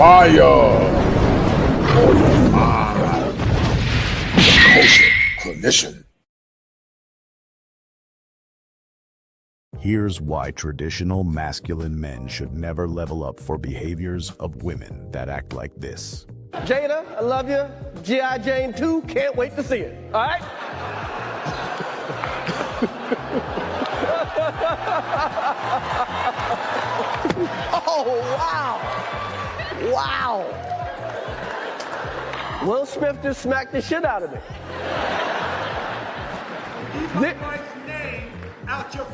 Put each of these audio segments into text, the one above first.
fire for your mind. Kosherclinician. Here's why traditional masculine men should never level up for behaviors of women that act like this. Jada, I love you. G.I. Jane 2, can't wait to see it. All right? Oh, wow. Wow. Will Smith just smacked the shit out of me. Keep my wife's name out your...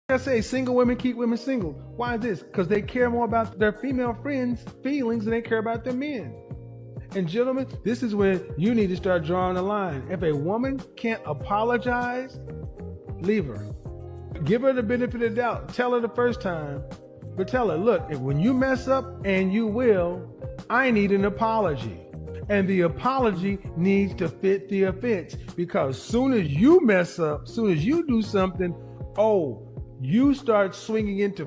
I say single women keep women single. Why is this? Because they care more about their female friends' feelings than they care about their men. And gentlemen, this is when you need to start drawing the line. If a woman can't apologize, leave her. Give her the benefit of the doubt. Tell her the first time, but tell her, look, when you mess up, and you will, I need an apology. And the apology needs to fit the offense, because soon as you mess up, soon as you do something, you start swinging into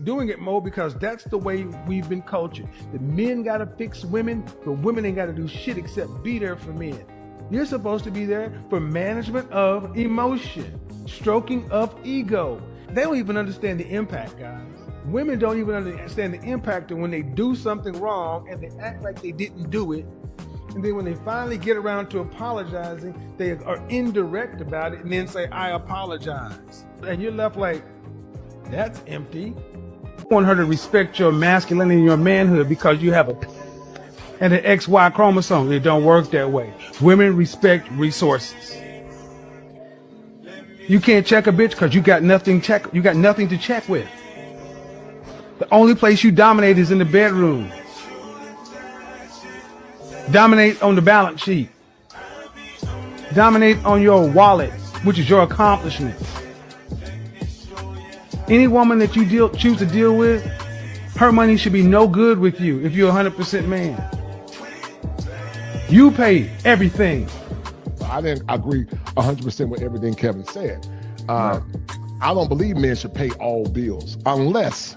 doing it more, because that's the way we've been cultured. The men gotta fix women, the women ain't gotta do shit except be there for men. You're supposed to be there for management of emotion, stroking of ego. They don't even understand the impact, guys. Women don't even understand the impact of when they do something wrong and they act like they didn't do it. And then when they finally get around to apologizing, they are indirect about it and then say, I apologize. And you're left like, that's empty. I want her to respect your masculinity and your manhood because you have an XY chromosome. It don't work that way. Women respect resources. You can't check a bitch because you got nothing to check with. The only place you dominate is in the bedroom. Dominate on the balance sheet. Dominate on your wallet, which is your accomplishments. Any woman that you choose to deal with, her money should be no good with you if you're 100% man. You pay everything. I didn't agree 100% with everything Kevin said. I don't believe men should pay all bills unless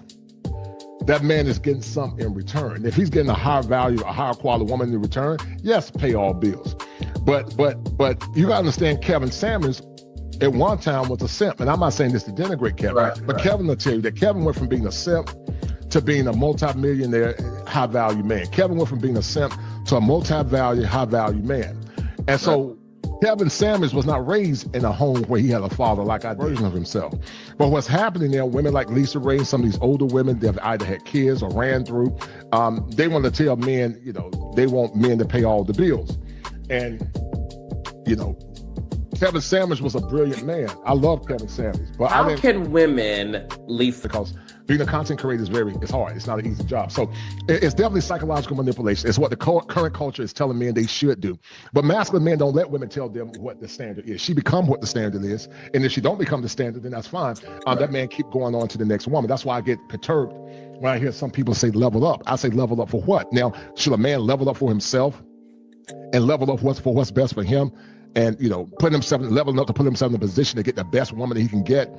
that man is getting something in return. If he's getting a higher value, a higher quality woman in return, yes, pay all bills. But you gotta understand, Kevin Samuels at one time was a simp. And I'm not saying this to denigrate Kevin, but Kevin will tell you that Kevin went from being a simp to being a multi-millionaire, high-value man. Kevin went from being a simp to a multi-value, high-value man. And so Kevin Samuels was not raised in a home where he had a father like a version of himself. But what's happening there, women like Lisa Ray, some of these older women, they've either had kids or ran through, they want to tell men, they want men to pay all the bills. And, Kevin Samuels was a brilliant man. I love Kevin Samuels. But how can women leave? Because being a content creator it's hard. It's not an easy job. So it's definitely psychological manipulation. It's what the current culture is telling men they should do. But masculine men don't let women tell them what the standard is. She become what the standard is. And if she don't become the standard, then that's fine. That man keep going on to the next woman. That's why I get perturbed when I hear some people say level up. I say level up for what? Now, should a man level up for himself and level up for what's best for him? And, leveling up to put himself in a position to get the best woman that he can get,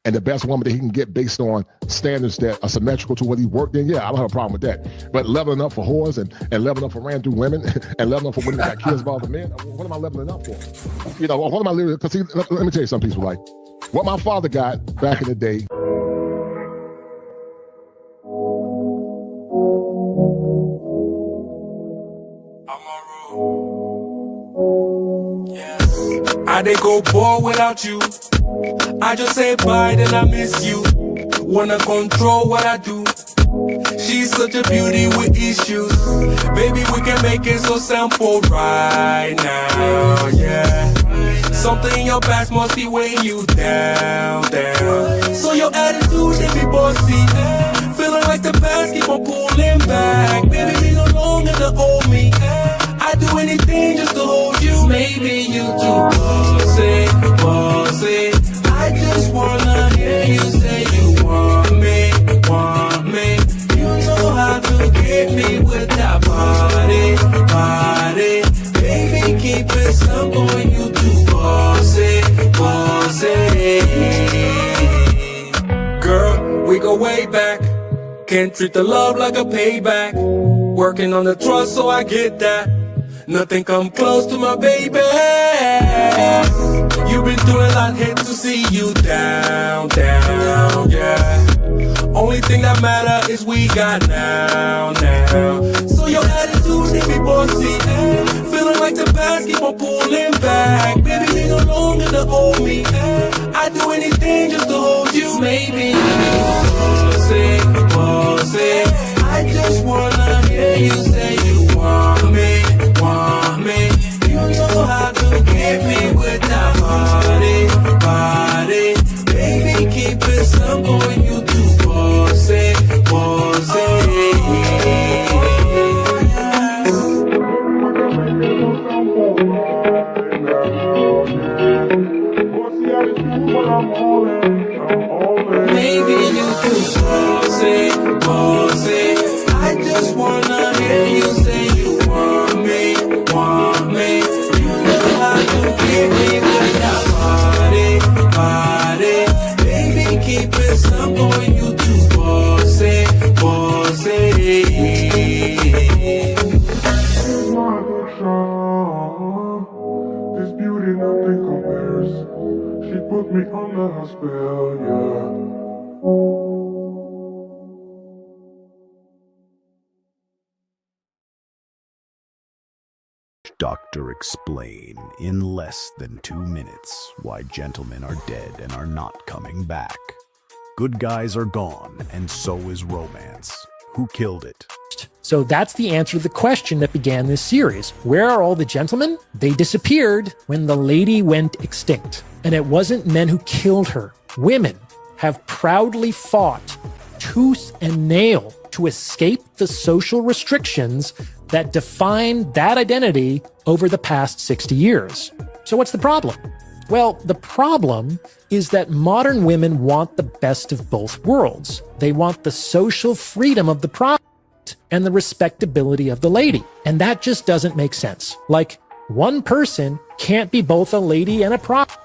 and the best woman that he can get based on standards that are symmetrical to what he worked in, I don't have a problem with that. But leveling up for whores and leveling up for ran through women and leveling up for women that got kids involved with men, what am I leveling up for? What am I leveling? Because let me tell you something, people, like what my father got back in the day. I did go bored without you. I just say bye, then I miss you. Wanna control what I do. She's such a beauty with issues. Baby, we can make it so simple right now, yeah. Something in your past must be weighing you down. So your attitude, they be bossy. Feeling like the past, keep on pulling back. Baby, we no longer the old me. I'd do anything just to hold you. Maybe you too bossy. I just wanna hear you say you want me. You know how to get me with that body. Baby, keep it simple when you too bossy. Girl, we go way back. can't treat the love like a payback. Working on the trust so I get that. Nothing come close to my baby. You've been through a lot, hate to see you down, down, yeah. Only thing that matter is we got now. So your attitude, they be bossy. Feeling like the past, keep on pulling back. Baby, they no longer the old me. I'd do anything just to hold you. Maybe bossy. I just wanna hear you say you want me. You know how to get me with that body. Baby, keep it simple when you do bossy. Maybe you do bossy. I just wanna hear you say you want me. You know how to get me with that body. Baby, keep it simple when you do bossy. This beauty, nothing compares. She put me under her spell, yeah. Doctor explain in less than 2 minutes why gentlemen are dead and are not coming back. Good guys are gone, and so is romance. Who killed it? So that's the answer to the question that began this series. Where are all the gentlemen? They disappeared when the lady went extinct. And it wasn't men who killed her. Women have proudly fought tooth and nail to escape the social restrictions that define that identity over the past 60 years. So what's the problem? Well, the problem is that modern women want the best of both worlds. They want the social freedom of the prophet and the respectability of the lady. And that just doesn't make sense. Like, one person can't be both a lady and a prophet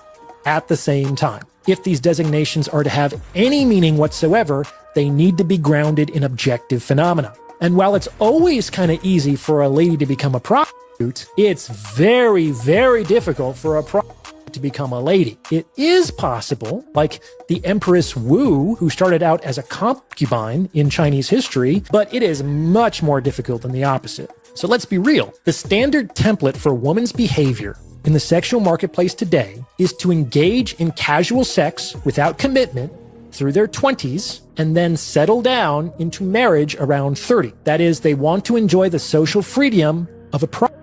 at the same time. If these designations are to have any meaning whatsoever, they need to be grounded in objective phenomena. And while it's always kind of easy for a lady to become a prostitute, it's very, very difficult for a prostitute to become a lady. It is possible, like the Empress Wu, who started out as a concubine in Chinese history, but it is much more difficult than the opposite. So let's be real. The standard template for a woman's behavior in the sexual marketplace today is to engage in casual sex without commitment through their 20s and then settle down into marriage around 30. That is, they want to enjoy the social freedom of a prostitute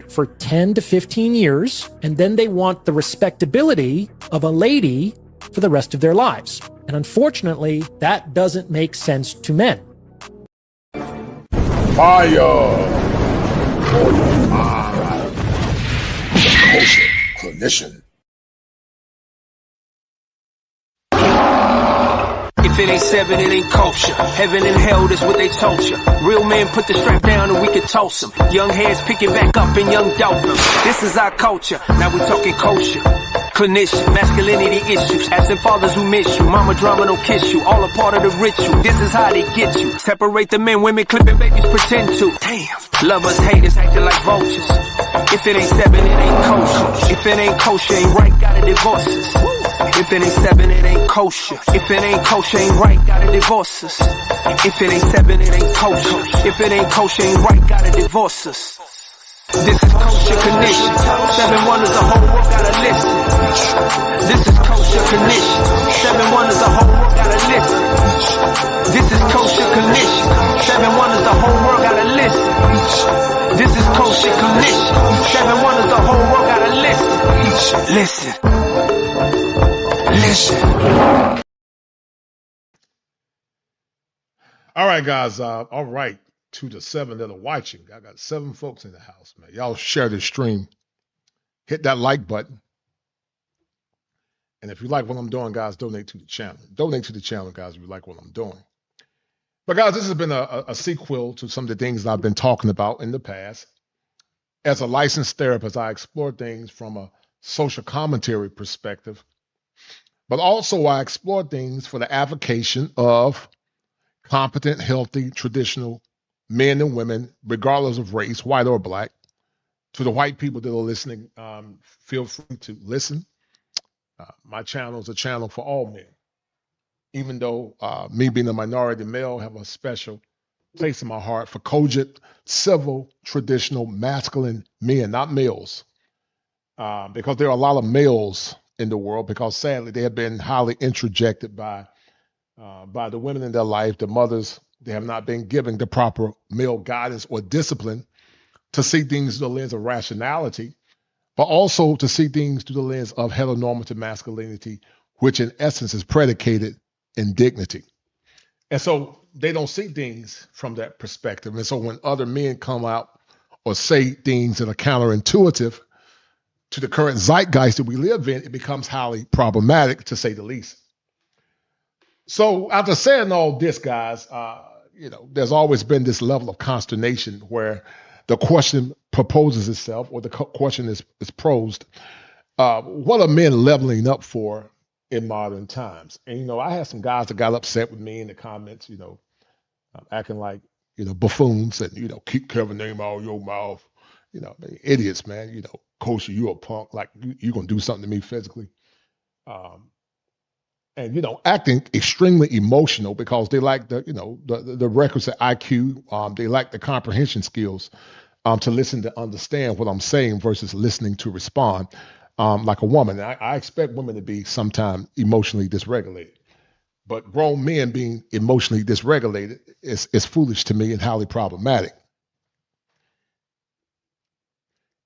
for 10 to 15 years, and then they want the respectability of a lady for the rest of their lives. And unfortunately, that doesn't make sense to men. Fire! Kosherclinician. If it ain't seven, it ain't kosher. Heaven and hell, that's what they told you. Real men put the strap down and we can toss them. Young heads pick it back up and young dolphins. This is our culture. Now we talking kosher. Clinician, masculinity issues. Absent fathers who miss you. Mama drama don't kiss you. All a part of the ritual. This is how they get you. Separate the men, women clipping babies pretend to. Damn. Lovers, haters acting like vultures. If it ain't seven, it ain't kosher. If it ain't kosher, ain't right, gotta divorce us. If it ain't seven, it ain't kosher. If it ain't kosher, ain't right, gotta divorce us. If it ain't seven, it ain't kosher. If it ain't kosher, ain't right, gotta divorce us. This is kosherclinician. 7 wonders, the whole world gotta listen. This is kosherclinician. 7 wonders, the whole world gotta listen. This is kosherclinician. 7 wonders, the whole world gotta listen. This is kosherclinician. 7 wonders, the whole world gotta listen. Listen. All right, guys. All right. To the 7 that are watching. I got 7 folks in the house, man. Y'all share this stream. Hit that like button. And if you like what I'm doing, guys, donate to the channel. Donate to the channel, guys, if you like what I'm doing. But, guys, this has been a sequel to some of the things that I've been talking about in the past. As a licensed therapist, I explore things from a social commentary perspective. But also I explore things for the avocation of competent, healthy, traditional men and women, regardless of race, white or black. To the white people that are listening, feel free to listen. My channel is a channel for all men. Even though me being a minority male have a special place in my heart for cogent, civil, traditional, masculine men, not males. Because there are a lot of males in the world, because sadly they have been highly introjected by the women in their life, the mothers. They have not been given the proper male guidance or discipline to see things through the lens of rationality, but also to see things through the lens of heteronormative masculinity, which in essence is predicated in dignity. And so they don't see things from that perspective. And so when other men come out or say things that are counterintuitive to the current zeitgeist that we live in, it becomes highly problematic, to say the least. So after saying all this, guys, there's always been this level of consternation where the question proposes itself, or the question is posed, what are men leveling up for in modern times? And, I had some guys that got upset with me in the comments, acting like, buffoons and, keep Kevin's name out of your mouth. Idiots, man. Kosher, you a punk. Like, you going to do something to me physically. And, acting extremely emotional because they like the requisite IQ. They lack the comprehension skills to listen, to understand what I'm saying versus listening to respond like a woman. I expect women to be sometimes emotionally dysregulated. But grown men being emotionally dysregulated is foolish to me and highly problematic.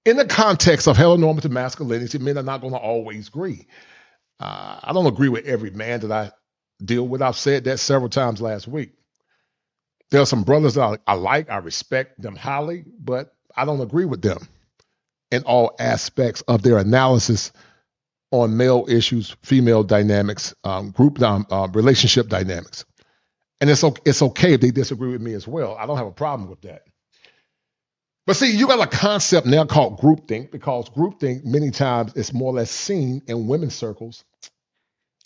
In the context of heteronormative masculinity, men are not going to always agree. I don't agree with every man that I deal with. I've said that several times last week. There are some brothers that I like, I respect them highly, but I don't agree with them in all aspects of their analysis on male issues, female dynamics, relationship dynamics. And it's okay if they disagree with me as well. I don't have a problem with that. But see, you got a concept now called groupthink, because groupthink many times is more or less seen in women's circles.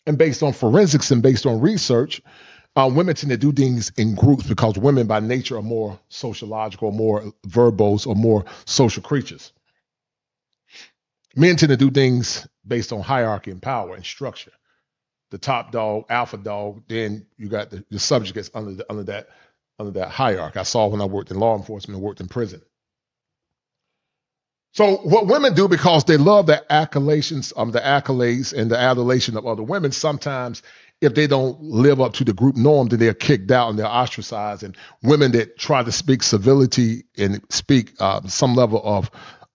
And based on forensics and based on research, women tend to do things in groups because women by nature are more sociological, more verbose, or more social creatures. Men tend to do things based on hierarchy and power and structure. The top dog, alpha dog, then you got the subject gets under that hierarchy. I saw when I worked in law enforcement and worked in prison. So what women do, because they love the accolades and the adulation of other women, sometimes if they don't live up to the group norm, then they're kicked out and they're ostracized. And women that try to speak civility and speak some level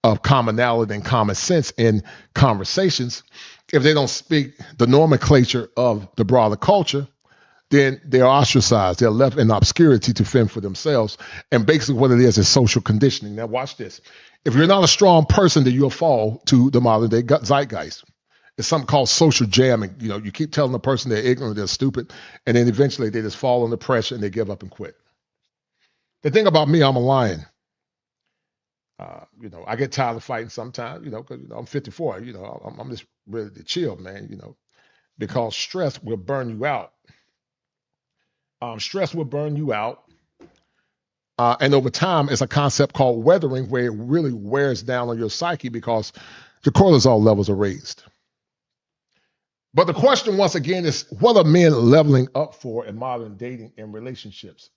of commonality and common sense in conversations, if they don't speak the nomenclature of the broader culture, then they're ostracized. They're left in obscurity to fend for themselves. And basically what it is social conditioning. Now watch this. If you're not a strong person, then you'll fall to the modern day zeitgeist. It's something called social jamming. You keep telling the person they're ignorant, they're stupid, and then eventually they just fall under pressure and they give up and quit. The thing about me, I'm a lion. I get tired of fighting sometimes, because I'm 54. I'm just ready to chill, man, because stress will burn you out. Stress will burn you out. And over time, it's a concept called weathering, where it really wears down on your psyche because your cortisol levels are raised. But the question, once again, is what are men leveling up for in modern dating and relationships?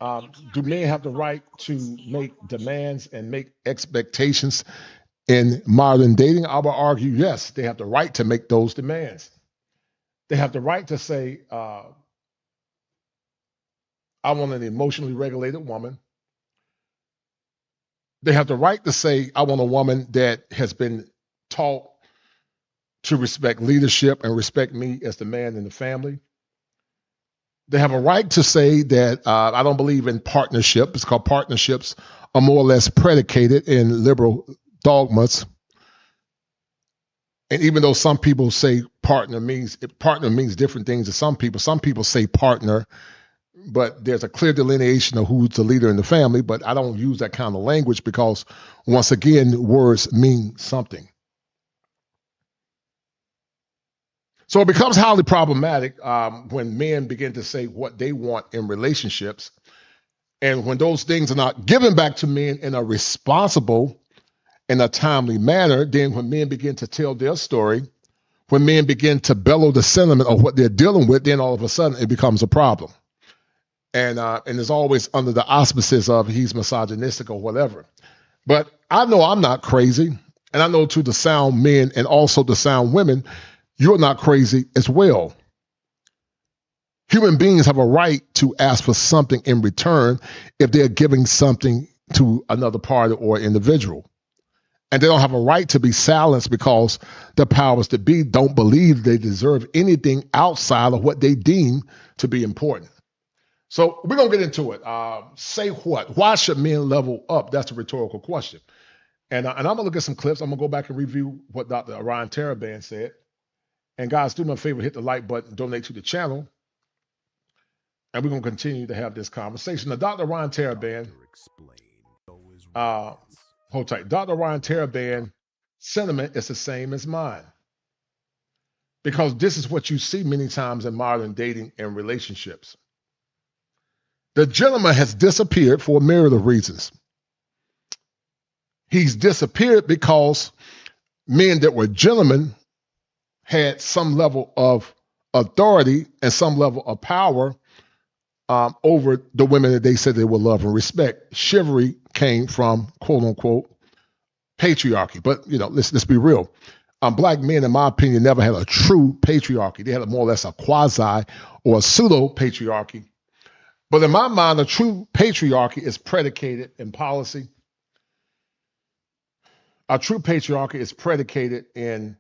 Do men have the right to make demands and make expectations in modern dating? I would argue, yes, they have the right to make those demands. They have the right to say, I want an emotionally regulated woman. They have the right to say, I want a woman that has been taught to respect leadership and respect me as the man in the family. They have a right to say that I don't believe in partnership. It's called partnerships are more or less predicated in liberal dogmas. And even though some people say partner means different things to some people say partner, but there's a clear delineation of who's the leader in the family. But I don't use that kind of language because, once again, words mean something. So it becomes highly problematic when men begin to say what they want in relationships. And when those things are not given back to men in a responsible and a timely manner, then when men begin to tell their story, when men begin to bellow the sentiment of what they're dealing with, then all of a sudden it becomes a problem. And it's always under the auspices of he's misogynistic or whatever. But I know I'm not crazy. And I know to the sound men and also the sound women, you're not crazy as well. Human beings have a right to ask for something in return if they're giving something to another party or individual. And they don't have a right to be silenced because the powers that be don't believe they deserve anything outside of what they deem to be important. So we're going to get into it. Say what? Why should men level up? That's a rhetorical question. And I'm going to look at some clips. I'm going to go back and review what Dr. Ryan Taraban said. And guys, do me a favor, hit the like button, donate to the channel. And we're going to continue to have this conversation. Now, Dr. Ryan Taraban, hold tight. Dr. Ryan Taraban sentiment is the same as mine. Because this is what you see many times in modern dating and relationships. The gentleman has disappeared for a myriad of reasons. He's disappeared because men that were gentlemen had some level of authority and some level of power over the women that they said they would love and respect. Chivalry came from, quote unquote, patriarchy. But, let's be real. Black men, in my opinion, never had a true patriarchy. They had more or less a quasi or a pseudo patriarchy. But in my mind, a true patriarchy is predicated in policy. A true patriarchy is predicated in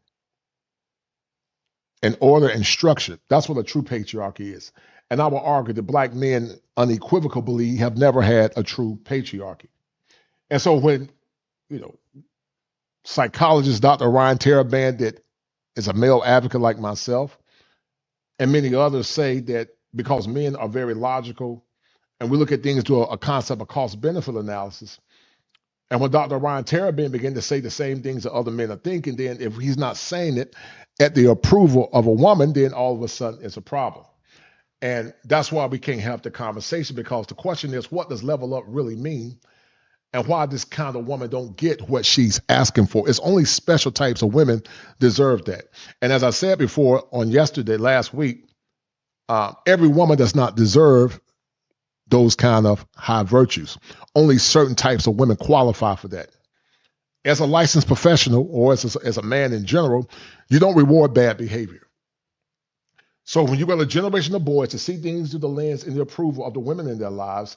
order and structure. That's what a true patriarchy is. And I will argue that black men unequivocally have never had a true patriarchy. And so when, psychologist Dr. Ryan Taraban, that is a male advocate like myself, and many others say that because men are very logical and we look at things through a concept of cost-benefit analysis, and when Dr. Ryan Taraban began to say the same things that other men are thinking, then if he's not saying it at the approval of a woman, then all of a sudden it's a problem. And that's why we can't have the conversation, because the question is, what does level up really mean? And why this kind of woman don't get what she's asking for? It's only special types of women deserve that. And as I said before on last week, every woman does not deserve those kind of high virtues. Only certain types of women qualify for that. As a licensed professional or as a man in general, you don't reward bad behavior. So when you got a generation of boys to see things through the lens and the approval of the women in their lives,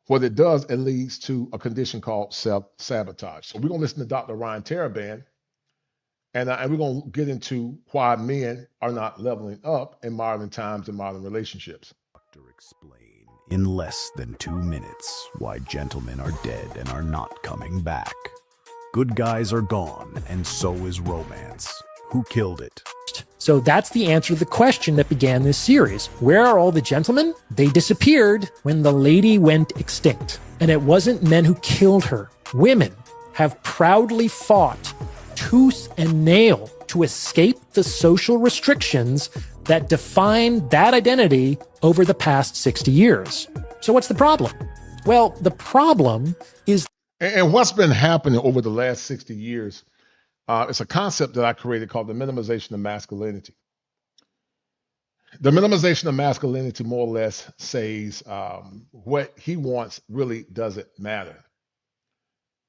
what it does, it leads to a condition called self-sabotage. So we're going to listen to Dr. Ryan Taraban, and we're going to get into why men are not leveling up in modern times and modern relationships. Doctor explain in less than 2 minutes why gentlemen are dead and are not coming back. Good guys are gone, and so is romance. Who killed it? So that's the answer to the question that began this series. Where are all the gentlemen? They disappeared when the lady went extinct. And it wasn't men who killed her. Women have proudly fought tooth and nail to escape the social restrictions that define that identity over the past 60 years. So what's the problem? Well, the problem is... And what's been happening over the last 60 years, it's a concept that I created called the minimization of masculinity. The minimization of masculinity more or less says what he wants really doesn't matter.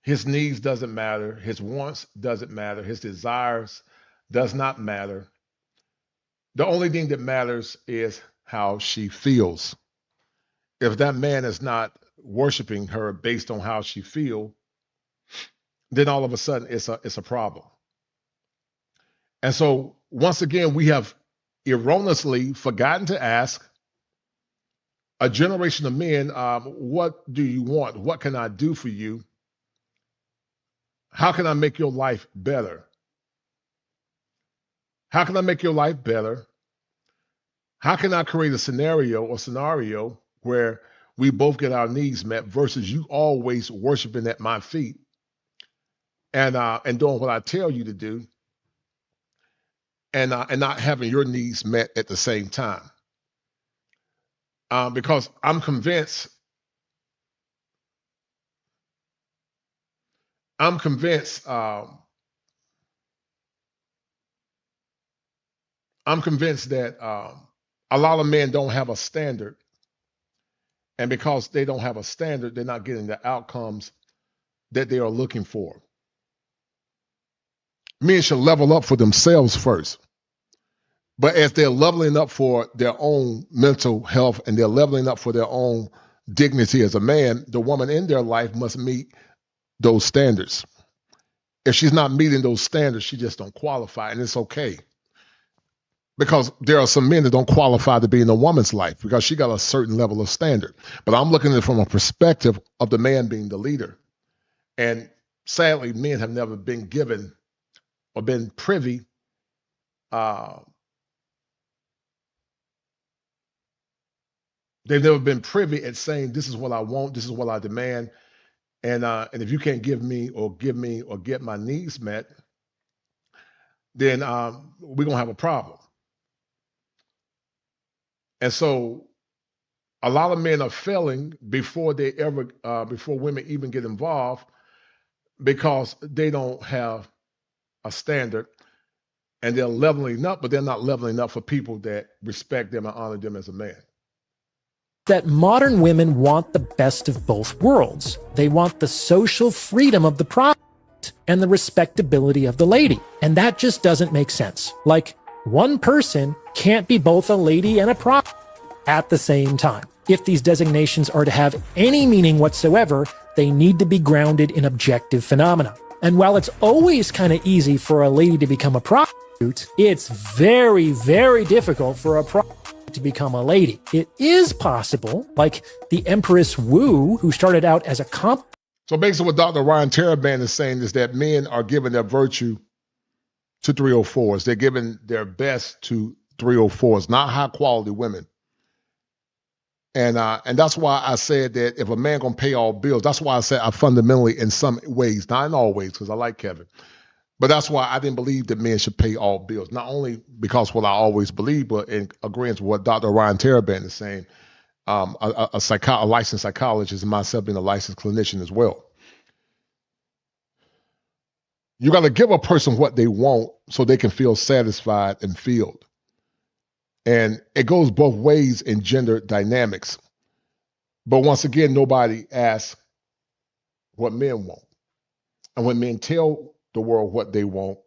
His needs doesn't matter. His wants doesn't matter. His desires does not matter. The only thing that matters is how she feels. If that man is not worshiping her based on how she feels, then all of a sudden it's a problem. And so once again, we have erroneously forgotten to ask a generation of men, what do you want? What can I do for you? How can I make your life better? How can I make your life better? How can I create a scenario where we both get our needs met versus you always worshiping at my feet and doing what I tell you to do? and not having your needs met at the same time. Because I'm convinced that a lot of men don't have a standard, and because they don't have a standard, they're not getting the outcomes that they are looking for. Men should level up for themselves first. But as they're leveling up for their own mental health and they're leveling up for their own dignity as a man, the woman in their life must meet those standards. If she's not meeting those standards, she just don't qualify, and it's okay. Because there are some men that don't qualify to be in a woman's life because she got a certain level of standard. But I'm looking at it from a perspective of the man being the leader. And sadly, men have never been given or been privy they've never been privy at saying, this is what I want, this is what I demand. And if you can't give me or get my needs met, then we're going to have a problem. And so a lot of men are failing before women even get involved because they don't have a standard, and they're leveling up, but they're not leveling up for people that respect them and honor them as a man. That modern women want the best of both worlds. They want the social freedom of the prostitute and the respectability of the lady. And that just doesn't make sense. Like, one person can't be both a lady and a prostitute at the same time. If these designations are to have any meaning whatsoever, they need to be grounded in objective phenomena. And while it's always kind of easy for a lady to become a prostitute, it's very, very difficult for a prostitute to become a lady. It is possible, like the Empress Wu, who started out as a comp. So basically what Dr. Ryan Teraband is saying is that men are giving their virtue to 304s. They're giving their best to 304s, not high quality women. And that's why I said that if a man gonna pay all bills, that's why I said I fundamentally, in some ways, not in all ways, because I like Kevin, but that's why I didn't believe that men should pay all bills. Not only because what I always believe, but in agreement with what Dr. Ryan Teraband is saying, a licensed psychologist, and myself being a licensed clinician as well. You got to give a person what they want so they can feel satisfied and filled. And it goes both ways in gender dynamics. But once again, nobody asks what men want. And when men tell the world what they want,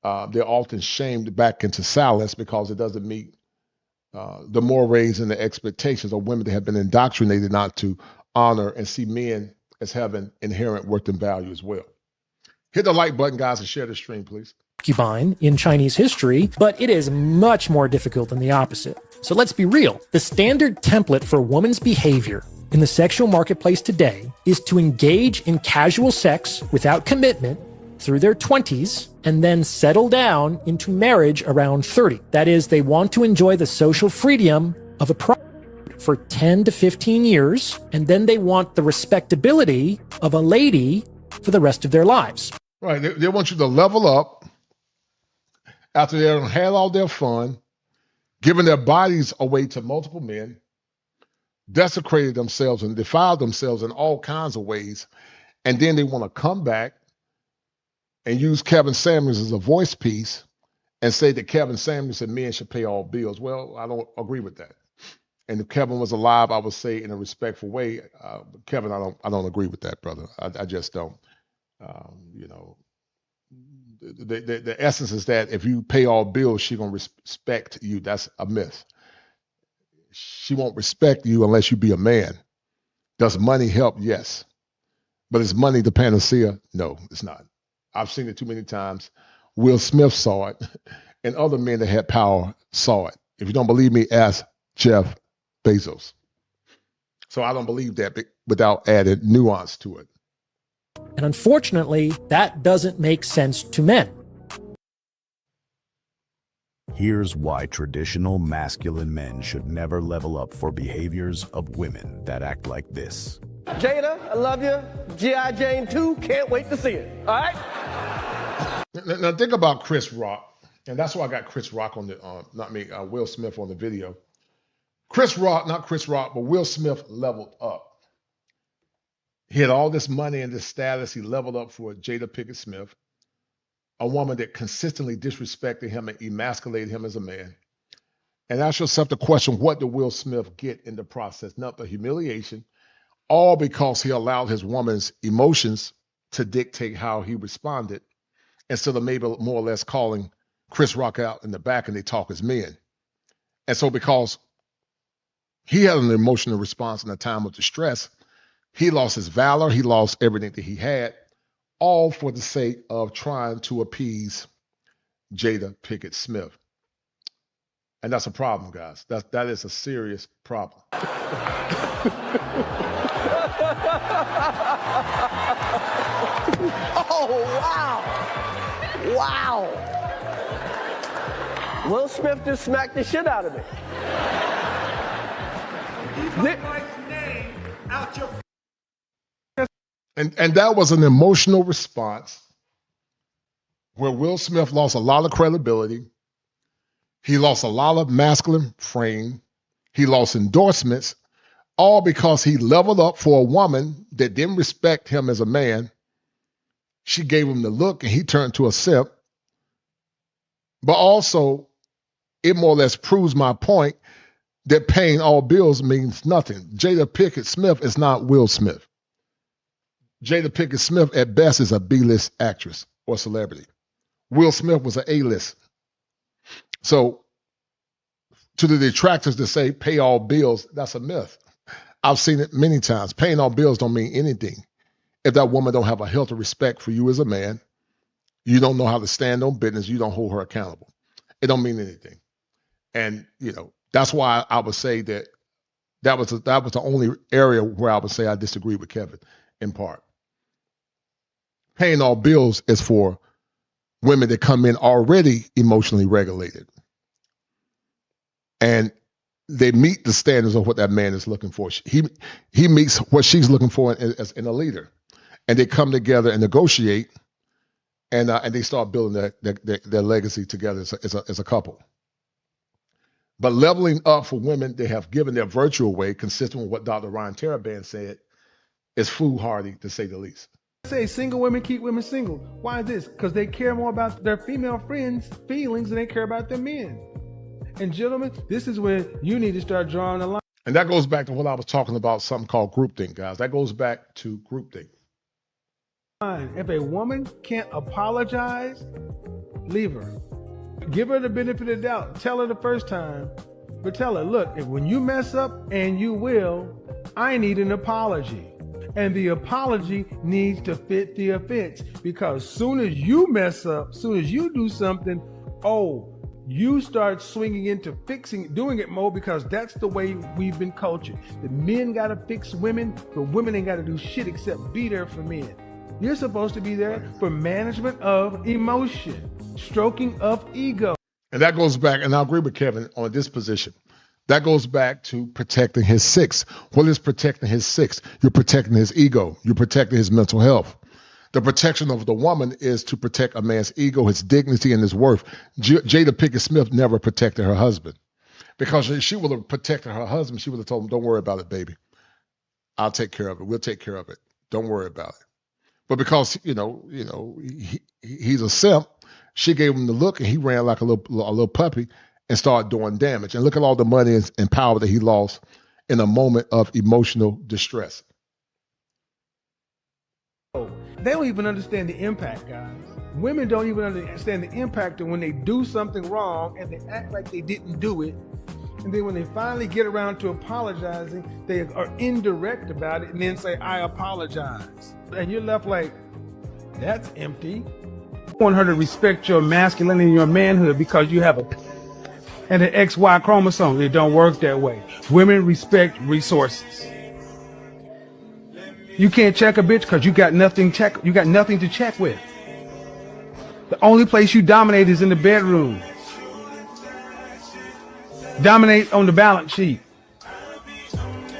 they're often shamed back into silence because it doesn't meet the mores and the expectations of women that have been indoctrinated not to honor and see men as having inherent worth and value as well. Hit the like button, guys, and share the stream, please. Concubine in Chinese history, but it is much more difficult than the opposite. So let's be real. The standard template for a woman's behavior in the sexual marketplace today is to engage in casual sex without commitment through their 20s and then settle down into marriage around 30. That is, they want to enjoy the social freedom of a prostitute for 10 to 15 years, and then they want the respectability of a lady for the rest of their lives. Right. They want you to level up after they've had all their fun, giving their bodies away to multiple men, desecrated themselves and defiled themselves in all kinds of ways, and then they want to come back and use Kevin Samuels as a voice piece and say that Kevin Samuels and men should pay all bills. Well, I don't agree with that. And if Kevin was alive, I would say in a respectful way, Kevin, I don't agree with that, brother. I just don't. You know, the essence is that if you pay all bills, she's going to respect you. That's a myth. She won't respect you unless you be a man. Does money help? Yes. But is money the panacea? No, it's not. I've seen it too many times. Will Smith saw it, and other men that had power saw it. If you don't believe me, ask Jeff Bezos. So I don't believe that without adding nuance to it. And unfortunately, that doesn't make sense to men. Here's why traditional masculine men should never level up for behaviors of women that act like this. Jada, I love you. G.I. Jane 2, can't wait to see it. All right? Now think about Chris Rock. And that's why I got Chris Rock on the, Will Smith on the video. Not Chris Rock, but Will Smith leveled up. He had all this money and this status. He leveled up for Jada Pickett Smith, a woman that consistently disrespected him and emasculated him as a man. And ask yourself the question, what did Will Smith get in the process? Not the humiliation, all because he allowed his woman's emotions to dictate how he responded, instead of maybe more or less calling Chris Rock out in the back and they talk as men. And so because he had an emotional response in a time of distress, he lost his valor, he lost everything that he had, all for the sake of trying to appease Jada Pickett Smith. And that's a problem, guys. That is a serious problem. Oh, wow. Wow. Will Smith just smacked the shit out of me. Keep my wife's name out your. And that was an emotional response where Will Smith lost a lot of credibility. He lost a lot of masculine frame. He lost endorsements, all because he leveled up for a woman that didn't respect him as a man. She gave him the look and he turned to a simp. But also, it more or less proves my point that paying all bills means nothing. Jada Pickett Smith is not Will Smith. Jada Pickett Smith at best is a B-list actress or celebrity. Will Smith was an A-list. So to the detractors that say pay all bills, that's a myth. I've seen it many times. Paying all bills don't mean anything. If that woman don't have a healthy respect for you as a man, you don't know how to stand on business, you don't hold her accountable. It don't mean anything. And, that's why I would say that was the only area where I would say I disagree with Kevin in part. Paying all bills is for women that come in already emotionally regulated. And they meet the standards of what that man is looking for. He meets what she's looking for as in a leader. And they come together and negotiate, and they start building their legacy together as a couple. But leveling up for women that have given their virtue away, consistent with what Dr. Ryan Taraban said, is foolhardy to say the least. Say single women keep women single. Why is this? Because they care more about their female friends' feelings than they care about their men. And gentlemen, this is where you need to start drawing the line. And that goes back to what I was talking about, something called groupthink, guys. That goes back to groupthink. If a woman can't apologize, leave her. Give her the benefit of the doubt. Tell her the first time, but tell her, look, when you mess up, and you will, I need an apology. And the apology needs to fit the offense, because soon as you mess up, soon as you do something, you start swinging into doing it more, because that's the way we've been cultured. The men got to fix women, but women ain't got to do shit except be there for men. You're supposed to be there for management of emotion, stroking of ego. And that goes back, and I agree with Kevin on this position. That goes back to protecting his six. What is protecting his six? You're protecting his ego. You're protecting his mental health. The protection of the woman is to protect a man's ego, his dignity, and his worth. Jada Pickett Smith never protected her husband, because if she would have protected her husband, she would have told him, don't worry about it, baby. I'll take care of it. We'll take care of it. Don't worry about it. But because, he's a simp, she gave him the look, and he ran like a little puppy and started doing damage. And look at all the money and power that he lost in a moment of emotional distress. They don't even understand the impact, guys. Women don't even understand the impact of when they do something wrong and they act like they didn't do it. And then when they finally get around to apologizing, they are indirect about it and then say, I apologize. And you're left like, that's empty. I want her to respect your masculinity and your manhood because you have an XY chromosome. It don't work that way. Women respect resources. You can't check a bitch because you got nothing to check with. The only place you dominate is in the bedroom. Dominate on the balance sheet.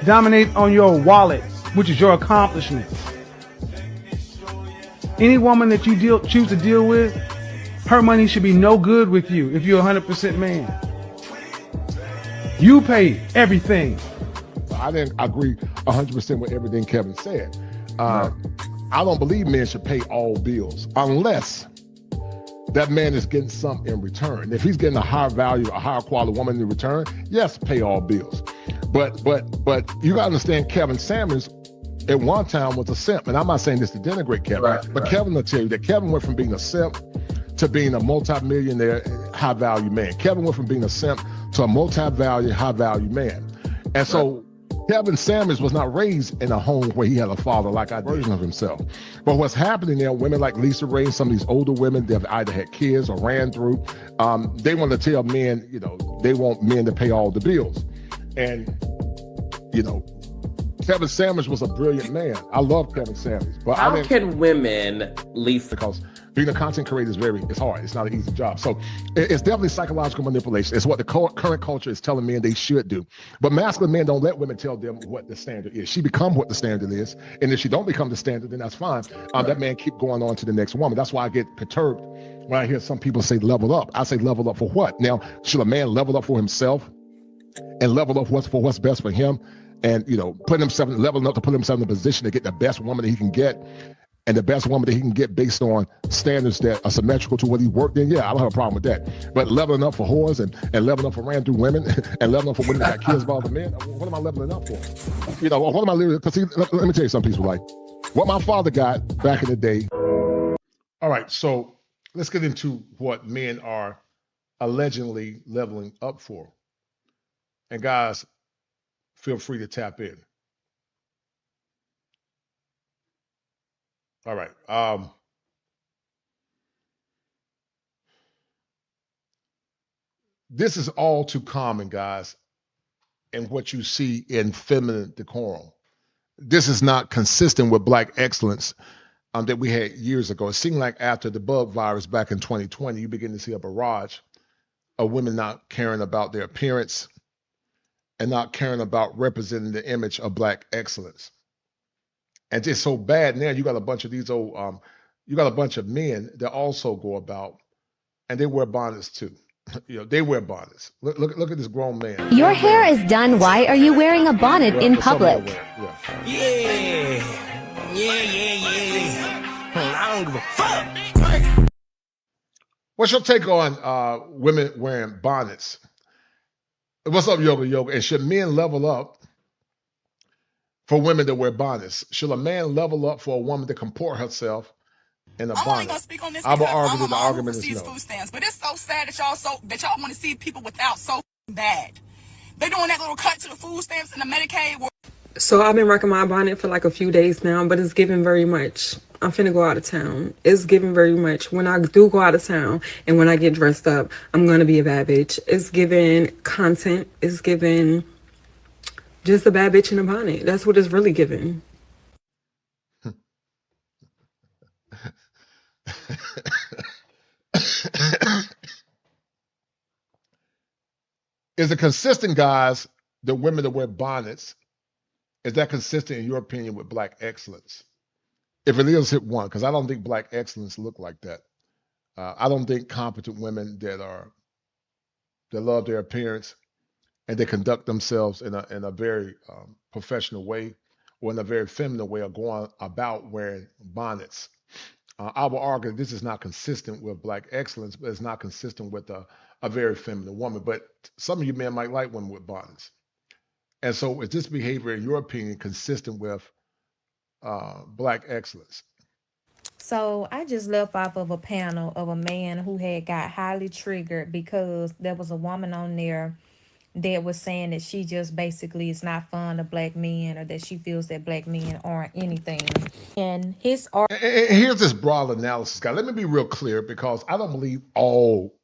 Dominate on your wallet, which is your accomplishments. Any woman that you choose to deal with, Her money should be no good with you if you're 100% man. You pay everything. I didn't agree 100% with everything Kevin said. I don't believe men should pay all bills unless that man is getting something in return. If he's getting a higher value, a higher quality woman in return, yes, pay all bills. But you gotta understand, Kevin Samuels at one time was a simp, and I'm not saying this to denigrate Kevin, but Kevin will tell you that Kevin went from being a simp to being a multi-millionaire, high-value man. Kevin went from being a simp to a multi-value, high-value man. And so Kevin Samuels was not raised in a home where he had a father like a version of himself. But what's happening there, women like Lisa Ray, some of these older women, they've either had kids or ran through, they want to tell men, they want men to pay all the bills. And, Kevin Samuels was a brilliant man. I love Kevin Samuels. But how can women leave? Because being a content creator it's hard. It's not an easy job. So it's definitely psychological manipulation. It's what the current culture is telling men they should do. But masculine men don't let women tell them what the standard is. She become what the standard is. And if she don't become the standard, then that's fine. That man keep going on to the next woman. That's why I get perturbed when I hear some people say level up. I say level up for what? Now, should a man level up for himself and level up for what's best for him? And, leveling up to put himself in a position to get the best woman that he can get, and the best woman that he can get based on standards that are symmetrical to what he worked in. Yeah, I don't have a problem with that. But leveling up for whores and leveling up for ran through women and leveling up for women that got kids by other men, what am I leveling up for? What am I leveling? Because let me tell you something, people, like what my father got back in the day. All right, so let's get into what men are allegedly leveling up for. And guys, feel free to tap in. All right. This is all too common, guys, in what you see in feminine decorum. This is not consistent with Black excellence that we had years ago. It seemed like after the bug virus back in 2020, you begin to see a barrage of women not caring about their appearance and not caring about representing the image of Black excellence. And it's so bad now, you got a bunch of these old, you got a bunch of men that also go about, and they wear bonnets too. They wear bonnets. Look at this grown man. Your hair is done. Why are you wearing a bonnet in public? Yeah. I don't give a fuck. What's your take on women wearing bonnets? What's up, Yoga? And should men level up for women that wear bonnets? Should a man level up for a woman to comport herself in a bonnet? I'm only gonna speak on this I will because argue I'm that the argument is no. food stamps, but it's so sad that y'all want to see people without so bad. They doing that little cut to the food stamps and the Medicaid. So I've been rocking my bonnet for like a few days now, but it's giving very much. I'm finna go out of town. It's giving very much. When I do go out of town and when I get dressed up, I'm gonna be a bad bitch. It's giving content. It's giving just a bad bitch in a bonnet. That's what it's really giving. Is it consistent, guys, the women that wear bonnets, is that consistent in your opinion with Black excellence? If it is, hit one, because I don't think Black excellence look like that. I don't think competent women that love their appearance and they conduct themselves in a very professional way or in a very feminine way are going about wearing bonnets. I will argue that this is not consistent with Black excellence, but it's not consistent with a very feminine woman. But some of you men might like women with bonnets. And so is this behavior, in your opinion, consistent with Black excellence? So I just left off of a panel of a man who had got highly triggered because there was a woman on there that was saying that she just basically is not fond of Black men, or that she feels that Black men aren't anything. And his here's this broad analysis, guy. Let me be real clear, because I don't believe all,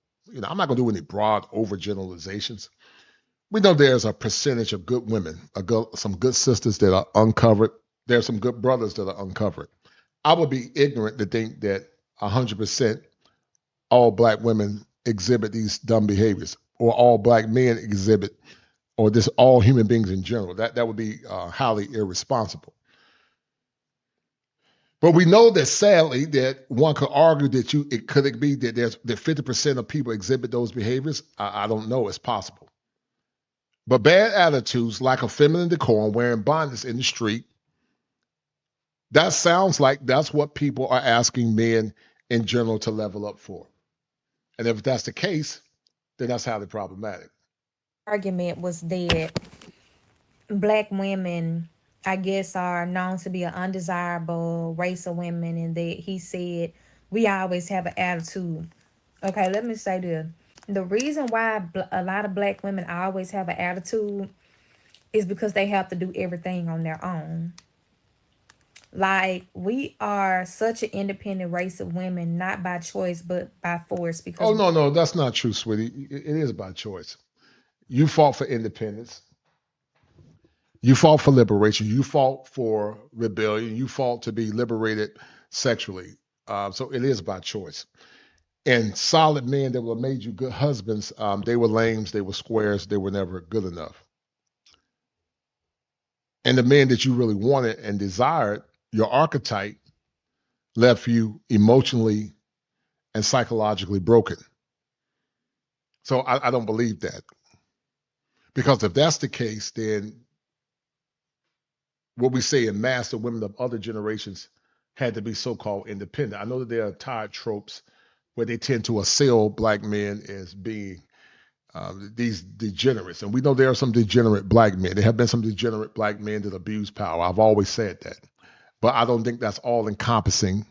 I'm not gonna do any broad overgeneralizations. We know there's a percentage of good women, some good sisters that are uncovered. There's some good brothers that are uncovered. I would be ignorant to think that 100% all Black women exhibit these dumb behaviors, or all Black men exhibit, or this all human beings in general. That would be highly irresponsible. But we know that sadly that one could argue that it be that that 50% of people exhibit those behaviors. I don't know. It's possible. But bad attitudes, lack of feminine decorum, wearing bonnets in the street, that sounds like that's what people are asking men in general to level up for. And if that's the case, then that's highly problematic. Argument was that black women, I guess, are known to be an undesirable race of women, and that he said we always have an attitude. Okay, let me say this. The reason why a lot of black women always have an attitude is because they have to do everything on their own. Like, we are such an independent race of women, not by choice, but by force. Because Oh, no, that's not true, sweetie. It is by choice. You fought for independence. You fought for liberation. You fought for rebellion. You fought to be liberated sexually. So it is by choice. And solid men that would have made you good husbands, they were lames, they were squares, they were never good enough. And the men that you really wanted and desired, your archetype, left you emotionally and psychologically broken. So I don't believe that. Because if that's the case, then what we say in mass, the women of other generations had to be so-called independent. I know that there are tired tropes where they tend to assail black men as being these degenerates. And we know there are some degenerate black men. There have been some degenerate black men that abuse power. I've always said that. But I don't think that's all encompassing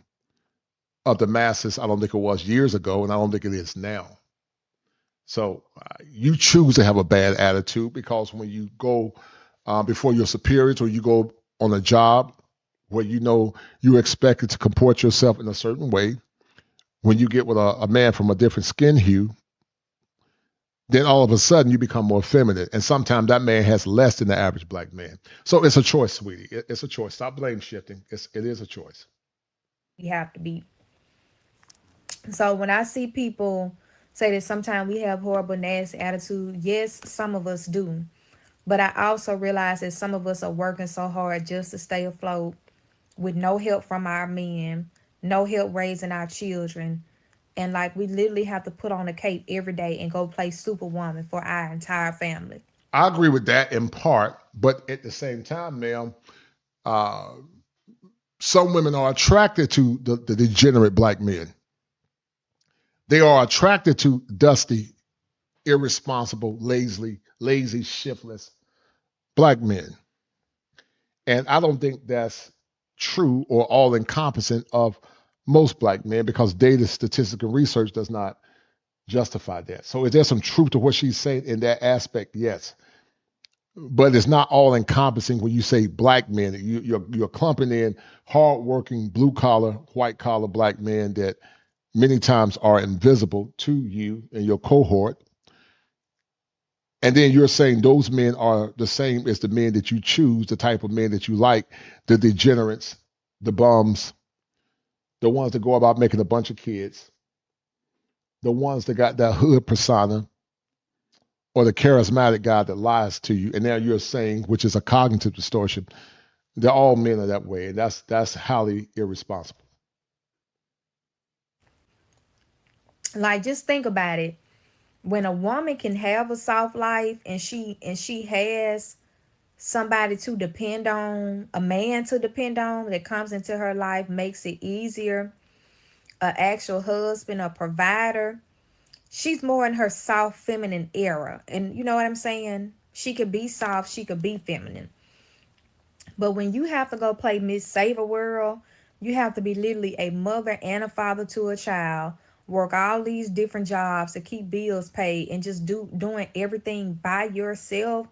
of the masses. I don't think it was years ago, and I don't think it is now. So you choose to have a bad attitude because when you go before your superiors or you go on a job where you know you're expected to comport yourself in a certain way, when you get with a man from a different skin hue, then all of a sudden you become more feminine. And sometimes that man has less than the average black man. So it's a choice, sweetie. It's a choice. Stop blame shifting. It is a choice. You have to be. So when I see people say that sometimes we have horrible, nasty attitude, yes, some of us do. But I also realize that some of us are working so hard just to stay afloat with no help from our men, no help raising our children. And like we literally have to put on a cape every day and go play Superwoman for our entire family. I agree with that in part, but at the same time, ma'am, some women are attracted to the degenerate black men. They are attracted to dusty, irresponsible, lazy, shiftless black men. And I don't think that's true or all encompassing of most black men because data, statistics, and research does not justify that. So is there some truth to what she's saying in that aspect? Yes. But it's not all encompassing when you say black men. You're clumping in hardworking, blue collar, white collar black men that many times are invisible to you and your cohort. And then you're saying those men are the same as the men that you choose, the type of men that you like, the degenerates, the bums, the ones that go about making a bunch of kids, the ones that got that hood persona, or the charismatic guy that lies to you. And now you're saying, which is a cognitive distortion, that all men are that way. And that's highly irresponsible. Like, just think about it. When a woman can have a soft life and she has somebody to depend on, a man to depend on that comes into her life, makes it easier, an actual husband, a provider, she's more in her soft feminine era. And you know what I'm saying? She could be soft, she could be feminine. But when you have to go play Miss Save a World, you have to be literally a mother and a father to a child, work all these different jobs to keep bills paid, and just doing everything by yourself.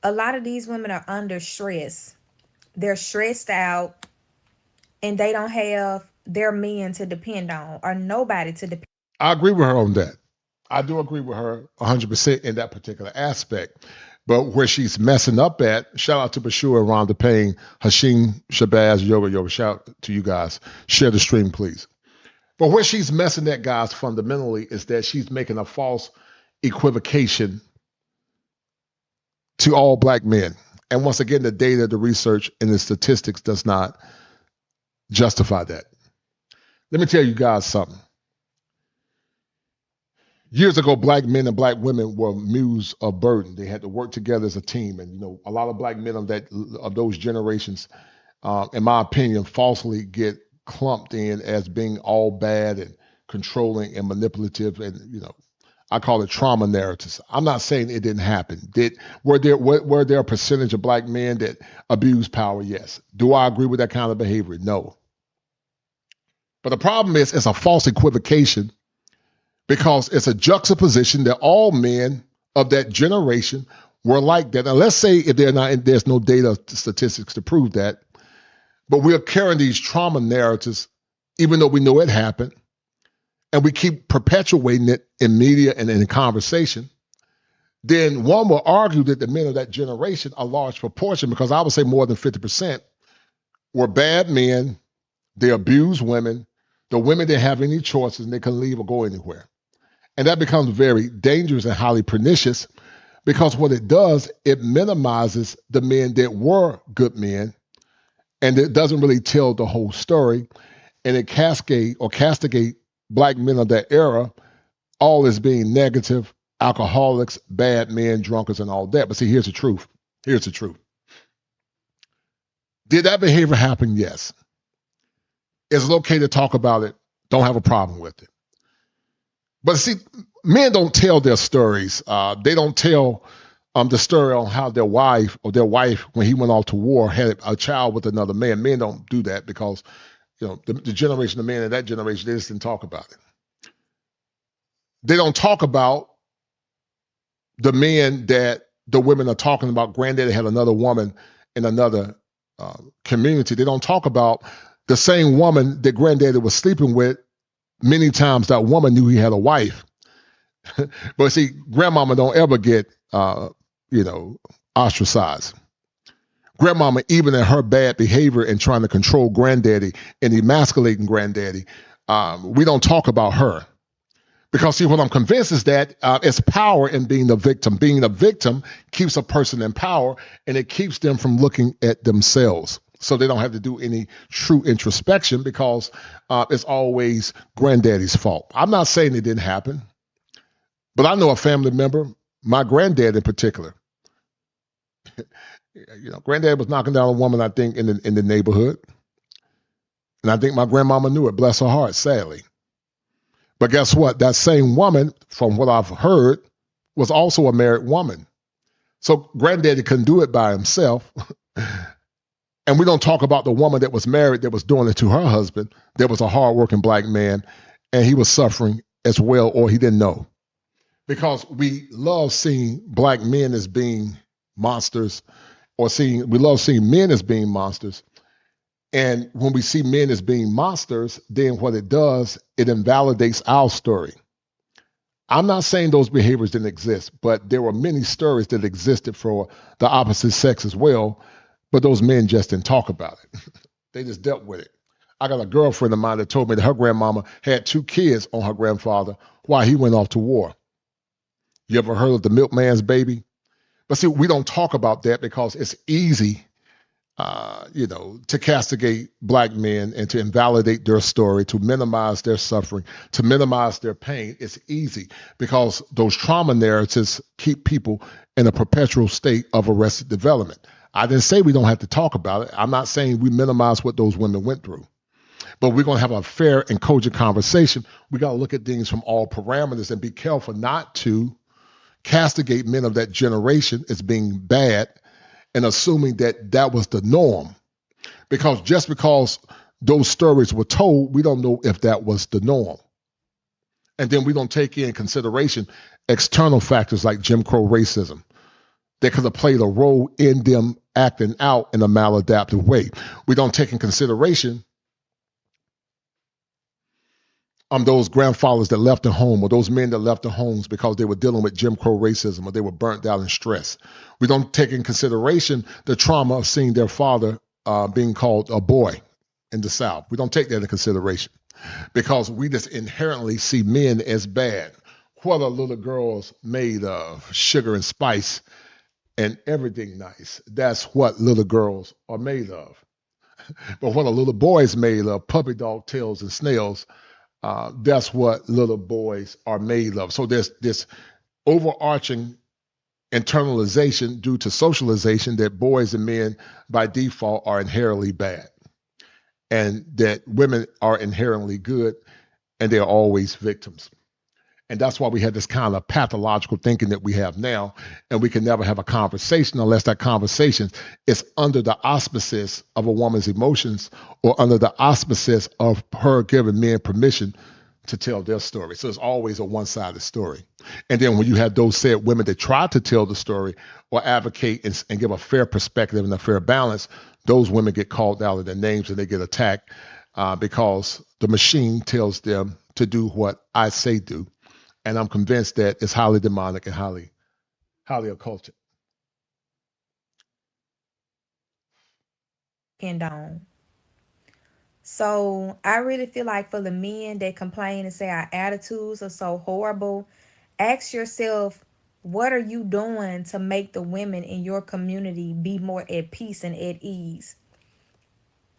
A lot of these women are under stress. They're stressed out and they don't have their men to depend on or nobody to depend on. I agree with her on that. I do agree with her 100% in that particular aspect. But where she's messing up at, shout out to Bashir, Rhonda Payne, Hashim, Shabazz, Yoga, shout out to you guys. Share the stream, please. But where she's messing at, guys, fundamentally, is that she's making a false equivocation to all black men. And once again, the data, the research, and the statistics does not justify that. Let me tell you guys something. Years ago, black men and black women were mules of burden. They had to work together as a team. And, a lot of black men of those generations, in my opinion, falsely get clumped in as being all bad and controlling and manipulative. And, I call it trauma narratives. I'm not saying it didn't happen. Were there a percentage of black men that abused power? Yes. Do I agree with that kind of behavior? No. But the problem is it's a false equivocation, because it's a juxtaposition that all men of that generation were like that. Now, let's say if there's no data statistics to prove that, but we're carrying these trauma narratives, even though we know it happened, and we keep perpetuating it in media and in conversation, then one will argue that the men of that generation, a large proportion, because I would say more than 50%, were bad men. They abused women. The women didn't have any choices, and they couldn't leave or go anywhere. And that becomes very dangerous and highly pernicious, because what it does, it minimizes the men that were good men, and it doesn't really tell the whole story, and it castigate black men of that era all as being negative, alcoholics, bad men, drunkards, and all that. But see, here's the truth. Here's the truth. Did that behavior happen? Yes. Is it okay to talk about it? Don't have a problem with it. But see, men don't tell their stories. They don't tell the story on how their wife, when he went off to war, had a child with another man. Men don't do that because, the generation of men in that generation, they just didn't talk about it. They don't talk about the men that the women are talking about. Granddaddy had another woman in another community. They don't talk about the same woman that Granddaddy was sleeping with. Many times that woman knew he had a wife. But see, grandmama don't ever get, ostracized. Grandmama, even in her bad behavior and trying to control Granddaddy and emasculating Granddaddy, we don't talk about her. Because see, what I'm convinced is that it's power in being the victim. Being the victim keeps a person in power, and it keeps them from looking at themselves. So they don't have to do any true introspection, because it's always Granddaddy's fault. I'm not saying it didn't happen, but I know a family member, my granddad in particular. Granddad was knocking down a woman, I think, in the neighborhood. And I think my grandmama knew it, bless her heart, sadly. But guess what? That same woman, from what I've heard, was also a married woman. So Granddaddy couldn't do it by himself. And we don't talk about the woman that was married that was doing it to her husband. That was a hardworking black man, and he was suffering as well, or he didn't know. Because we love seeing black men as being monsters, we love seeing men as being monsters. And when we see men as being monsters, then what it does, it invalidates our story. I'm not saying those behaviors didn't exist, but there were many stories that existed for the opposite sex as well. But those men just didn't talk about it. They just dealt with it. I got a girlfriend of mine that told me that her grandmama had 2 kids on her grandfather while he went off to war. You ever heard of the milkman's baby? But see, we don't talk about that because it's easy, to castigate black men and to invalidate their story, to minimize their suffering, to minimize their pain. It's easy because those trauma narratives keep people in a perpetual state of arrested development. I didn't say we don't have to talk about it. I'm not saying we minimize what those women went through. But we're going to have a fair and cogent conversation. We got to look at things from all parameters and be careful not to castigate men of that generation as being bad and assuming that that was the norm. Because just because those stories were told, we don't know if that was the norm. And then we don't take in consideration external factors like Jim Crow racism that could have played a role in them acting out in a maladaptive way. We don't take in consideration those grandfathers that left the home, or those men that left the homes because they were dealing with Jim Crow racism, or they were burnt out in stress. We don't take in consideration the trauma of seeing their father being called a boy in the South. We don't take that into consideration because we just inherently see men as bad. What are little girls made of? Sugar and spice and everything nice. That's what little girls are made of. But what a little boy is made of, puppy dog tails and snails, that's what little boys are made of. So there's this overarching internalization due to socialization that boys and men by default are inherently bad, and that women are inherently good, and they're always victims. And that's why we have this kind of pathological thinking that we have now. And we can never have a conversation unless that conversation is under the auspices of a woman's emotions or under the auspices of her giving men permission to tell their story. So it's always a one-sided story. And then when you have those said women that try to tell the story or advocate and give a fair perspective and a fair balance, those women get called out of their names and they get attacked because the machine tells them to do what I say do. And I'm convinced that it's highly demonic and highly occulted. Condone. So I really feel like for the men that complain and say our attitudes are so horrible, ask yourself, what are you doing to make the women in your community be more at peace and at ease?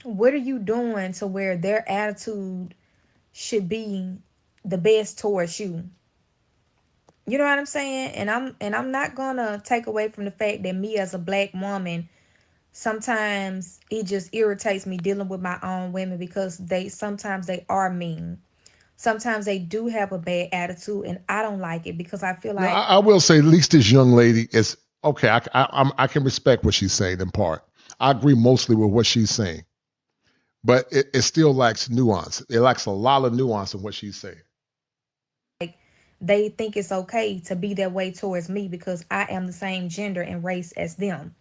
What are you doing to where their attitude should be the best towards you? You know what I'm saying? And I'm not gonna take away from the fact that me as a black woman, sometimes it just irritates me dealing with my own women because sometimes they are mean. Sometimes they do have a bad attitude, and I don't like it because I feel like I will say at least this young lady is okay. I can respect what she's saying in part. I agree mostly with what she's saying, but it still lacks nuance. It lacks a lot of nuance in what she's saying. they think it's okay to be that way towards me because I am the same gender and race as them.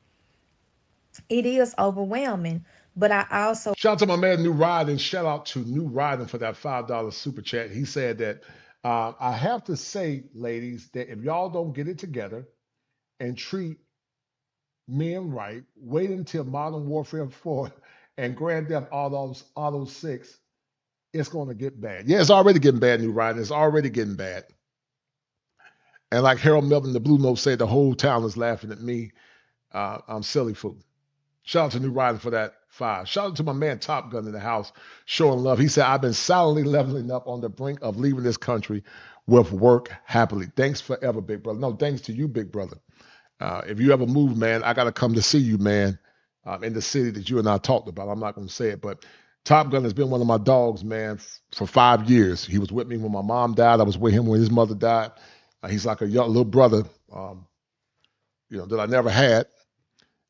It is overwhelming, but I also shout out to my man New Ryden. Shout out to New Ryden for that $5 super chat. He said that I have to say, ladies, that if y'all don't get it together and treat men right, wait until Modern Warfare 4 and Grand Theft Auto 6, it's going to get bad. Yeah, it's already getting bad, New Ryden. It's already getting bad. And like Harold Melvin, the Blue Note said, the whole town is laughing at me. I'm silly fool. Shout out to New Ryder for that 5. Shout out to my man Top Gun in the house, showing love. He said, I've been silently leveling up on the brink of leaving this country with work happily. Thanks forever, big brother. No, thanks to you, big brother. If you ever move, man, I got to come to see you, man, in the city that you and I talked about. I'm not going to say it, but Top Gun has been one of my dogs, man, for 5 years. He was with me when my mom died. I was with him when his mother died. He's like a young little brother, that I never had.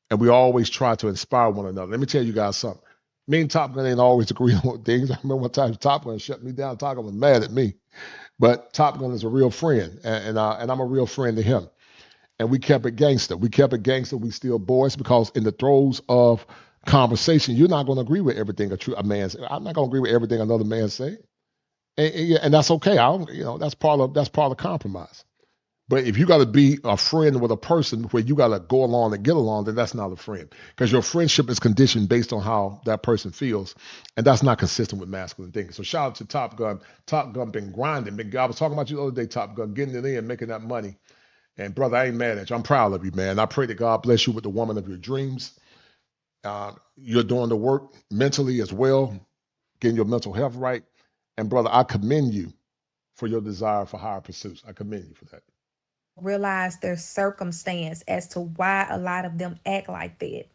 And we always try to inspire one another. Let me tell you guys something. Me and Top Gun ain't always agreeing on things. I remember one time Top Gun shut me down. Top Gun was mad at me. But Top Gun is a real friend, and I'm a real friend to him. And we kept it gangster. We kept it gangster. We still boys because in the throes of conversation, you're not going to agree with everything a man says. I'm not going to agree with everything another man say. And that's okay. That's part of compromise. But if you got to be a friend with a person where you got to go along and get along, then that's not a friend. Because your friendship is conditioned based on how that person feels. And that's not consistent with masculine thinking. So shout out to Top Gun. Top Gun been grinding. I was talking about you the other day, Top Gun, getting it in, making that money. And brother, I ain't mad at you. I'm proud of you, man. I pray that God bless you with the woman of your dreams. You're doing the work mentally as well, getting your mental health right. And brother, I commend you for your desire for higher pursuits. I commend you for that. realize their circumstance as to why a lot of them act like that.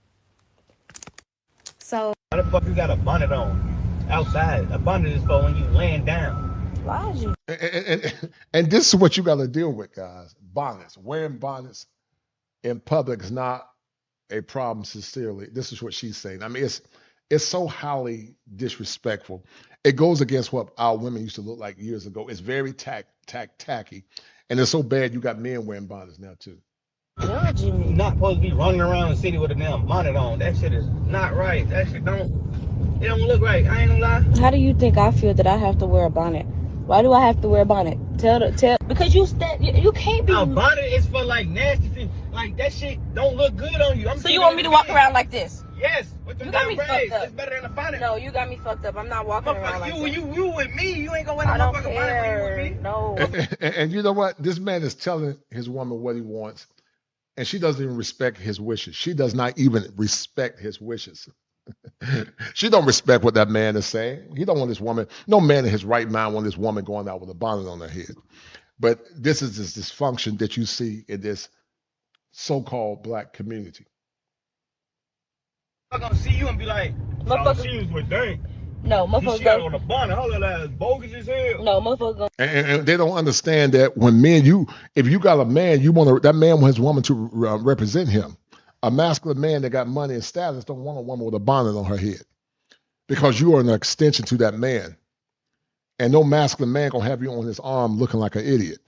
So how the fuck you got a bonnet on outside? A bonnet is for when you laying down. Why is you? And this is what you got to deal with, guys. Bonnets. Wearing bonnets in public is not a problem, sincerely. This is what she's saying. I mean, it's so highly disrespectful. It goes against what our women used to look like years ago. It's very tacky. And it's so bad you got men wearing bonnets now, too. You're not supposed to be running around the city with a damn bonnet on. That shit is not right. That shit it don't look right. I ain't gonna lie. How do you think I feel that I have to wear a bonnet? Why do I have to wear a bonnet? Because you can't be. A bonnet is for like nasty things. Like that shit don't look good on you. So you want me to walk around like this? Yes. With the You got me braids. fucked up. It's better than a bonnet. No, you got me fucked up. I'm not walking around like that. You with me. You ain't gonna wear I no don't motherfucking care. bonnet when you with me. No. And you know what? This man is telling his woman what he wants, and she doesn't even respect his wishes. She does not even respect his wishes. She don't respect what that man is saying. He don't want this woman. No man in his right mind want this woman going out with a bonnet on her head. But this is this dysfunction that you see in this so-called black community. I'm gonna see you and be like, oh, she was with Dink. No, motherfucker. She got on a bonnet. All that ass bogus as hell. No, motherfucker. And they don't understand that when men, if you got a man, you want that man wants his woman to represent him. A masculine man that got money and status don't want a woman with a bonnet on her head because you are an extension to that man. And no masculine man gonna have you on his arm looking like an idiot.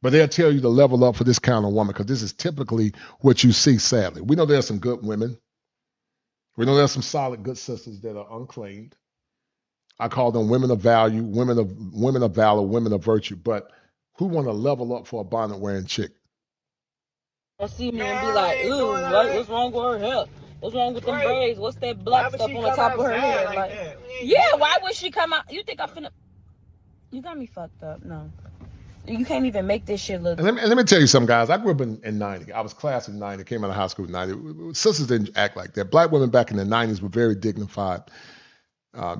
But they'll tell you to level up for this kind of woman because this is typically what you see, sadly. We know there's some good women. We know there's some solid, good sisters that are unclaimed. I call them women of value, women of valor, women of virtue. But who want to level up for a bonnet wearing chick? I see me and be like, ooh, what's wrong with her hair? What's wrong with them braids? What's that black stuff on the top of her hair? Like, yeah, why would she come out? You think I'm finna? You got me fucked up. No. You can't even make this shit look. And let me tell you something, guys. I grew up in 90. I was class in 90, came out of high school in 90. Sisters didn't act like that. Black women back in the 90s were very dignified.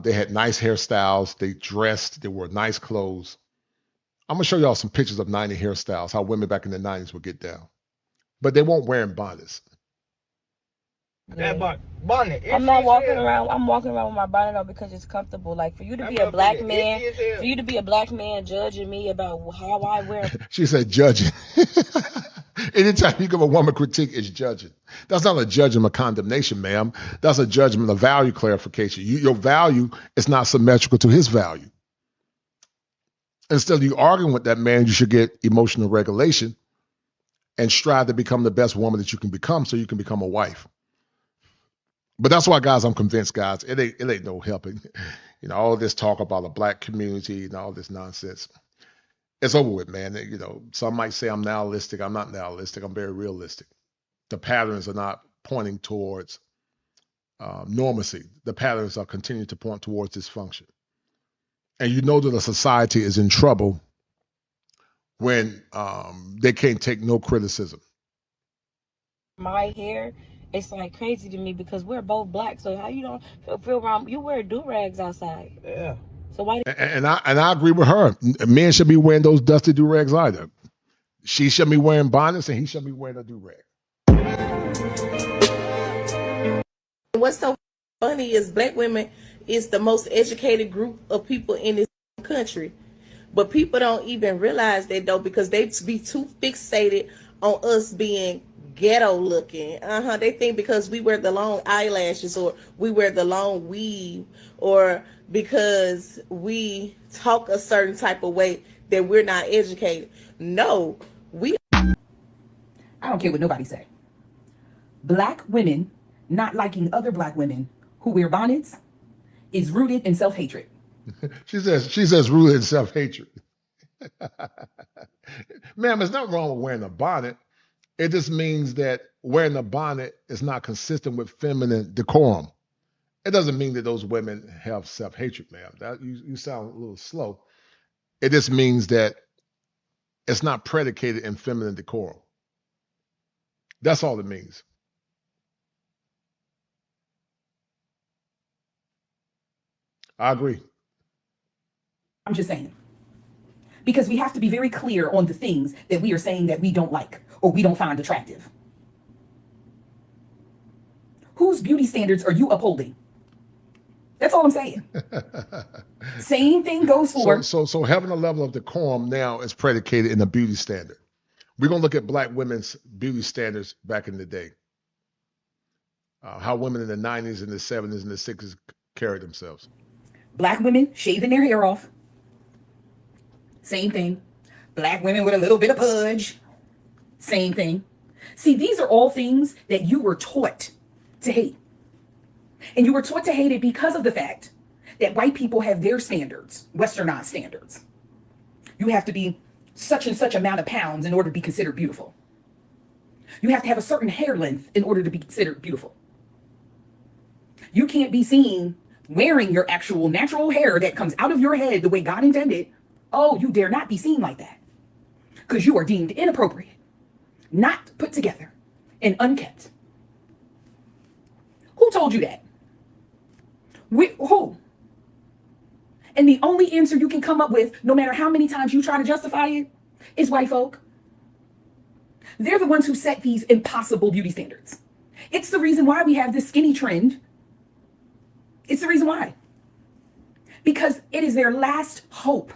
They had nice hairstyles. They dressed. They wore nice clothes. I'm going to show y'all some pictures of 90 hairstyles, how women back in the 90s would get down. But they weren't wearing bonnets. That bonnet. I'm not walking around. I'm walking around with my bonnet on because it's comfortable. Like for you to be a black man, judging me about how I wear. She said judging. Anytime you give a woman critique, it's judging. That's not a judgment of condemnation, ma'am. That's a judgment of value clarification. Your value is not symmetrical to his value. Instead of you arguing with that man, you should get emotional regulation and strive to become the best woman that you can become so you can become a wife. But that's why, guys, I'm convinced, guys, it ain't no helping. You know, all this talk about the black community and all this nonsense. It's over with, man. You know, some might say I'm nihilistic. I'm not nihilistic. I'm very realistic. The patterns are not pointing towards normacy. The patterns are continuing to point towards dysfunction. And you know that a society is in trouble when they can't take no criticism. My hair, it's like crazy to me because we're both black. So how you don't feel wrong? You wear do-rags outside. Yeah. So why? And I agree with her. Men should be wearing those dusty do-rags either. She should be wearing bonnets and he should be wearing a do-rag. What's so funny is black women is the most educated group of people in this country. But people don't even realize that though, because they be too fixated on us being ghetto looking. They think because we wear the long eyelashes or we wear the long weave or because we talk a certain type of way that we're not educated. No, I don't care what nobody say. Black women not liking other black women who wear bonnets is rooted in self-hatred. She says rooted in self-hatred. Ma'am, there's nothing wrong with wearing a bonnet. It just means that wearing a bonnet is not consistent with feminine decorum. It doesn't mean that those women have self-hatred, ma'am. That you sound a little slow. It just means that it's not predicated in feminine decorum. That's all it means. I agree. I'm just saying. Because we have to be very clear on the things that we are saying that we don't like or we don't find attractive. Whose beauty standards are you upholding? That's all I'm saying. Same thing goes for. So having a level of decorum now is predicated in a beauty standard. We're going to look at black women's beauty standards back in the day. How women in the 90s and the 70s and the 60s carried themselves. Black women shaving their hair off. Same thing. Black women with a little bit of pudge. Same thing. See, these are all things that you were taught to hate. And you were taught to hate it because of the fact that white people have their standards, westernized standards. You have to be such and such amount of pounds in order to be considered beautiful. You have to have a certain hair length in order to be considered beautiful. You can't be seen wearing your actual natural hair that comes out of your head the way God intended. Oh, you dare not be seen like that. Because you are deemed inappropriate, not put together, and unkept. Who told you that? Who? And the only answer you can come up with, no matter how many times you try to justify it, is white folk. They're the ones who set these impossible beauty standards. It's the reason why we have this skinny trend. It's the reason why. Because it is their last hope,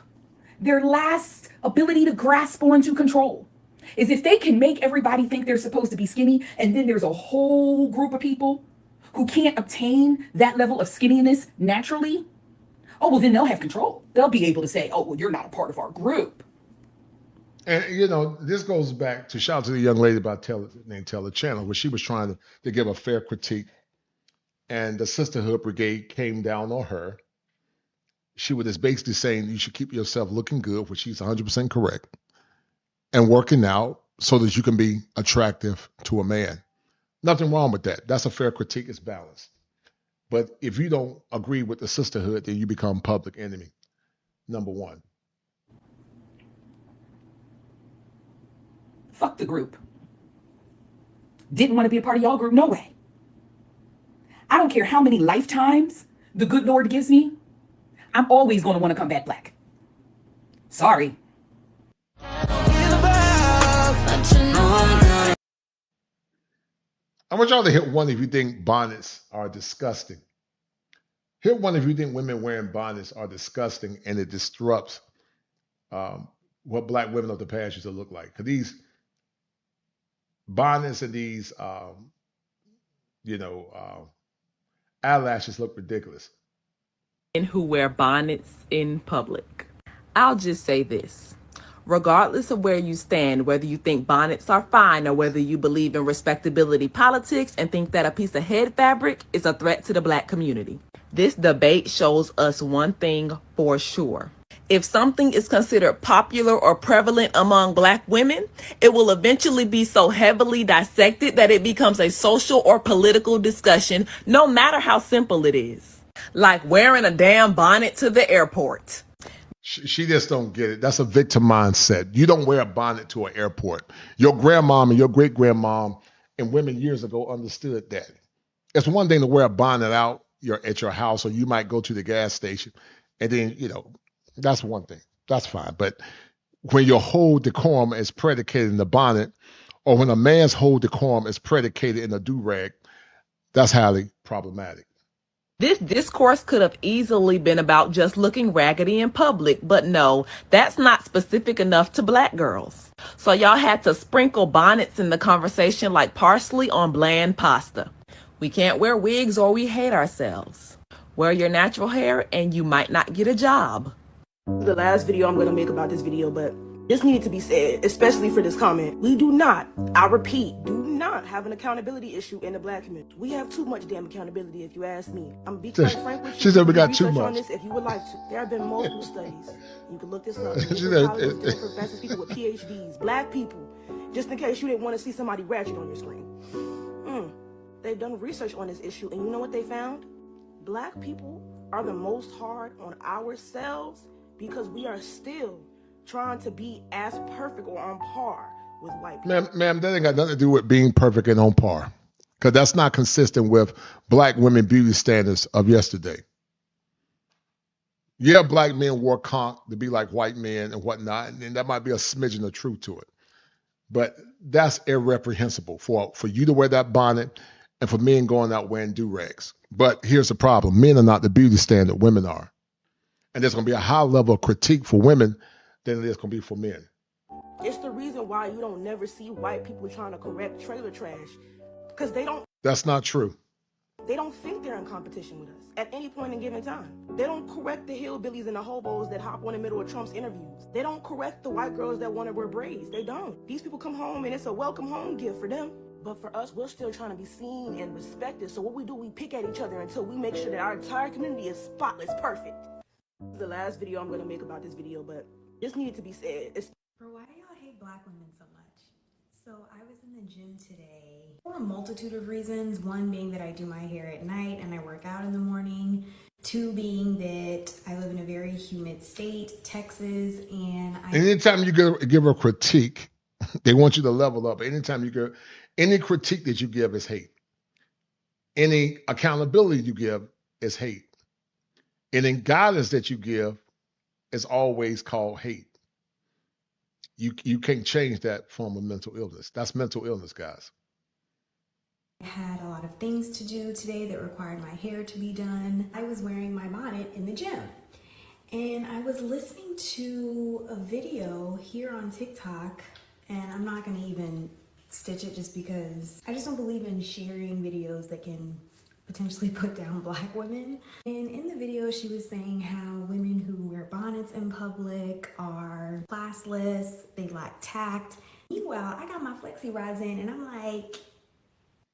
their last ability to grasp onto control. Is if they can make everybody think they're supposed to be skinny, and then there's a whole group of people who can't obtain that level of skinniness naturally, oh, well, then they'll have control. They'll be able to say, oh, well, you're not a part of our group. And, you know, this goes back to shout out to the young lady named Taylor Chandler, where she was trying to give a fair critique. And the sisterhood brigade came down on her. She was just basically saying you should keep yourself looking good, which she's 100% correct, and working out so that you can be attractive to a man. Nothing wrong with that. That's a fair critique. It's balanced. But if you don't agree with the sisterhood, then you become public enemy, number one. Fuck the group. Didn't want to be a part of y'all group, no way. I don't care how many lifetimes the good Lord gives me, I'm always going to want to come back black. Sorry. I want y'all to hit one if you think bonnets are disgusting. Hit one if you think women wearing bonnets are disgusting and it disrupts what black women of the past used to look like. Because these bonnets and these, eyelashes look ridiculous. Who wear bonnets in public. I'll just say this. Regardless of where you stand, whether you think bonnets are fine or whether you believe in respectability politics and think that a piece of head fabric is a threat to the black community, this debate shows us one thing for sure. If something is considered popular or prevalent among black women, it will eventually be so heavily dissected that it becomes a social or political discussion, no matter how simple it is. Like wearing a damn bonnet to the airport. She just don't get it. That's a victim mindset. You don't wear a bonnet to an airport. Your grandmom and your great-grandmom and women years ago understood that. It's one thing to wear a bonnet out at your house, or you might go to the gas station, and then, that's one thing. That's fine. But when your whole decorum is predicated in the bonnet, or when a man's whole decorum is predicated in a do-rag, that's highly problematic. This discourse could have easily been about just looking raggedy in public, but no, that's not specific enough to black girls. So y'all had to sprinkle bonnets in the conversation like parsley on bland pasta. We can't wear wigs or we hate ourselves. Wear your natural hair and you might not get a job. The last video I'm going to make about this video, but this needed to be said, especially for this comment. We do not, I repeat, do not have an accountability issue in the black community. We have too much damn accountability, if you ask me. I'm be quite frank with you. She said we got too much. On this if you would like to. There have been multiple studies. You can look this up. Different professors, people with PhDs, black people, just in case you didn't want to see somebody ratchet on your screen. They've done research on this issue, and you know what they found? Black people are the most hard on ourselves because we are still trying to be as perfect or on par with white people. Ma'am, that ain't got nothing to do with being perfect and on par. Because that's not consistent with black women beauty standards of yesterday. Yeah, black men wore conch to be like white men and whatnot, and that might be a smidgen of truth to it. But that's irreprehensible for you to wear that bonnet and for men going out wearing do-rags. But here's the problem. Men are not the beauty standard women are. And there's going to be a high level of critique for women than it is going to be for men. It's the reason why you don't never see white people trying to correct trailer trash. Because they don't. That's not true. They don't think they're in competition with us at any point in given time. They don't correct the hillbillies and the hobos that hop on the middle of Trump's interviews. They don't correct the white girls that want to wear braids. They don't. These people come home and it's a welcome home gift for them. But for us, we're still trying to be seen and respected. So what we do, we pick at each other until we make sure that our entire community is spotless, perfect. This is the last video I'm going to make about this video, but this needed to be said. Bro, why do y'all hate black women so much? So I was in the gym today for a multitude of reasons. One being that I do my hair at night and I work out in the morning. Two being that I live in a very humid state, Texas, and anytime you give a critique, they want you to level up. Anytime you give any critique that you give is hate. Any accountability you give is hate. Any guidance that you give is always called hate. You can't change that form of mental illness. That's mental illness, guys. I had a lot of things to do today that required my hair to be done. I was wearing my bonnet in the gym. And I was listening to a video here on TikTok, and I'm not gonna even stitch it just because I just don't believe in sharing videos that can potentially put down Black women. And in the video, she was saying how women who wear bonnets in public are classless, they lack tact. Meanwhile, I got my flexi rides in, and I'm like,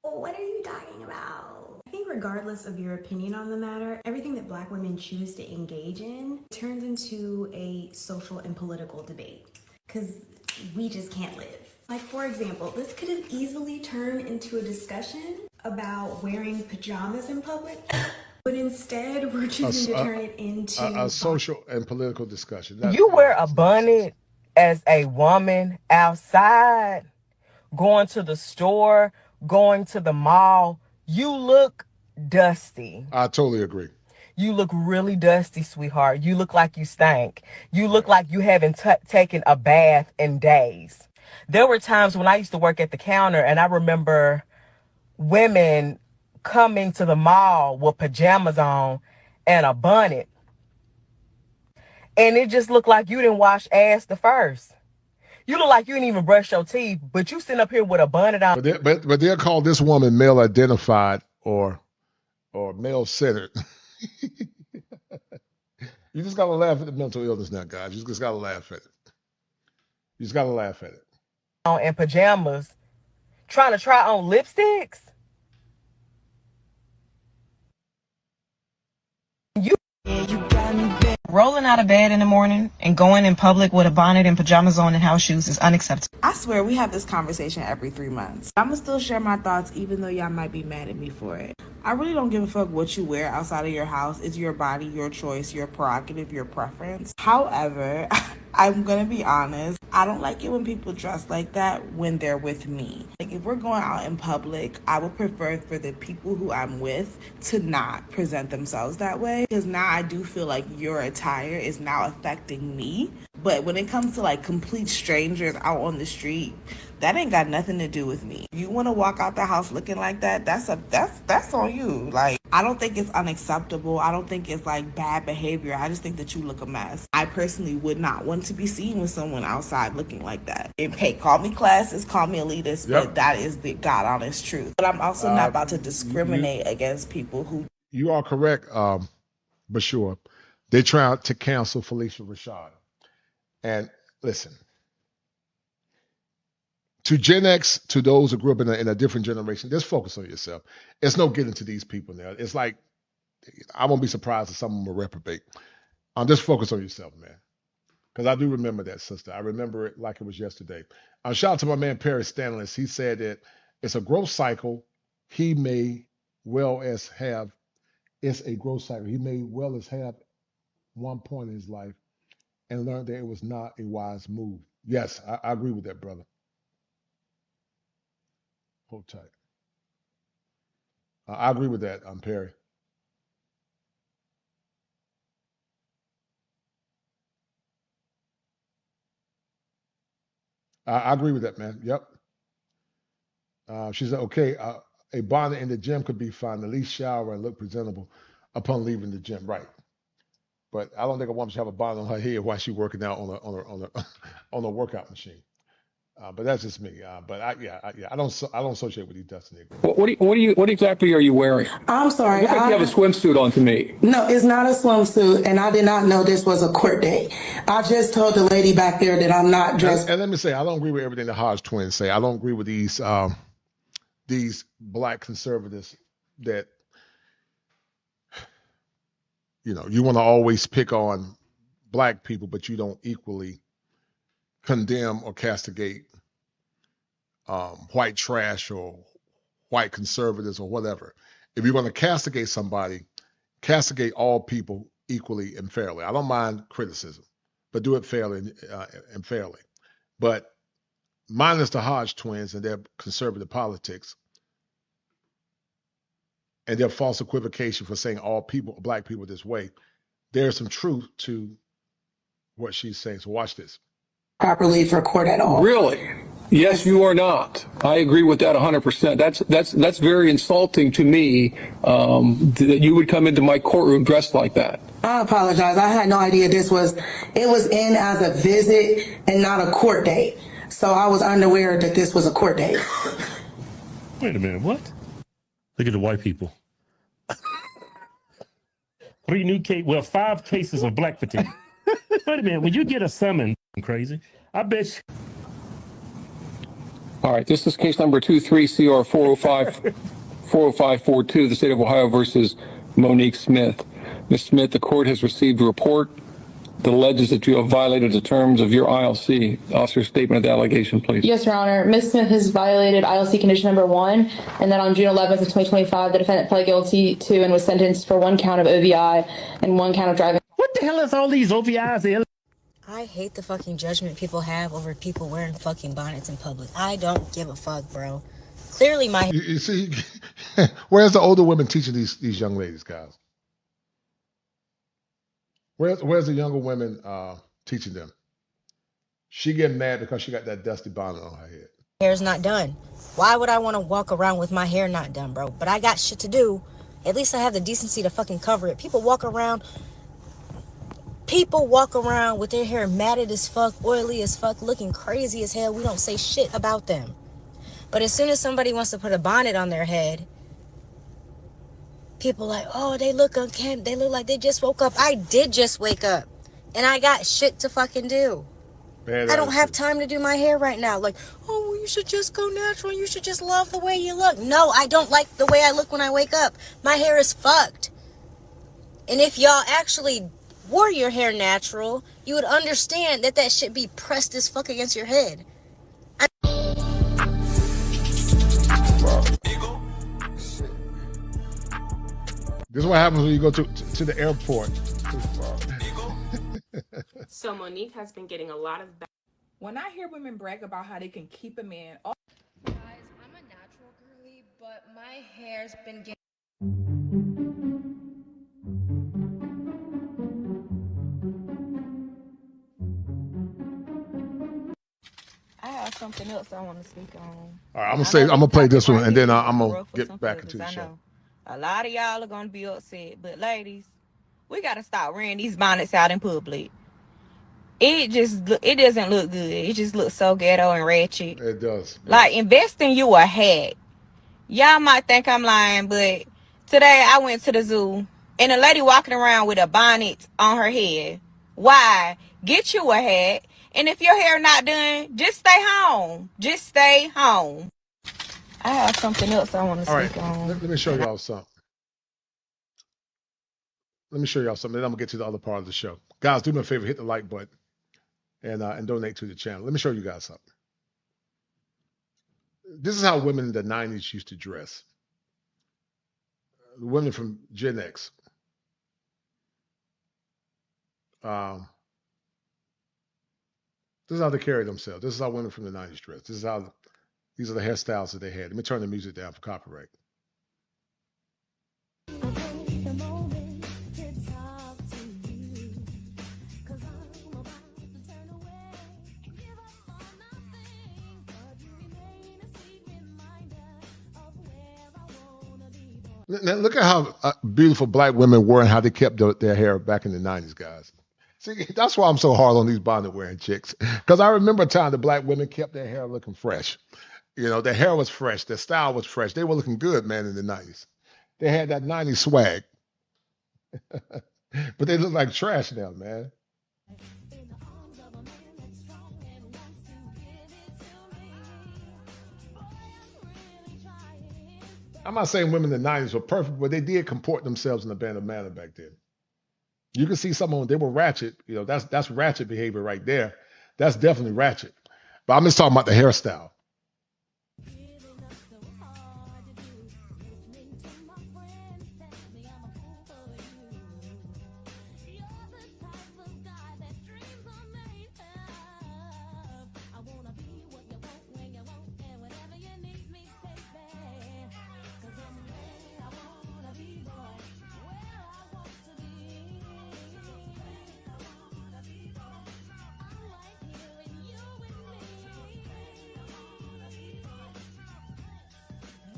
oh, what are you talking about? I think regardless of your opinion on the matter, everything that Black women choose to engage in turns into a social and political debate, because we just can't live. Like, for example, this could have easily turned into a discussion about wearing pajamas in public, but instead we're choosing to turn it into a social and political discussion. You wear a bonnet as a woman outside, going to the store, going to the mall, you look dusty. I totally agree. You look really dusty, sweetheart. You look like you stank. You look like you haven't taken a bath in days. There were times when I used to work at the counter, and I remember women coming to the mall with pajamas on and a bonnet. And it just looked like you didn't wash ass the first. You look like you didn't even brush your teeth, but you sitting up here with a bonnet on. But they'll call this woman male identified or male centered. You just gotta laugh at the mental illness now, guys. You just gotta laugh at it. You just gotta laugh at it. And pajamas, trying to try on lipsticks. Rolling out of bed in the morning and going in public with a bonnet and pajamas on and house shoes is unacceptable. I swear we have this conversation every 3 months. I'm gonna still share my thoughts even though y'all might be mad at me for it. I really don't give a fuck what you wear outside of your house. It's your body, your choice, your prerogative, your preference. However, I'm gonna be honest, I don't like it when people dress like that when they're with me. Like, if we're going out in public, I would prefer for the people who I'm with to not present themselves that way, because now I do feel like your attire is now affecting me. But when it comes to like complete strangers out on the street, that ain't got nothing to do with me. You want to walk out the house looking like that, that's on you. Like, I don't think it's unacceptable. I don't think it's like bad behavior. I just think that you look a mess. I personally would not want to be seen with someone outside looking like that. And hey, call me classist, call me elitist, but that is the God honest truth. But I'm also not about to discriminate against people who. You are correct, Bashir. They tried to cancel Felicia Rashad. And listen, to Gen X, to those who grew up in a different generation, just focus on yourself. It's no getting to these people now. It's like, I won't be surprised if some of them will reprobate. Just focus on yourself, man. Because I do remember that, sister. I remember it like it was yesterday. Shout out to my man, Perry Stanless. He said that it's a growth cycle. He may well as have, it's a growth cycle. He may well as have one point in his life and learned that it was not a wise move. Yes, I agree with that, brother. Hold tight. I agree with that, Perry. I agree with that, man. Yep. She said, okay, a bonnet in the gym could be fine. At least shower and look presentable upon leaving the gym. Right. But I don't think a woman should have a bonnet on her head while she's working out on a workout machine. But that's just me. But I don't associate with these Destiny. What exactly are you wearing? I'm sorry. Look like you have a swimsuit on to me. No, it's not a swimsuit, and I did not know this was a court date. I just told the lady back there that I'm not dressed. And let me say, I don't agree with everything the Hodge twins say. I don't agree with these black conservatives that, you want to always pick on black people, but you don't equally condemn or castigate white trash or white conservatives or whatever. If you're going to castigate somebody, castigate all people equally and fairly. I don't mind criticism, but do it fairly and fairly. But minus the Hodge twins and their conservative politics, and their false equivocation for saying all people, black people this way, there's some truth to what she's saying. So watch this. Properly for court at all. Really? Yes, you are not. I agree with that 100%. That's very insulting to me, that you would come into my courtroom dressed like that. I apologize. I had no idea it was in as a visit and not a court date. So I was unaware that this was a court date. Wait a minute, what? Look at the white people. 5 cases of black fatigue. Wait a minute, when you get a summons, crazy, I bet you. All right, this is case number 23CR 40542, the state of Ohio versus Monique Smith. Ms. Smith, the court has received a report that alleges that you have violated the terms of your ILC. Officer's statement of the allegation, please. Yes, Your Honor. Ms. Smith has violated ILC condition number 1, and then on June 11th of 2025, the defendant pled guilty to and was sentenced for 1 count of OVI and 1 count of driving. What the hell is all these OVIs? I hate the fucking judgment people have over people wearing fucking bonnets in public. I don't give a fuck, bro. Clearly my... You see, where's the older women teaching these young ladies, guys? Where's the younger women teaching them? She getting mad because she got that dusty bonnet on her head. Hair's not done. Why would I want to walk around with my hair not done, bro? But I got shit to do. At least I have the decency to fucking cover it. People walk around with their hair matted as fuck, oily as fuck, looking crazy as hell. We don't say shit about them. But as soon as somebody wants to put a bonnet on their head, people like, oh, they look unkempt. They look like they just woke up. I did just wake up. And I got shit to fucking do. Man, I don't have time to do my hair right now. Like, oh, well, you should just go natural. You should just love the way you look. No, I don't like the way I look when I wake up. My hair is fucked. And if y'all actually wore your hair natural, you would understand that shit be pressed as fuck against your head. This is what happens when you go to the airport. So Monique has been getting a lot of... When I hear women brag about how they can keep a man... Guys, I'm a natural girly, but my hair's been getting... I have something else I want to speak on. All right, I'm gonna play this one, and then I'm gonna get back into the show. A lot of y'all are gonna be upset, but ladies, we gotta stop wearing these bonnets out in public. It doesn't look good. It just looks so ghetto and ratchet. It does. Like, invest in you a hat. Y'all might think I'm lying, but today I went to the zoo and a lady walking around with a bonnet on her head. Why? Get you a hat, and if your hair not done, just stay home. Just stay home. I have something else I want to speak on. Let me show y'all something. Then I'm gonna get to the other part of the show. Guys, do me a favor, hit the like button and donate to the channel. Let me show you guys something. This is how women in the 90s used to dress. Women from Gen X. This is how they carry themselves. This is how women from the 90s dress. These are the hairstyles that they had. Let me turn the music down for copyright. Now look at how beautiful black women were and how they kept their hair back in the 90s, guys. See, that's why I'm so hard on these bonnet wearing chicks. Because I remember a time the black women kept their hair looking fresh. You know, their hair was fresh. Their style was fresh. They were looking good, man, in the 90s. They had that 90s swag. But they look like trash now, man. I'm not saying women in the 90s were perfect, but they did comport themselves in a manner back then. You can see some of them, they were ratchet. You know, that's ratchet behavior right there. That's definitely ratchet. But I'm just talking about the hairstyle.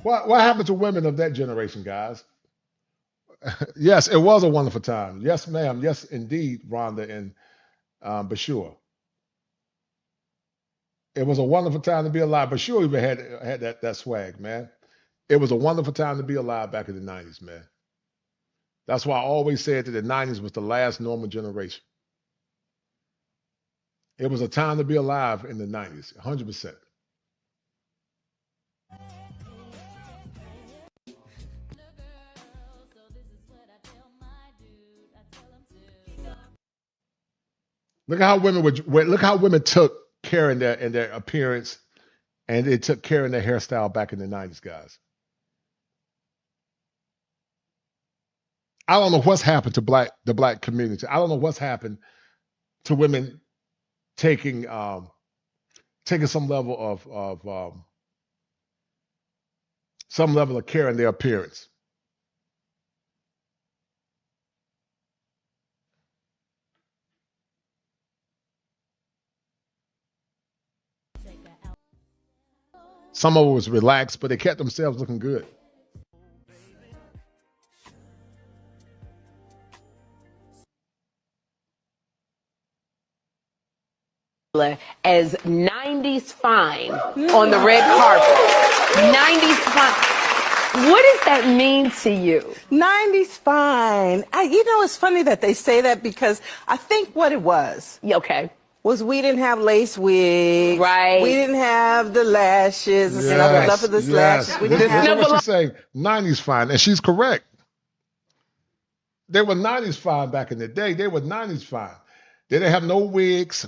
What happened to women of that generation, guys? Yes, it was a wonderful time. Yes, ma'am. Yes, indeed, Rhonda and Bashir. It was a wonderful time to be alive. Bashir even had that swag, man. It was a wonderful time to be alive back in the 90s, man. That's why I always said that the 90s was the last normal generation. It was a time to be alive in the 90s, 100%. Look how women took care in their appearance, and they took care in their hairstyle back in the 90s, guys. I don't know what's happened to the black community. I don't know what's happened to women taking some level of care in their appearance. Some of it was relaxed, but they kept themselves looking good. As 90s fine on the red carpet. 90s fine. What does that mean to you? 90s fine. It's funny that they say that because I think what it was. Okay. Was we didn't have lace wigs. Right. We didn't have the lashes. The snuff of the lashes. We didn't have what she's saying. 90s fine, and she's correct. They were 90s fine back in the day. They were 90s fine. They didn't have no wigs.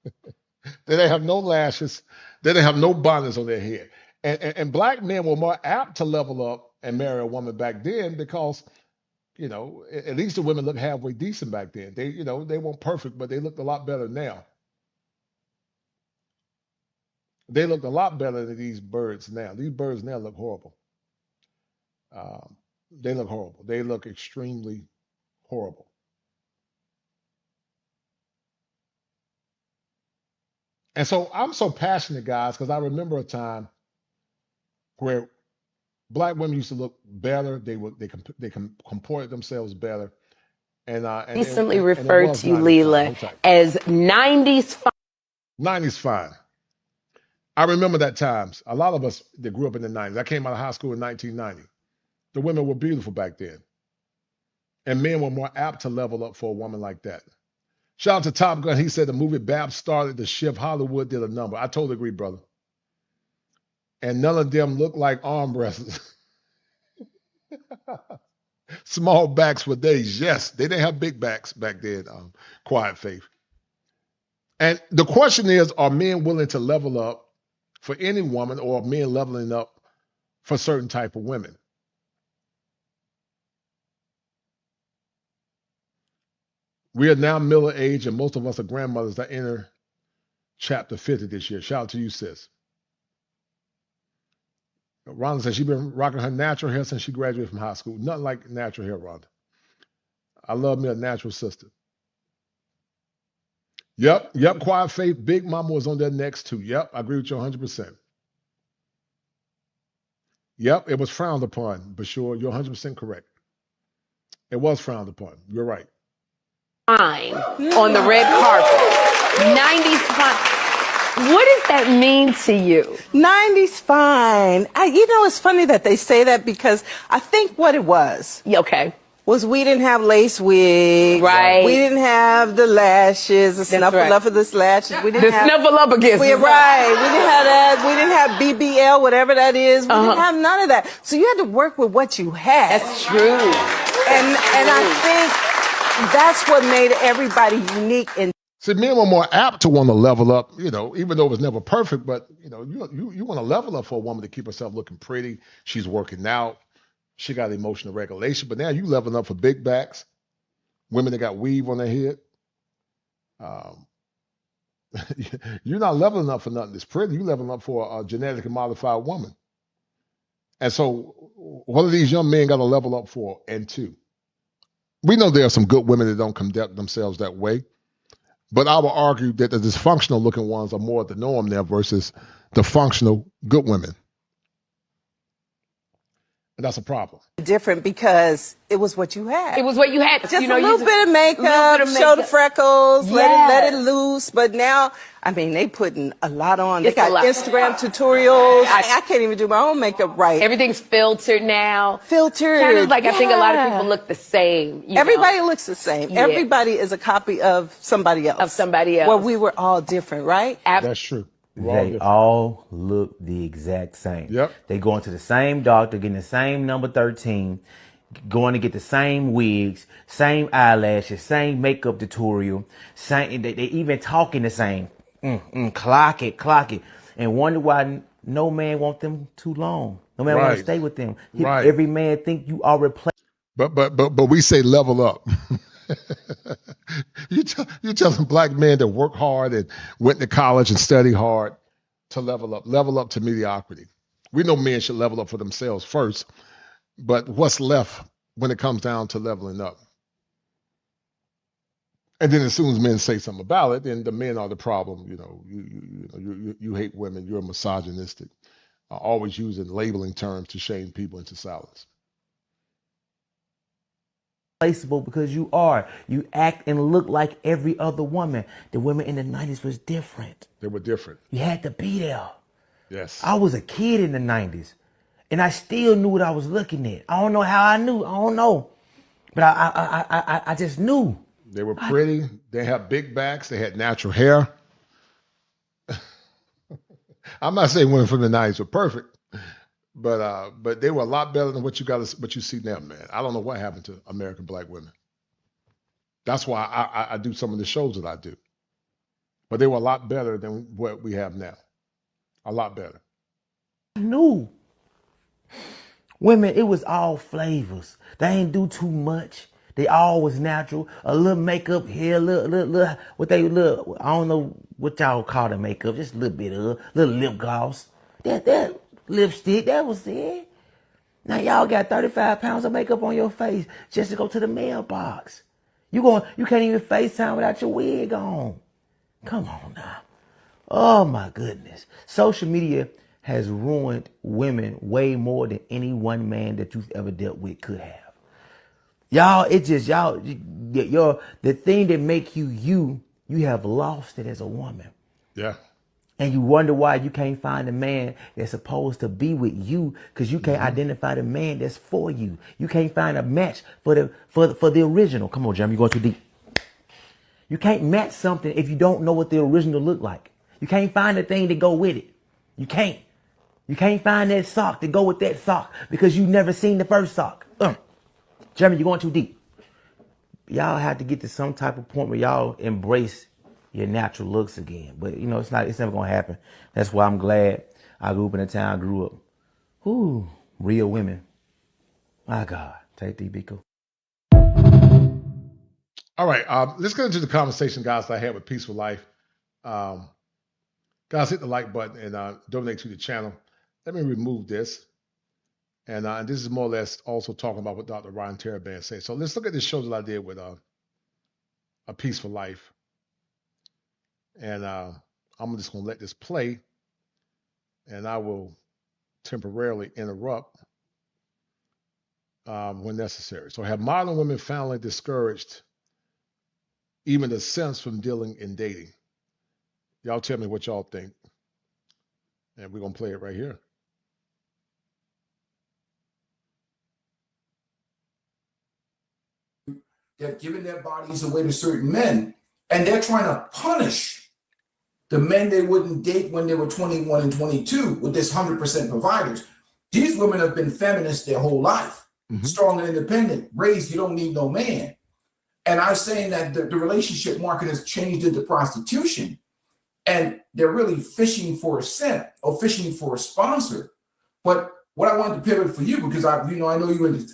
They didn't have no lashes. They didn't have no bonnets on their head. And black men were more apt to level up and marry a woman back then because, at least the women looked halfway decent back then. They weren't perfect, but they looked a lot better now. They look a lot better than these birds now. These birds now look horrible. They look horrible. They look extremely horrible. And so I'm so passionate, guys, because I remember a time where black women used to look better. They comported themselves better. And Recently referred to Leela as 90s fine. 90s fine. I remember that times. A lot of us that grew up in the 90s. I came out of high school in 1990. The women were beautiful back then. And men were more apt to level up for a woman like that. Shout out to Top Gun. He said the movie Babs started the shift. Hollywood did a number. I totally agree, brother. And none of them look like arm wrestlers. Small backs for days. Yes, they didn't have big backs back then. Quiet Faith. And the question is, are men willing to level up for any woman, or are men leveling up for certain type of women? We are now middle age, and most of us are grandmothers that enter chapter 50 this year. Shout out to you, sis. Rhonda says she's been rocking her natural hair since she graduated from high school. Nothing like natural hair, Rhonda. I love me a natural sister. Yep, Quiet Faith. Big Mama was on there next too. Yep, I agree with you 100%. Yep, it was frowned upon, but sure, you're 100% correct. It was frowned upon. You're right. Fine on the red carpet. 90s fine. What does that mean to you? 90s fine. It's funny that they say that because I think what it was. Okay. Was we didn't have lace wigs. Right. We didn't have the lashes, the snuffle for the lashes. We didn't have snuffleupagus. Right. We didn't have that. We didn't have BBL, whatever that is. We didn't have none of that. So you had to work with what you had. That's true. And I think that's what made everybody unique. And see, men were more apt to want to level up, even though it was never perfect, but you want to level up for a woman to keep herself looking pretty. She's working out. She got emotional regulation, but now you leveling up for big backs, women that got weave on their head. You're not leveling up for nothing that's pretty. You're leveling up for a genetically modified woman. And so what are these young men got to level up for? And two, we know there are some good women that don't conduct themselves that way, but I would argue that the dysfunctional looking ones are more the norm there versus the functional good women. And that's a problem. Different because it was what you had. It was what you had. Just you know, a little bit of makeup, show the freckles, let it loose. But now, I mean, they putting a lot on. They got Instagram tutorials. I can't even do my own makeup right. Everything's filtered now. Filtered. Kind of like I think a lot of people look the same. Everybody looks the same. Yeah. Everybody is a copy of somebody else. Well, we were all different, right? That's true. They all look the exact same. Yep. They going to the same doctor, getting the same number 13, going to get the same wigs, same eyelashes, same makeup tutorial, same. They even talking the same. Clock it, and wonder why no man want them too long. No man want to stay with them. Every man think you are replaced. But we say level up. you telling black men that work hard and went to college and study hard to level up to mediocrity. We know men should level up for themselves first, but what's left when it comes down to leveling up? And then as soon as men say something about it, then the men are the problem. You know, you hate women. You're misogynistic. Always using labeling terms to shame people into silence. Replaceable because you act and look like every other woman. The women in the 90s was different. They were different. You had to be there. Yes. I was a kid in the 90s and I still knew what I was looking at. I don't know how I knew. I don't know. But I just knew. They were pretty. They had big backs. They had natural hair. I'm not saying women from the 90s were perfect. But they were a lot better than what you see now, man. I don't know what happened to American black women. That's why I do some of the shows that I do. But they were a lot better than what we have now. A lot better. I knew. Women, it was all flavors. They ain't do too much. They all was natural. A little makeup here, little I don't know what y'all call the makeup. Just a little bit of little lip gloss. That lipstick, that was it. Now y'all got 35 pounds of makeup on your face just to go to the mailbox. You can't even FaceTime without your wig on. Come on now. Oh my goodness. Social media has ruined women way more than any one man that you've ever dealt with could have. The thing that make you have lost it as a woman. Yeah. And you wonder why you can't find a man that's supposed to be with you because you can't identify the man that's for you. You can't find a match for the original. Come on, Jeremy, you're going too deep. You can't match something if you don't know what the original look like. You can't find a thing to go with it. You can't. You can't find that sock to go with that sock because you never seen the first sock. Jeremy, you're going too deep. Y'all have to get to some type of point where y'all embrace your natural looks again. But it's never gonna happen. That's why I'm glad I grew up in the town I grew up. Ooh, real women. My God. Take the Biko. All right, let's get into the conversation, guys, that I had with Peaceful Life. Guys, hit the like button and donate to the channel. Let me remove this. And this is more or less also talking about what Dr. Ryan Teraban said. So let's look at this show that I did with A Peaceful Life. And I'm just going to let this play. And I will temporarily interrupt when necessary. So have modern women finally discouraged even the sense from dealing in dating? Y'all tell me what y'all think. And we're going to play it right here. They're giving their bodies away to certain men, and they're trying to punish the men they wouldn't date when they were 21 and 22 with this 100% providers. These women have been feminists their whole life, strong and independent, raised, you don't need no man. And I'm saying that the relationship market has changed into prostitution, and they're really fishing for a simp or fishing for a sponsor. But what I wanted to pivot for you, because I know you,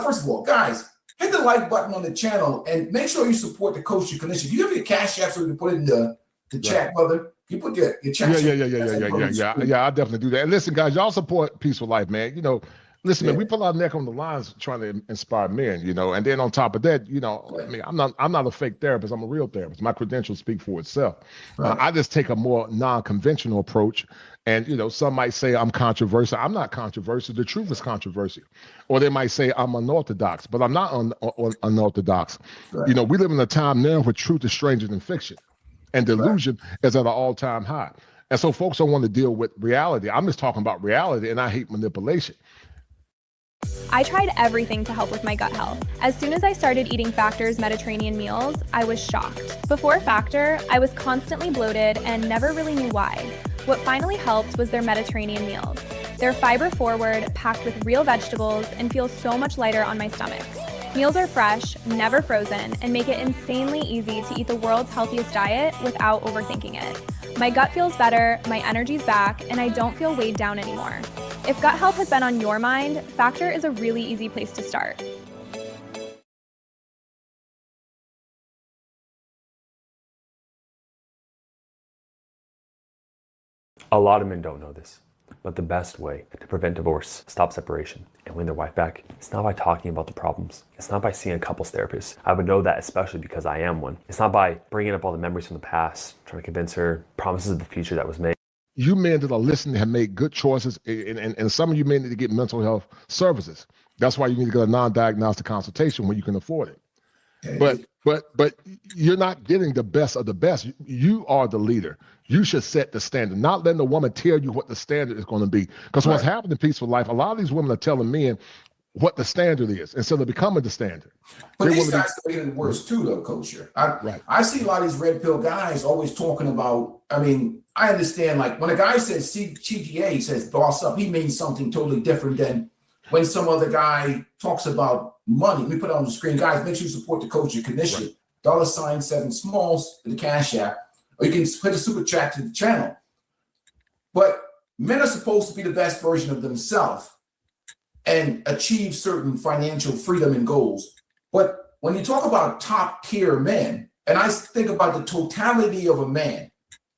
first of all, guys, hit the like button on the channel and make sure you support the Kosher Clinician. Do you have your Cash App so you can put it in the chat, brother? You put your chat. Yeah. I definitely do that. And listen, guys, y'all support Peaceful Life, man. Listen, man, we put our neck on the lines trying to inspire men, you know, and then on top of that, you know, I mean, I'm not a fake therapist. I'm a real therapist. My credentials speak for itself. I just take a more non-conventional approach. And, you know, some might say I'm controversial. I'm not controversial. The truth is controversial. Or they might say I'm unorthodox, but I'm not unorthodox. You know, we live in a time now where truth is stranger than fiction, and delusion is at an all-time high. And so folks don't want to deal with reality. I'm just talking about reality, and I hate manipulation. I tried everything to help with my gut health. As soon as I started eating Factor's Mediterranean meals, I was shocked. Before Factor, I was constantly bloated and never really knew why. What finally helped was their Mediterranean meals. They're fiber forward, packed with real vegetables, and feel so much lighter on my stomach. Meals are fresh, never frozen, and make it insanely easy to eat the world's healthiest diet without overthinking it. My gut feels better, my energy's back, and I don't feel weighed down anymore. If gut health has been on your mind, Factor is a really easy place to start. A lot of men don't know this, but the best way to prevent divorce, stop separation, and win their wife back, it's not by talking about the problems. It's not by seeing a couples therapist. I would know that especially because I am one. It's not by bringing up all the memories from the past, trying to convince her promises of the future that was made. You men that are listening have made good choices, and some of you men need to get mental health services. That's why you need to get a non-diagnostic consultation when you can afford it. But you're not getting the best of the best. You are the leader. You should set the standard, not letting the woman tell you what the standard is going to be. Because what's happened in Peaceful Life, a lot of these women are telling men what the standard is instead of becoming the standard. But these guys are getting worse too, though, Kosher. I see a lot of these red pill guys always talking about, I mean, I understand, like, when a guy says CGA, he says boss up, he means something totally different than when some other guy talks about money. Let me put it on the screen. Guys, make sure you support the Kosherclinician. $7 smalls to the Cash App, or you can put a super chat to the channel. But men are supposed to be the best version of themselves and achieve certain financial freedom and goals. But when you talk about top tier men, and I think about the totality of a man,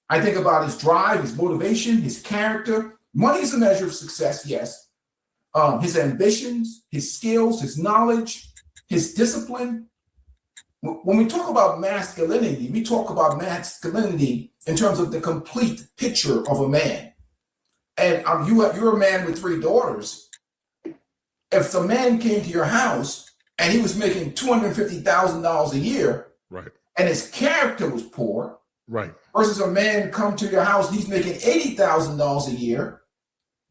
I think about his drive, his motivation, his character. Money is a measure of success, yes. His ambitions, his skills, his knowledge, his discipline. When we talk about masculinity, we talk about masculinity in terms of the complete picture of a man. And you're a man with 3 daughters. If a man came to your house and he was making $250,000 a year, and his character was poor, versus a man come to your house, he's making $80,000 a year,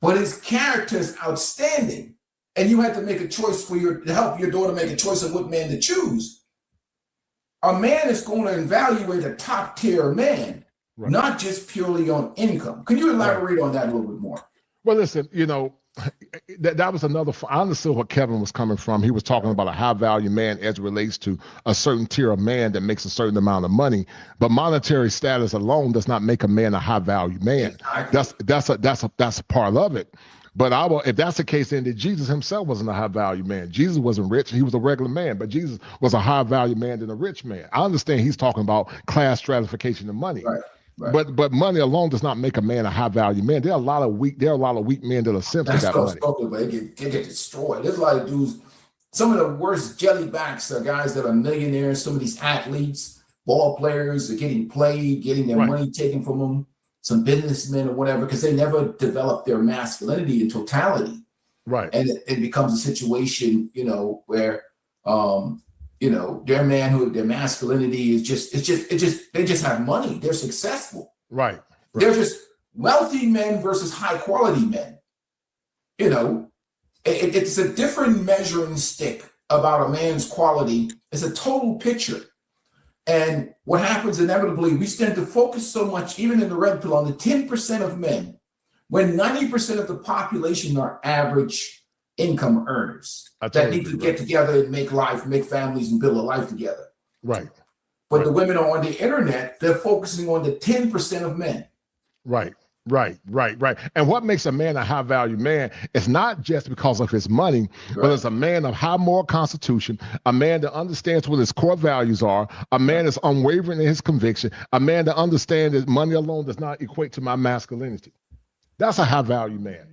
but his character is outstanding, and you had to make a choice to help your daughter make a choice of what man to choose. A man is going to evaluate a top tier man, not just purely on income. Can you elaborate on that a little bit more? Well, listen, you know, that was another, I understood what Kevin was coming from. He was talking about a high value man as it relates to a certain tier of man that makes a certain amount of money, but monetary status alone does not make a man a high value man. That's a part of it. But if that's the case, then Jesus himself wasn't a high value man. Jesus wasn't rich. He was a regular man, but Jesus was a high value man than a rich man. I understand he's talking about class stratification of money. But money alone does not make a man a high value man. There are a lot of weak men that are simped that money. They get destroyed. There's a lot of dudes. Some of the worst jellybacks are guys that are millionaires. Some of these athletes, ball players, are getting played, getting their money taken from them. Some businessmen or whatever, because they never develop their masculinity in totality. And it becomes a situation, you know, where you know, their manhood, their masculinity is they just have money. They're successful. They're just wealthy men versus high quality men. You know, it's a different measuring stick about a man's quality. It's a total picture. And what happens inevitably, we tend to focus so much, even in the red pill, on the 10% of men, when 90% of the population are average income earners that need to get together and make families and build a life together. But the women are on the internet, they're focusing on the 10% of men. Right. And what makes a man a high value man is not just because of his money, but it's a man of high moral constitution, a man that understands what his core values are, a man that's unwavering in his conviction, a man that understands that money alone does not equate to my masculinity. That's a high value man.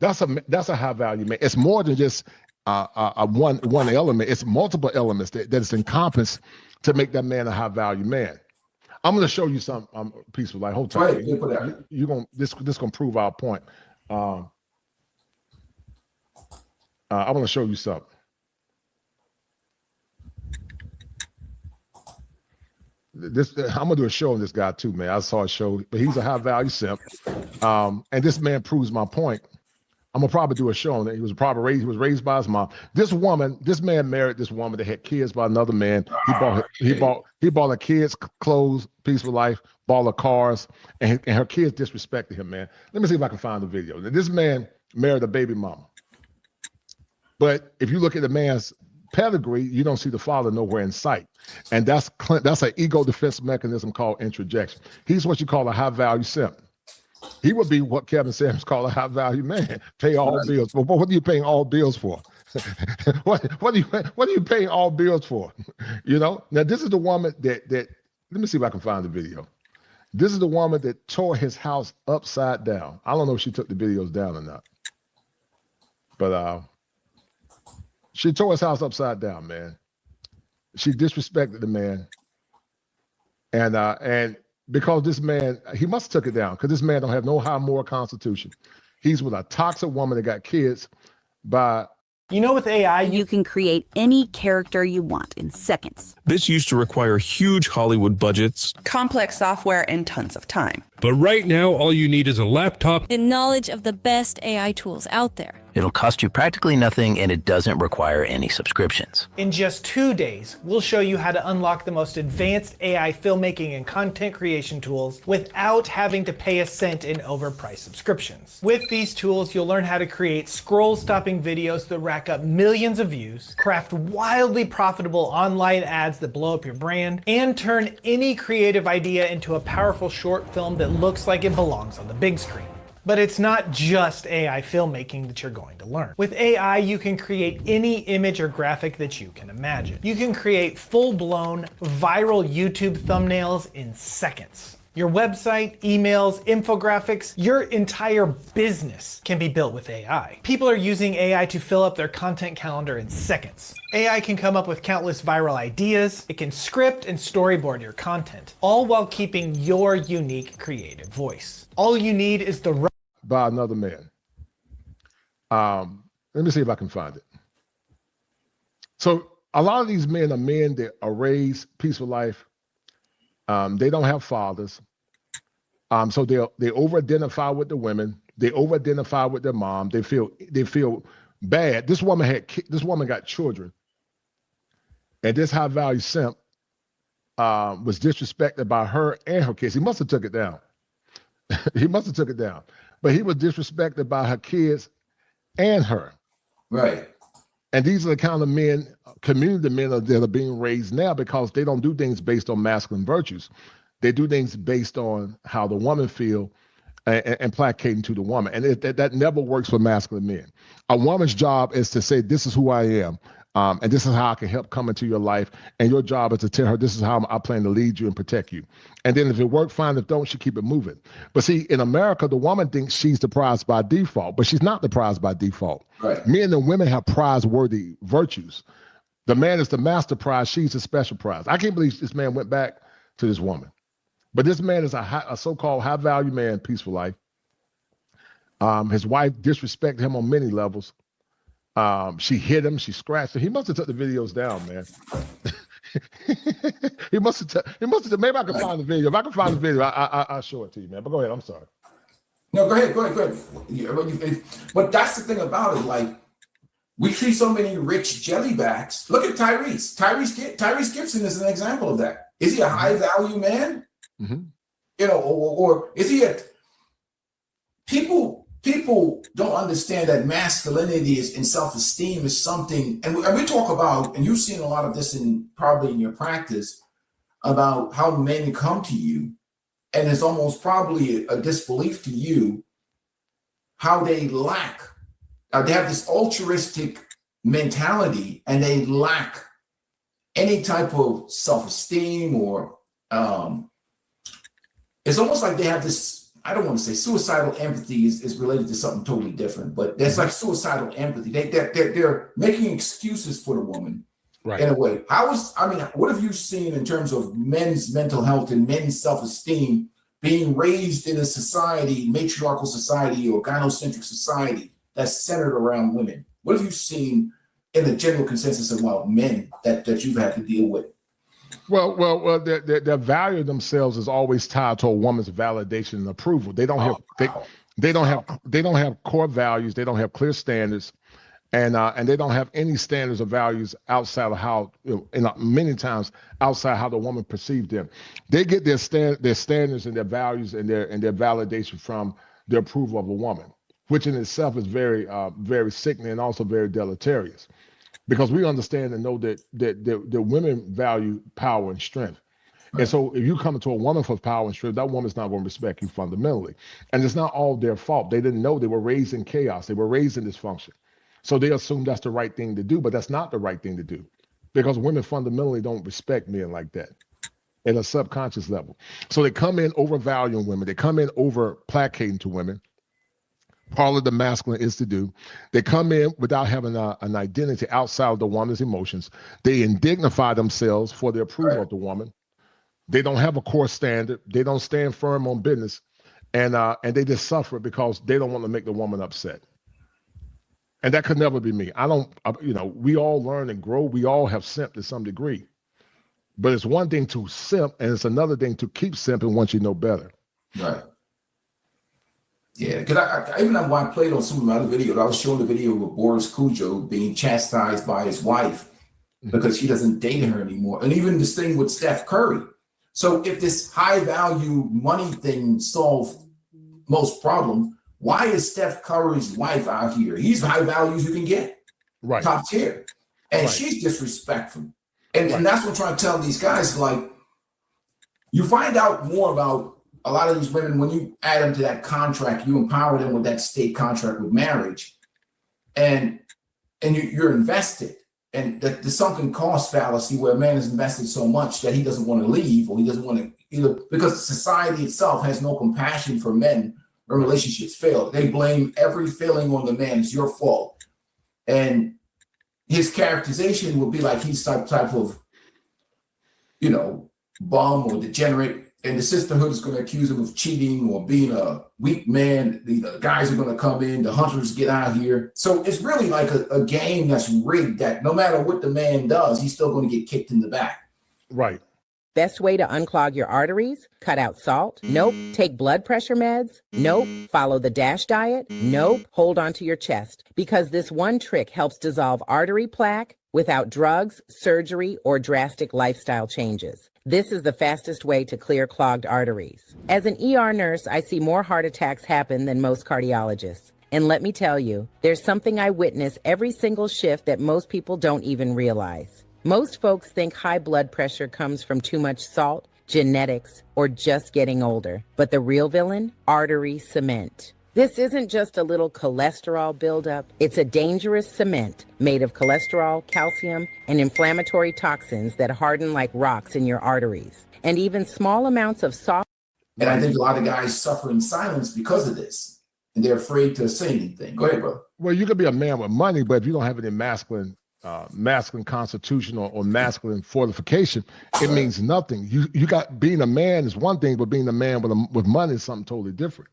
That's a high value man. It's more than just one element. It's multiple elements that's encompassed to make that man a high value man. I'm going to show you some peaceful life. Hold tight. You're going this going to prove our point. I want to show you something. I'm gonna do a show on this guy too, man. I saw a show, but he's a high value simp, and this man proves my point. I'm gonna probably do a show on it. He was raised by his mom. This man married this woman that had kids by another man. He bought her kids clothes, peaceful life, bought her cars, and her kids disrespected him, man. Let me see if I can find the video. This man married a baby mama, but if you look at the man's pedigree, you don't see the father nowhere in sight. And that's an ego defense mechanism called introjection. He's what you call a high value simp. He would be what Kevin Samuels called a high value man. Pay all bills. But what are you paying all bills for? what are you paying all bills for? You know? Now this is the woman that let me see if I can find the video. This is the woman that tore his house upside down. I don't know if she took the videos down or not. But she tore his house upside down, man. She disrespected the man. And because this man, he must have took it down because this man don't have no high moral constitution. He's with a toxic woman that got kids by... You know, with AI, you can create any character you want in seconds. This used to require huge Hollywood budgets, complex software, and tons of time. But right now, all you need is a laptop and knowledge of the best AI tools out there. It'll cost you practically nothing, and it doesn't require any subscriptions. In just 2 days, we'll show you how to unlock the most advanced AI filmmaking and content creation tools without having to pay a cent in overpriced subscriptions. With these tools, you'll learn how to create scroll-stopping videos that rack up millions of views, craft wildly profitable online ads that blow up your brand, and turn any creative idea into a powerful short film that looks like it belongs on the big screen. But it's not just AI filmmaking that you're going to learn. With AI, you can create any image or graphic that you can imagine. You can create full-blown viral YouTube thumbnails in seconds. Your website, emails, infographics, your entire business can be built with AI. People are using AI to fill up their content calendar in seconds. AI can come up with countless viral ideas. It can script and storyboard your content, all while keeping your unique creative voice. All you need is the by another man. Let me see if I can find it. So a lot of these men are men that are raised peaceful life. They don't have fathers. So they over-identify with the women. They over-identify with their mom. They feel bad. This woman got children. And this high-value simp was disrespected by her and her kids. He must have took it down. He must have took it down. But he was disrespected by her kids and her. Right. And these are the kind of men, community men that are being raised now because they don't do things based on masculine virtues. They do things based on how the woman feel and placating to the woman. And that never works for masculine men. A woman's job is to say, this is who I am. And this is how I can help come into your life. And your job is to tell her, this is how I plan to lead you and protect you. And then if it works, fine. If don't, she keep it moving. But see, in America, the woman thinks she's the prize by default, but she's not the prize by default. Right. Men and women have prize-worthy virtues. The man is the master prize. She's the special prize. I can't believe this man went back to this woman. But this man is a so-called high-value man, peaceful life. His wife disrespected him on many levels. She hit him, she scratched him. He must have took the videos down, man. he must have, maybe I can find the video. If I can find the video, I'll show it to you, man. But go ahead, I'm sorry. No, go ahead. But that's the thing about it. Like, we see so many rich jellybacks. Look at Tyrese. Tyrese Gibson is an example of that. Is he a high value man? Mm-hmm. You know, or is he people don't understand that masculinity and self-esteem is something, and we talk about, and you've seen a lot of this probably in your practice, about how men come to you, and it's almost probably a disbelief to you how they lack. They have this altruistic mentality, and they lack any type of self-esteem, or it's almost like they have this I don't want to say suicidal empathy is related to something totally different, but that's like suicidal empathy. They're making excuses for the woman in a way. What have you seen in terms of men's mental health and men's self-esteem being raised in a society, matriarchal society or gynocentric society that's centered around women? What have you seen in the general consensus about men that you've had to deal with? Well, their value of themselves is always tied to a woman's validation and approval. They don't have core values. They don't have clear standards, and they don't have any standards or values outside of how, many times outside how the woman perceived them. They get their standards and their values and their validation from the approval of a woman, which in itself is very very sickening and also very deleterious. Because we understand and know that women value power and strength. Right. And so if you come to a woman for power and strength, that woman's not going to respect you fundamentally. And it's not all their fault. They didn't know. They were raised in chaos. They were raised in dysfunction. So they assume that's the right thing to do, but that's not the right thing to do. Because women fundamentally don't respect men like that at a subconscious level. So they come in overvaluing women. They come in over placating to women. Part of the masculine is to do. They come in without having an identity outside of the woman's emotions. They indignify themselves for the approval of the woman. They don't have a core standard. They don't stand firm on business, and they just suffer because they don't want to make the woman upset. And that could never be me. We all learn and grow. We all have simped to some degree, but it's one thing to simp, and it's another thing to keep simping once you know better. Right. Yeah, because even when I played on some of my other videos, I was showing the video of Boris Cujo being chastised by his wife because she doesn't date her anymore. And even this thing with Steph Curry. So if this high value money thing solved most problems, why is Steph Curry's wife out here? He's high value as you can get, right? Top tier. And she's disrespectful. And that's what I'm trying to tell these guys, like, you find out more about a lot of these women, when you add them to that contract, you empower them with that state contract with marriage, and you're invested. And the sunken cost fallacy, where a man is invested so much that he doesn't want to leave, or he doesn't want to, either because society itself has no compassion for men when relationships fail. They blame every failing on the man. It's your fault. And his characterization will be like he's some type of, bum or degenerate. And the sisterhood is going to accuse him of cheating or being a weak man. The guys are going to come in, the hunters get out here. So it's really like a game that's rigged, that no matter what the man does, he's still going to get kicked in the back. Right. Best way to unclog your arteries? Cut out salt? Nope. Take blood pressure meds? Nope. Follow the DASH diet? Nope. Hold on to your chest. Because this one trick helps dissolve artery plaque without drugs, surgery, or drastic lifestyle changes. This is the fastest way to clear clogged arteries. As an ER nurse, I see more heart attacks happen than most cardiologists. And let me tell you, there's something I witness every single shift that most people don't even realize. Most folks think high blood pressure comes from too much salt, genetics, or just getting older. But the real villain? Artery cement. This isn't just a little cholesterol buildup. It's a dangerous cement made of cholesterol, calcium, and inflammatory toxins that harden like rocks in your arteries. And even small amounts of soft... And I think a lot of guys suffer in silence because of this. And they're afraid to say anything. Go ahead, bro. Well, you could be a man with money, but if you don't have any masculine constitution or masculine fortification, it means nothing. You got, being a man is one thing, but being a man with money is something totally different.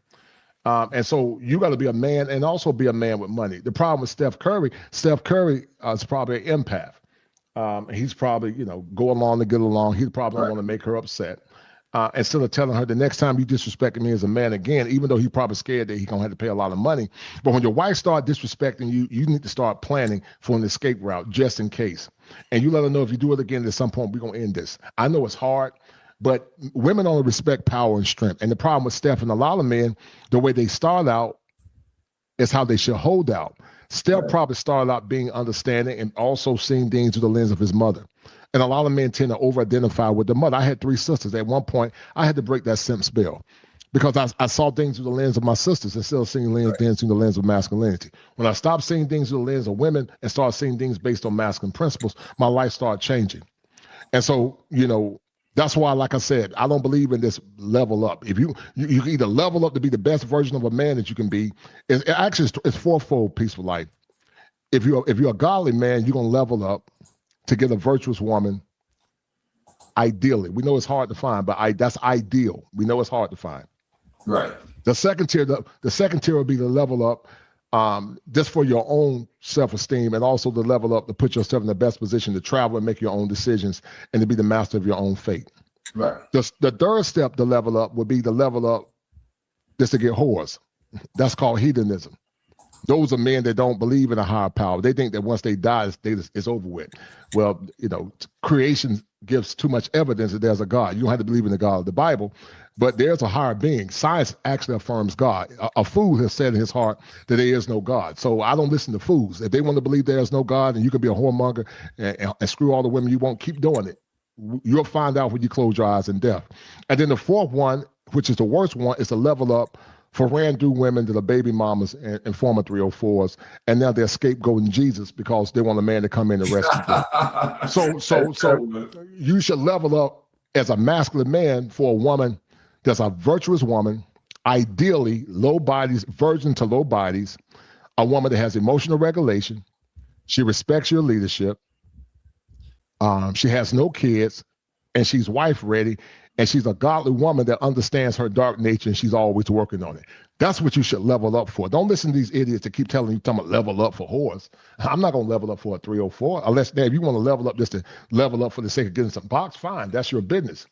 And so you got to be a man and also be a man with money. The problem with Steph Curry is probably an empath. He's probably, go along to get along. He probably don't want to make her upset. Instead of telling her the next time you disrespecting me as a man again, even though he's probably scared that he's going to have to pay a lot of money. But when your wife start disrespecting you, you need to start planning for an escape route just in case. And you let her know, if you do it again at some point, we're going to end this. I know it's hard, but women only respect power and strength. And the problem with Steph and a lot of men, the way they start out is how they should hold out. Steph probably started out being understanding and also seeing things through the lens of his mother. And a lot of men tend to over-identify with the mother. I had 3 sisters. At one point, I had to break that simp spell because I saw things through the lens of my sisters instead of seeing things through the lens of masculinity. When I stopped seeing things through the lens of women and started seeing things based on masculine principles, my life started changing. And so, That's why, like I said, I don't believe in this level up. If you either level up to be the best version of a man that you can be, it's fourfold peaceful life. If you're a godly man, you're gonna level up to get a virtuous woman. Ideally, we know it's hard to find, but that's ideal. We know it's hard to find. Right. The second tier will be the level up, just for your own self-esteem, and also the level up to put yourself in the best position to travel and make your own decisions and to be the master of your own fate. Right. The third step to level up would be the level up just to get whores. That's called hedonism. Those are men that don't believe in a higher power. They think that once they die, it's over with. Well, creation gives too much evidence that there's a God. You don't have to believe in the God of the Bible, but there's a higher being. Science actually affirms God. A fool has said in his heart that there is no God. So I don't listen to fools. If they want to believe there is no God and you can be a whoremonger and screw all the women you want, keep doing it. You'll find out when you close your eyes in death. And then the fourth one, which is the worst one, is to level up for ran-through women that are baby mamas and former 304s, and now they're scapegoating Jesus because they want a man to come in and rescue them. So you should level up as a masculine man for a woman that's a virtuous woman, ideally low bodies, virgin to low bodies, a woman that has emotional regulation. She respects your leadership. She has no kids, and she's wife ready. And she's a godly woman that understands her dark nature, and she's always working on it. That's what you should level up for. Don't listen to these idiots that keep telling you, talking about level up for whores. I'm not going to level up for a 304. Unless, if you want to level up just to level up for the sake of getting some box, fine. That's your business.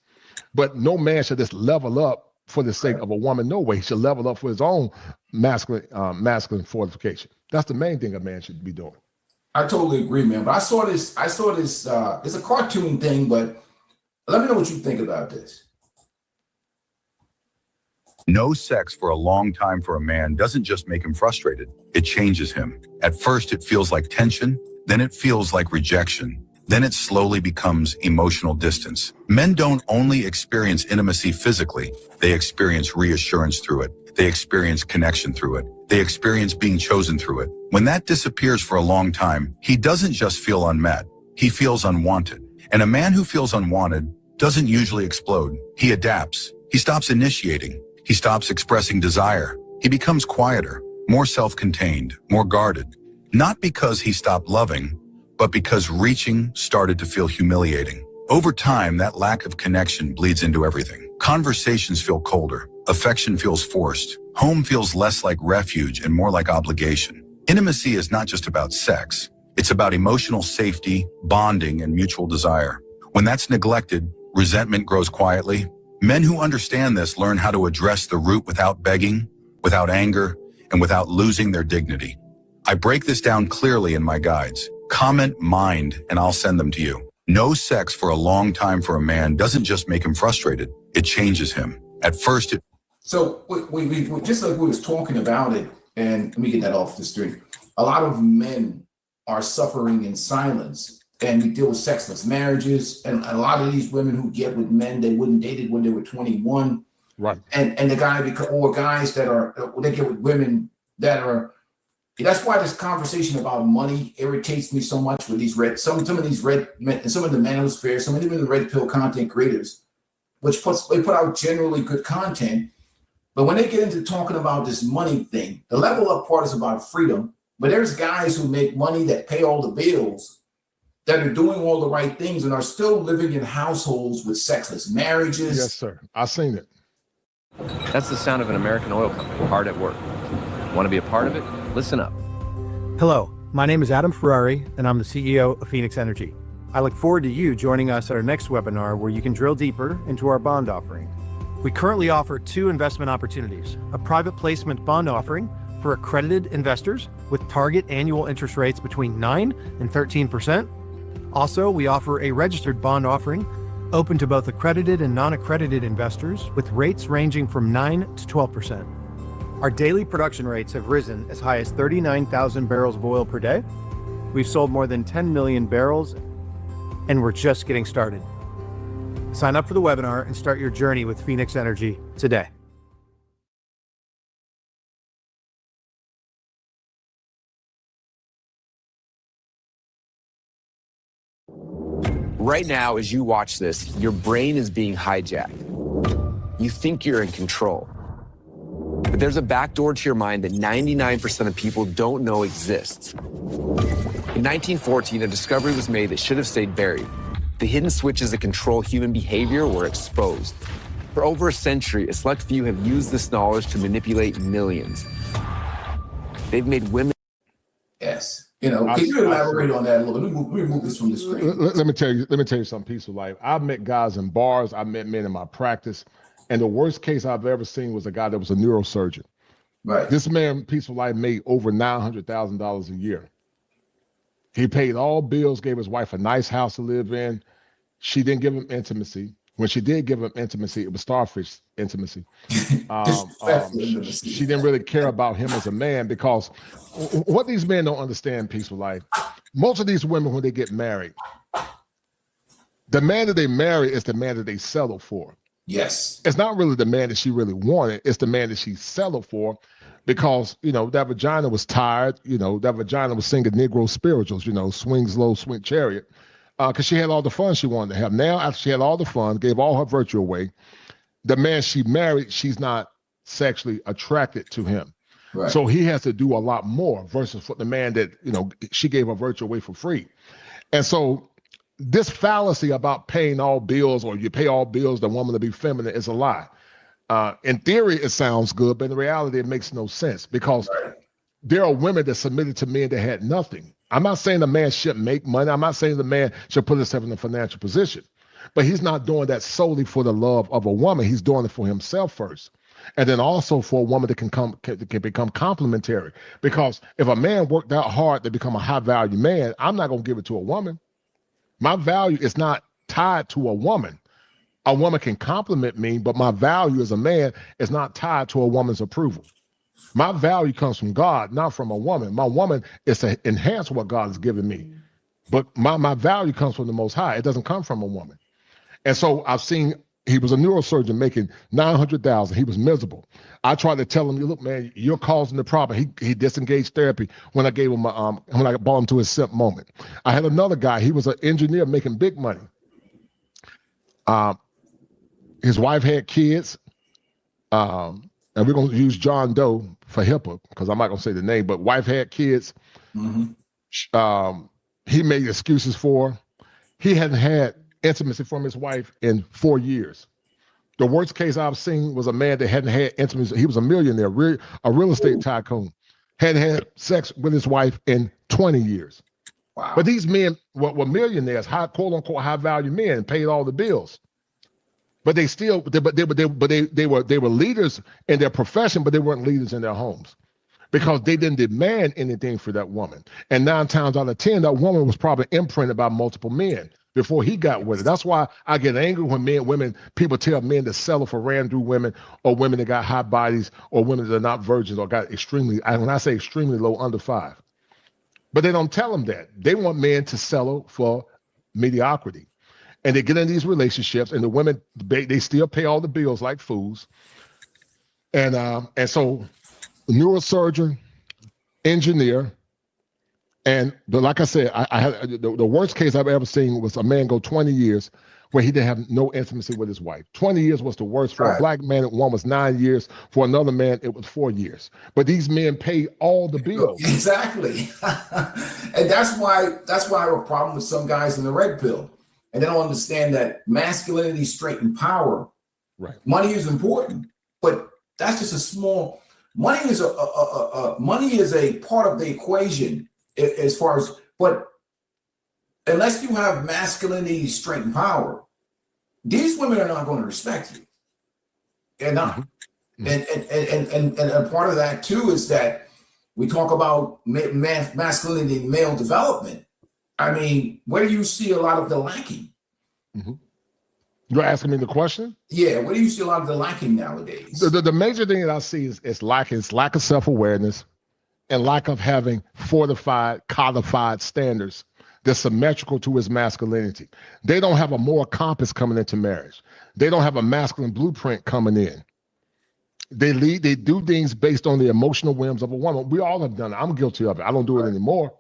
But no man should just level up for the sake of a woman. No way. He should level up for his own masculine fortification. That's the main thing a man should be doing. I totally agree, man. But I saw this, it's a cartoon thing, but let me know what you think about this. No sex for a long time for a man doesn't just make him frustrated. It changes him. At first, it feels like tension. Then it feels like rejection. Then it slowly becomes emotional distance. Men don't only experience intimacy physically. They experience reassurance through it. They experience connection through it. They experience being chosen through it. When that disappears for a long time, he doesn't just feel unmet. He feels unwanted. And a man who feels unwanted doesn't usually explode. He adapts. He stops initiating. He stops expressing desire. He becomes quieter, more self-contained, more guarded. Not because he stopped loving, but because reaching started to feel humiliating. Over time, that lack of connection bleeds into everything. Conversations feel colder. Affection feels forced. Home feels less like refuge and more like obligation. Intimacy is not just about sex. It's about emotional safety, bonding, and mutual desire. When that's neglected, resentment grows quietly. Men who understand this learn how to address the root without begging, without anger, and without losing their dignity. I break this down clearly in my guides. Comment mind, and I'll send them to you. No sex for a long time for a man doesn't just make him frustrated. It changes him. At first, it... So we just like we was talking about it, and let me get that off the street. A lot of men are suffering in silence, and we deal with sexless marriages, and a lot of these women who get with men they wouldn't dated when they were 21, right? And the guy or guys that are they get with women that are. That's why this conversation about money irritates me so much with these some of these red men and some of the manosphere, some of even the red pill content creators, which they put out generally good content, but when they get into talking about this money thing, the level up part is about freedom. But there's guys who make money that pay all the bills, that are doing all the right things and are still living in households with sexless marriages. Yes, sir. I've seen it. That's the sound of an American oil company hard at work. Want to be a part of it? Listen up. Hello, my name is Adam Ferrari, and I'm the CEO of Phoenix Energy. I look forward to you joining us at our next webinar where you can drill deeper into our bond offering. We currently offer 2 investment opportunities, a private placement bond offering for accredited investors with target annual interest rates between 9 and 13%. Also, we offer a registered bond offering open to both accredited and non-accredited investors with rates ranging from 9 to 12%. Our daily production rates have risen as high as 39,000 barrels of oil per day. We've sold more than 10 million barrels, and we're just getting started. Sign up for the webinar and start your journey with Phoenix Energy today. Right now, as you watch this, your brain is being hijacked. You think you're in control. But there's a back door to your mind that 99% of people don't know exists. In 1914, a discovery was made that should have stayed buried. The hidden switches that control human behavior were exposed. For over a century, a select few have used this knowledge to manipulate millions. They've made women. Yes. You know, can you elaborate on that a little bit? Let me move this from the screen. Let me tell you something, Peaceful Life. I've met guys in bars. I've met men in my practice. And the worst case I've ever seen was a guy that was a neurosurgeon. Right. This man, Peaceful Life, made over $900,000 a year. He paid all bills, gave his wife a nice house to live in. She didn't give him intimacy. When she did give him intimacy, it was starfish intimacy. She didn't really care about him as a man, because what these men don't understand, Peaceful Life, most of these women, when they get married, the man that they marry is the man that they settle for. Yes. It's not really the man that she really wanted. It's the man that she settled for, because, you know, that vagina was tired. You know, that vagina was singing Negro spirituals, you know, swings low, swing chariot, because she had all the fun she wanted to have. Now, after she had all the fun, gave all her virtue away, the man she married, she's not sexually attracted to him. Right. So he has to do a lot more versus for the man that, you know, she gave her virtue away for free. And so this fallacy about paying all bills, or you pay all bills, the woman to be feminine, is a lie. In theory, it sounds good, but in reality, it makes no sense, because there are women that submitted to men that had nothing. I'm not saying the man shouldn't make money. I'm not saying the man should put himself in a financial position, but he's not doing that solely for the love of a woman. He's doing it for himself first. And then also for a woman that can become complementary. Because if a man worked out hard to become a high value man, I'm not going to give it to a woman. My value is not tied to a woman. A woman can compliment me, but my value as a man is not tied to a woman's approval. My value comes from God, not from a woman. My woman is to enhance what God has given me. But my value comes from the Most High. It doesn't come from a woman. And so I've seen, he was a neurosurgeon making $900,000. He was miserable. I tried to tell him, look, man, you're causing the problem. He disengaged therapy when I gave him when I brought him to his simp moment. I had another guy. He was an engineer making big money. His wife had kids. And we're going to use John Doe for HIPAA, because I'm not going to say the name, but wife had kids. Mm-hmm. He made excuses for her. He hadn't had intimacy from his wife in 4 years. The worst case I've seen was a man that hadn't had intimacy. He was a millionaire, a real estate tycoon, hadn't had sex with his wife in 20 years. Wow. But these men were millionaires, quote unquote high value men, paid all the bills. But they still, they were leaders in their profession, but they weren't leaders in their homes, because they didn't demand anything for that woman. And 9 times out of 10, that woman was probably imprinted by multiple men before he got with it. That's why I get angry when people tell men to settle for ran-through women, or women that got high bodies, or women that are not virgins, or got extremely, when I say extremely low, under 5. But they don't tell them that. They want men to settle for mediocrity. And they get in these relationships, and the women, they still pay all the bills like fools. And so neurosurgeon, engineer, but like I said, I had the worst case I've ever seen was a man go 20 years where he didn't have no intimacy with his wife. 20 years was the worst for a black man. One was 9 years. For another man, it was 4 years. But these men pay all the bills. Exactly. And that's why I have a problem with some guys in the red pill. And they don't understand that masculinity, strength, and power. Right. Money is important, but that's just a small. Money is a part of the equation as far as. But unless you have masculinity, strength, and power, these women are not going to respect you. They're not. Mm-hmm. And a part of that too is that we talk about masculinity and male development. I mean, where do you see a lot of the lacking? Mm-hmm. You're asking me the question? Yeah, where do you see a lot of the lacking nowadays? The major thing that I see is lack of self-awareness, and lack of having fortified, codified standards that's symmetrical to his masculinity. They don't have a moral compass coming into marriage. They don't have a masculine blueprint coming in. They do things based on the emotional whims of a woman. We all have done it. I'm guilty of it. I don't do it anymore.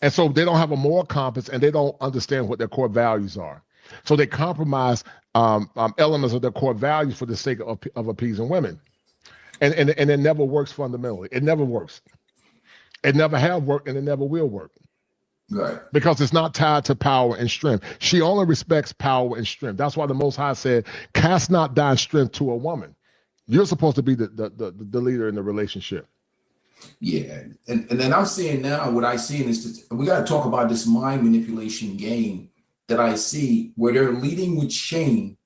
And so they don't have a moral compass and they don't understand what their core values are. So they compromise elements of their core values for the sake of appeasing women. And it never works fundamentally. It never works. It never have worked and it never will work. Right. Because it's not tied to power and strength. She only respects power and strength. That's why the Most High said, cast not thy strength to a woman. You're supposed to be the leader in the relationship. Yeah. And then I'm seeing now, what I see is we got to talk about this mind manipulation game that I see where they're leading with shame.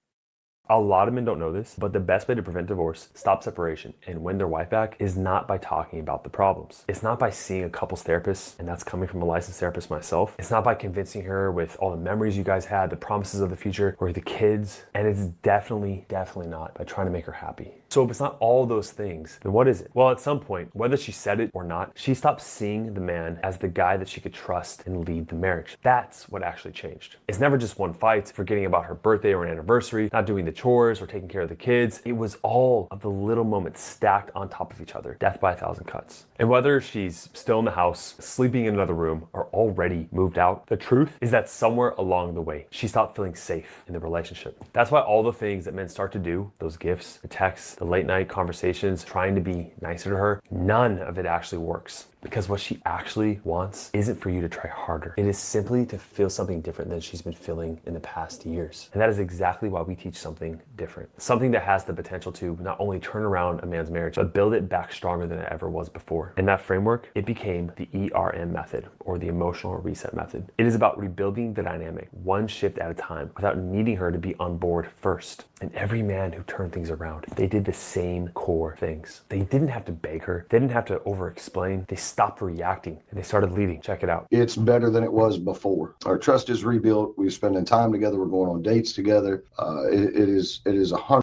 A lot of men don't know this, but the best way to prevent divorce, stop separation, and win their wife back is not by talking about the problems. It's not by seeing a couples therapist, and that's coming from a licensed therapist myself. It's not by convincing her with all the memories you guys had, the promises of the future, or the kids. And it's definitely not by trying to make her happy. So if it's not all those things, then what is it? Well, at some point, whether she said it or not, she stopped seeing the man as the guy that she could trust and lead the marriage. That's what actually changed. It's never just one fight, forgetting about her birthday or an anniversary, not doing the chores or taking care of the kids. It was all of the little moments stacked on top of each other. Death by a thousand cuts. And whether she's still in the house, sleeping in another room, or already moved out, the truth is that somewhere along the way, she stopped feeling safe in the relationship. That's why all the things that men start to do, those gifts, the texts, the late night conversations, trying to be nicer to her, none of it actually works. Because what she actually wants isn't for you to try harder. It is simply to feel something different than she's been feeling in the past years. And that is exactly why we teach something different. Something that has the potential to not only turn around a man's marriage, but build it back stronger than it ever was before. And that framework, it became the ERM method, or the emotional reset method. It is about rebuilding the dynamic, one shift at a time, without needing her to be on board first. And every man who turned things around, they did the same core things. They didn't have to beg her. They didn't have to over-explain. They stopped reacting and they started leading. Check it out. It's better than it was before. Our trust is rebuilt. We're spending time together. We're going on dates together. It is 100.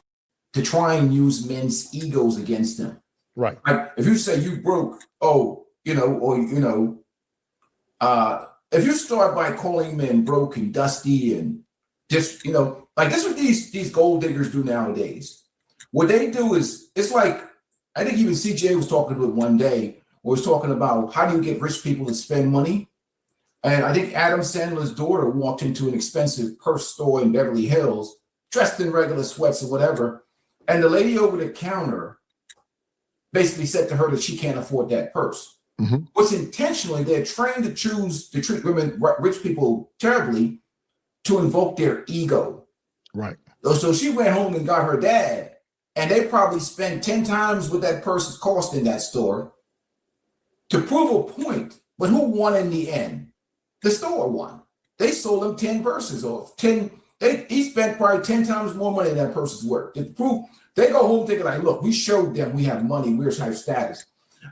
To try and use men's egos against them. Right. Like if you say you broke, if you start by calling men broke and dusty and just, like this is what these gold diggers do nowadays. What they do is, it's like, I think even CJ was talking about it one day, was talking about how do you get rich people to spend money? And I think Adam Sandler's daughter walked into an expensive purse store in Beverly Hills, dressed in regular sweats or whatever. And the lady over the counter basically said to her that she can't afford that purse. Mm-hmm. Which intentionally, they're trained to treat women, rich people terribly, to invoke their ego. Right. So she went home and got her dad, and they probably spent 10 times what that purse cost in that store to prove a point. But who won in the end? The store won. They sold him 10 purses or 10. He spent probably 10 times more money than that purse is worth. To prove, they go home thinking like, look, we showed them we have money, we're high status.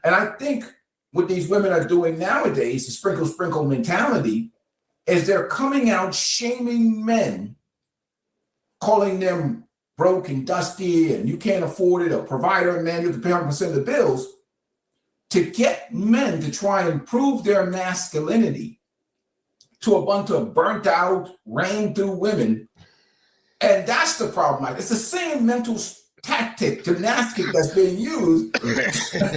And I think what these women are doing nowadays, the sprinkle mentality, is they're coming out shaming men, calling them broke and dusty and you can't afford it, or provider man, you have to pay 100% of the bills, to get men to try and prove their masculinity to a bunch of burnt out, ran through women. And that's the problem. It's the same mental tactic, gymnastic that's being used.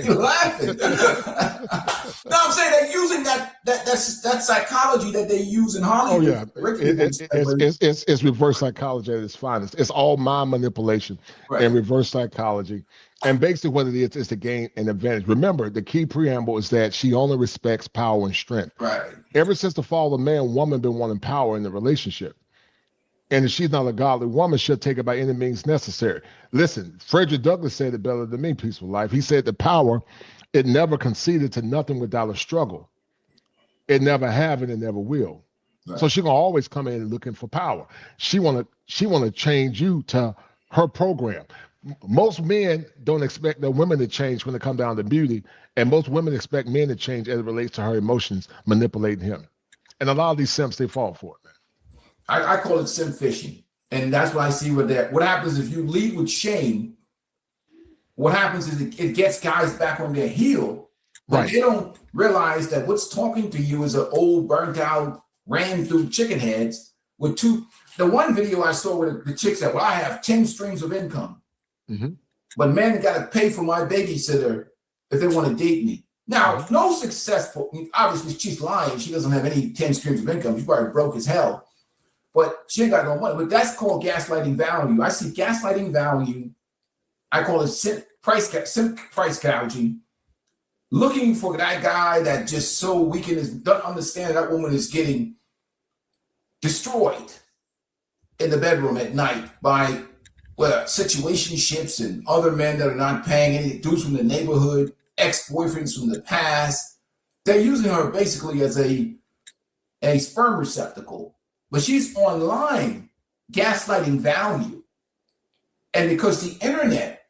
You're laughing. No, I'm saying they're using that psychology that they use in Hollywood. Oh yeah, it's reverse psychology at its finest. It's all mind manipulation and reverse psychology. And basically what it is to gain an advantage. Remember, the key preamble is that she only respects power and strength. Right. Ever since the fall of man, woman been wanting power in the relationship. And if she's not a godly woman, she'll take it by any means necessary. Listen, Frederick Douglass said it better than me, Peaceful Life. He said the power, it never conceded to nothing without a struggle. It never have and it never will. Right. So she's gonna always come in looking for power. She wanna change you to her program. Most men don't expect their women to change when it comes down to beauty, and most women expect men to change as it relates to her emotions, manipulating him. And a lot of these simps, they fall for it, man. I call it simp fishing. And that's what I see with that. What happens if you lead with shame, what happens is it gets guys back on their heel, but they don't realize that what's talking to you is an old, burnt out, ran through chicken heads with the one video I saw where the chick said, well, I have 10 streams of income. Mm-hmm. But men got to pay for my babysitter if they want to date me. Now, no successful, obviously she's lying. She doesn't have any 10 streams of income. She's probably broke as hell, but she ain't got no money. But that's called gaslighting value. I see gaslighting value. I call it simp price gouging. Looking for that guy that just so weak and doesn't understand that woman is getting destroyed in the bedroom at night by situationships and other men that are not paying any dudes from the neighborhood, ex-boyfriends from the past. They're using her basically as a sperm receptacle, but she's online gaslighting value. And because the internet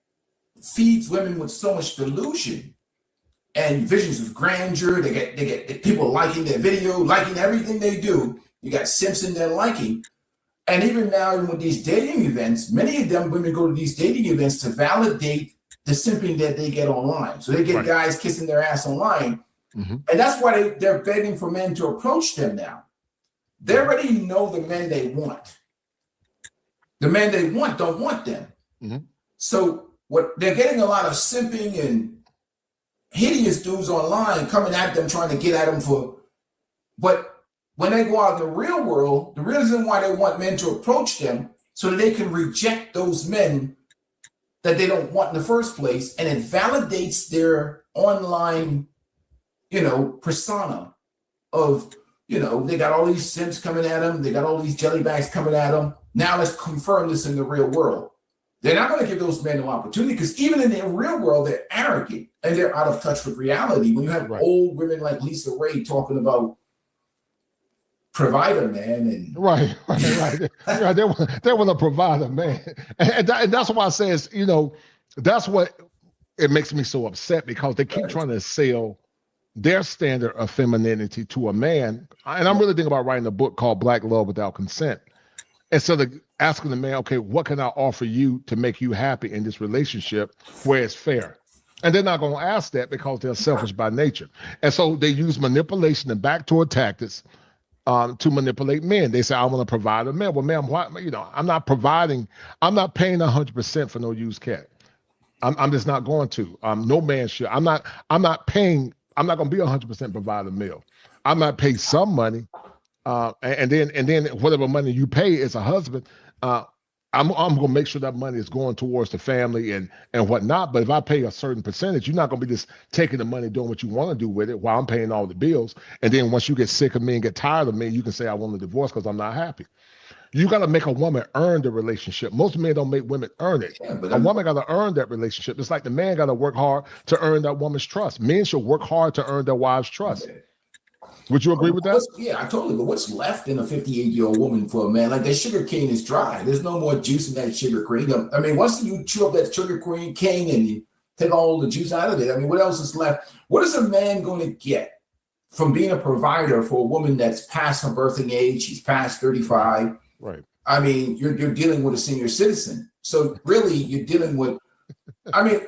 feeds women with so much delusion and visions of grandeur, they get people liking their video, liking everything they do. You got simps in there liking. And even now with these dating events, many of them women go to these dating events to validate the simping that they get online. So they get guys kissing their ass online. And that's why they're begging for men to approach them now. They already know the men they want. The men they want don't want them. So what they're getting a lot of simping and hideous dudes online coming at them, trying to get at them for, but when they go out in the real world, the reason why they want men to approach them so that they can reject those men that they don't want in the first place, and it validates their online, persona of, they got all these simps coming at them, they got all these jelly bags coming at them. Now let's confirm this in the real world. They're not going to give those men no opportunity because even in the real world, they're arrogant and they're out of touch with reality. When you have old women like Lisa Ray talking about provider man and they want to provide a man, and that's why I says, that's what it makes me so upset, because they keep trying to sell their standard of femininity to a man. And I'm really thinking about writing a book called Black Love Without Consent, instead of asking the man, okay, what can I offer you to make you happy in this relationship where it's fair? And they're not going to ask that because they're selfish by nature. And so they use manipulation and backdoor tactics to manipulate men. They say, I want to provide a man. Well, ma'am, why, I'm not paying 100% for no used cat. I'm just not going to. No man should. I'm not going to be 100% provider male. I might pay some money, and then whatever money you pay as a husband, I'm going to make sure that money is going towards the family and whatnot. But if I pay a certain percentage, you're not going to be just taking the money, doing what you want to do with it while I'm paying all the bills. And then once you get sick of me and get tired of me, you can say, I want a divorce because I'm not happy. You got to make a woman earn the relationship. Most men don't make women earn it. Yeah, a woman got to earn that relationship. It's like the man got to work hard to earn that woman's trust. Men should work hard to earn their wives' trust. Would you agree with that? Yeah, I totally. But what's left in a 58-year-old woman for a man? Like, that sugar cane is dry. There's no more juice in that sugar cane. I mean, once you chew up that sugar cane and you take all the juice out of it, I mean, what else is left? What is a man going to get from being a provider for a woman that's past her birthing age? She's past 35. Right. I mean, you're dealing with a senior citizen. So really, you're dealing with, I mean,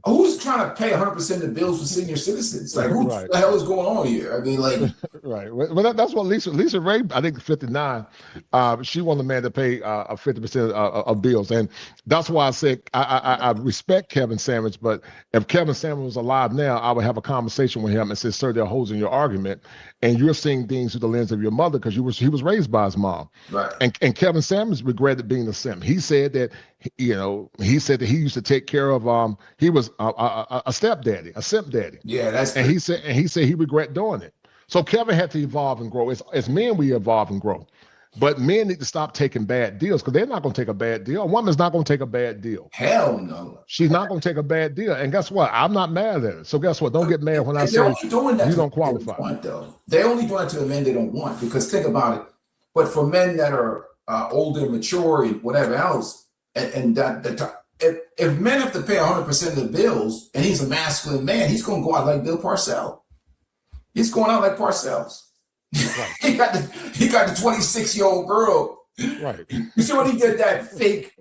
who's trying to pay 100% of the bills for senior citizens? Like, who the hell is going on here? I mean, like, right. Well, that's what Lisa Ray, I think 59, she wanted the man to pay 50% of bills. And that's why I said I respect Kevin Sanders, but if Kevin Sanders was alive now, I would have a conversation with him and say, sir, there are holes in your argument. And you're seeing things through the lens of your mother because he was raised by his mom. Right. And Kevin Sanders regretted being a simp. He said that, he used to take care of, he was a stepdaddy, a simp daddy. Yeah, that's and he said he regret doing it. So Kevin had to evolve and grow. As men, we evolve and grow. But men need to stop taking bad deals because they're not going to take a bad deal. A woman's not going to take a bad deal. Hell no. She's not going to take a bad deal. And guess what? I'm not mad at her. So guess what? Don't get mad when I say you don't qualify. They're only doing it to the men they don't want, because think about it. But for men that are older, mature, and whatever else, and if men have to pay 100% of the bills and he's a masculine man, he's going to go out like Bill Parcells. He's going out like Parcells. Right. he got the 26-year-old girl. Right. You see what he did? That fake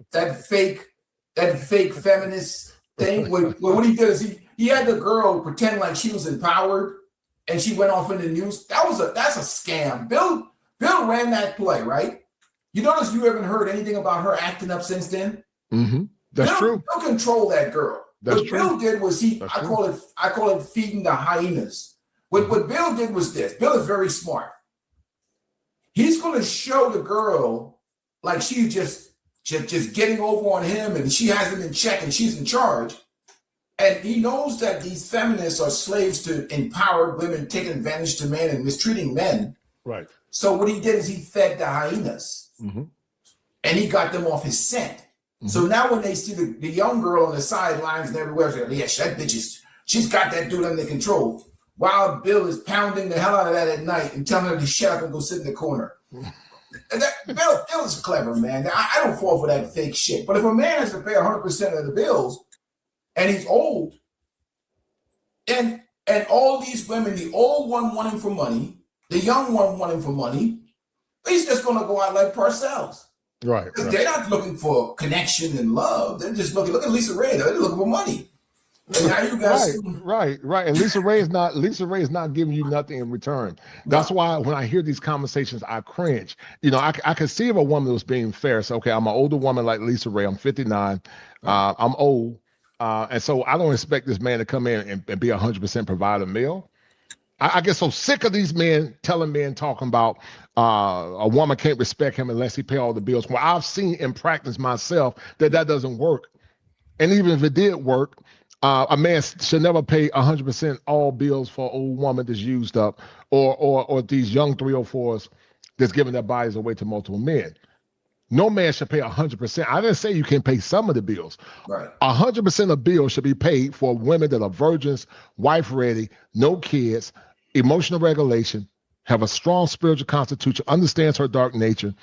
feminist thing. What he did is he had the girl pretend like she was empowered, and she went off in the news. That's a scam. Bill ran that play, right? You notice you haven't heard anything about her acting up since then. Mm-hmm. That's true. They'll control that girl. That's what true. Bill did was I call it feeding the hyenas. What Bill did was this. Bill is very smart. He's going to show the girl like she's just getting over on him and she has him in check and she's in charge. And he knows that these feminists are slaves to empowered women, taking advantage to men and mistreating men. Right. So what he did is he fed the hyenas and he got them off his scent. So now when they see the young girl on the sidelines and everywhere, they're like, yeah, that bitch she's got that dude under control. While Bill is pounding the hell out of that at night and telling her to shut up and go sit in the corner. And Bill is clever, man. I don't fall for that fake shit. But if a man has to pay 100% of the bills and he's old, and all these women, the old one want him for money, the young one want him for money, he's just going to go out like Parcells. Right. They're not looking for connection and love. They're just looking. Look at Lisa Ray. They're looking for money. And now you guys, right. And Lisa Ray is not giving you nothing in return. That's why when I hear these conversations, I cringe. You know, I can see if a woman was being fair. So, okay, I'm an older woman like Lisa Ray. I'm 59. I'm old. And so I don't expect this man to come in and be 100% provider male. I get so sick of these men telling men talking about a woman can't respect him unless he pay all the bills. Well, I've seen in practice myself that doesn't work. And even if it did work, a man should never pay 100% all bills for an old woman that's used up or these young 304s that's giving their bodies away to multiple men. No man should pay 100%. I didn't say you can pay some of the bills. Right. 100% of bills should be paid for women that are virgins, wife ready, no kids, emotional regulation, have a strong spiritual constitution, understands her dark nature,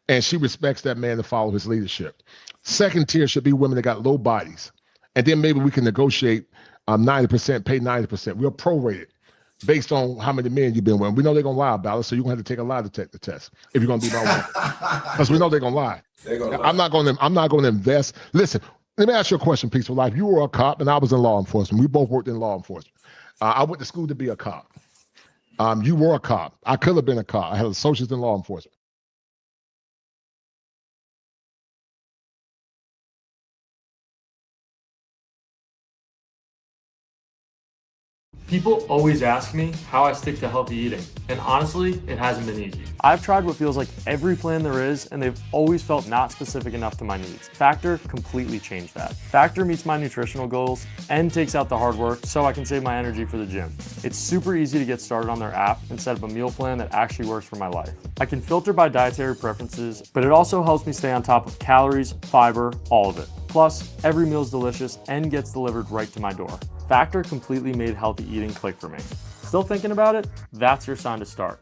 and she respects that man to follow his leadership. Second tier should be women that got low bodies. And then maybe we can negotiate 90%, pay 90%. We'll prorate it based on how many men you've been with. We know they're going to lie about it, so you're going to have to take a lie detector test if you're going to be my woman. Because we know they're going to lie. I'm not going to invest. Listen, let me ask you a question, Peaceful Life. You were a cop and I was in law enforcement. We both worked in law enforcement. I went to school to be a cop. You were a cop. I could have been a cop. I had associates in law enforcement. People always ask me how I stick to healthy eating, and honestly, it hasn't been easy. I've tried what feels like every plan there is, and they've always felt not specific enough to my needs. Factor completely changed that. Factor meets my nutritional goals and takes out the hard work so I can save my energy for the gym. It's super easy to get started on their app and set up a meal plan that actually works for my life. I can filter by dietary preferences, but it also helps me stay on top of calories, fiber, all of it. Plus, every meal is delicious and gets delivered right to my door. Factor completely made healthy eating click for me. Still thinking about it? That's your sign to start.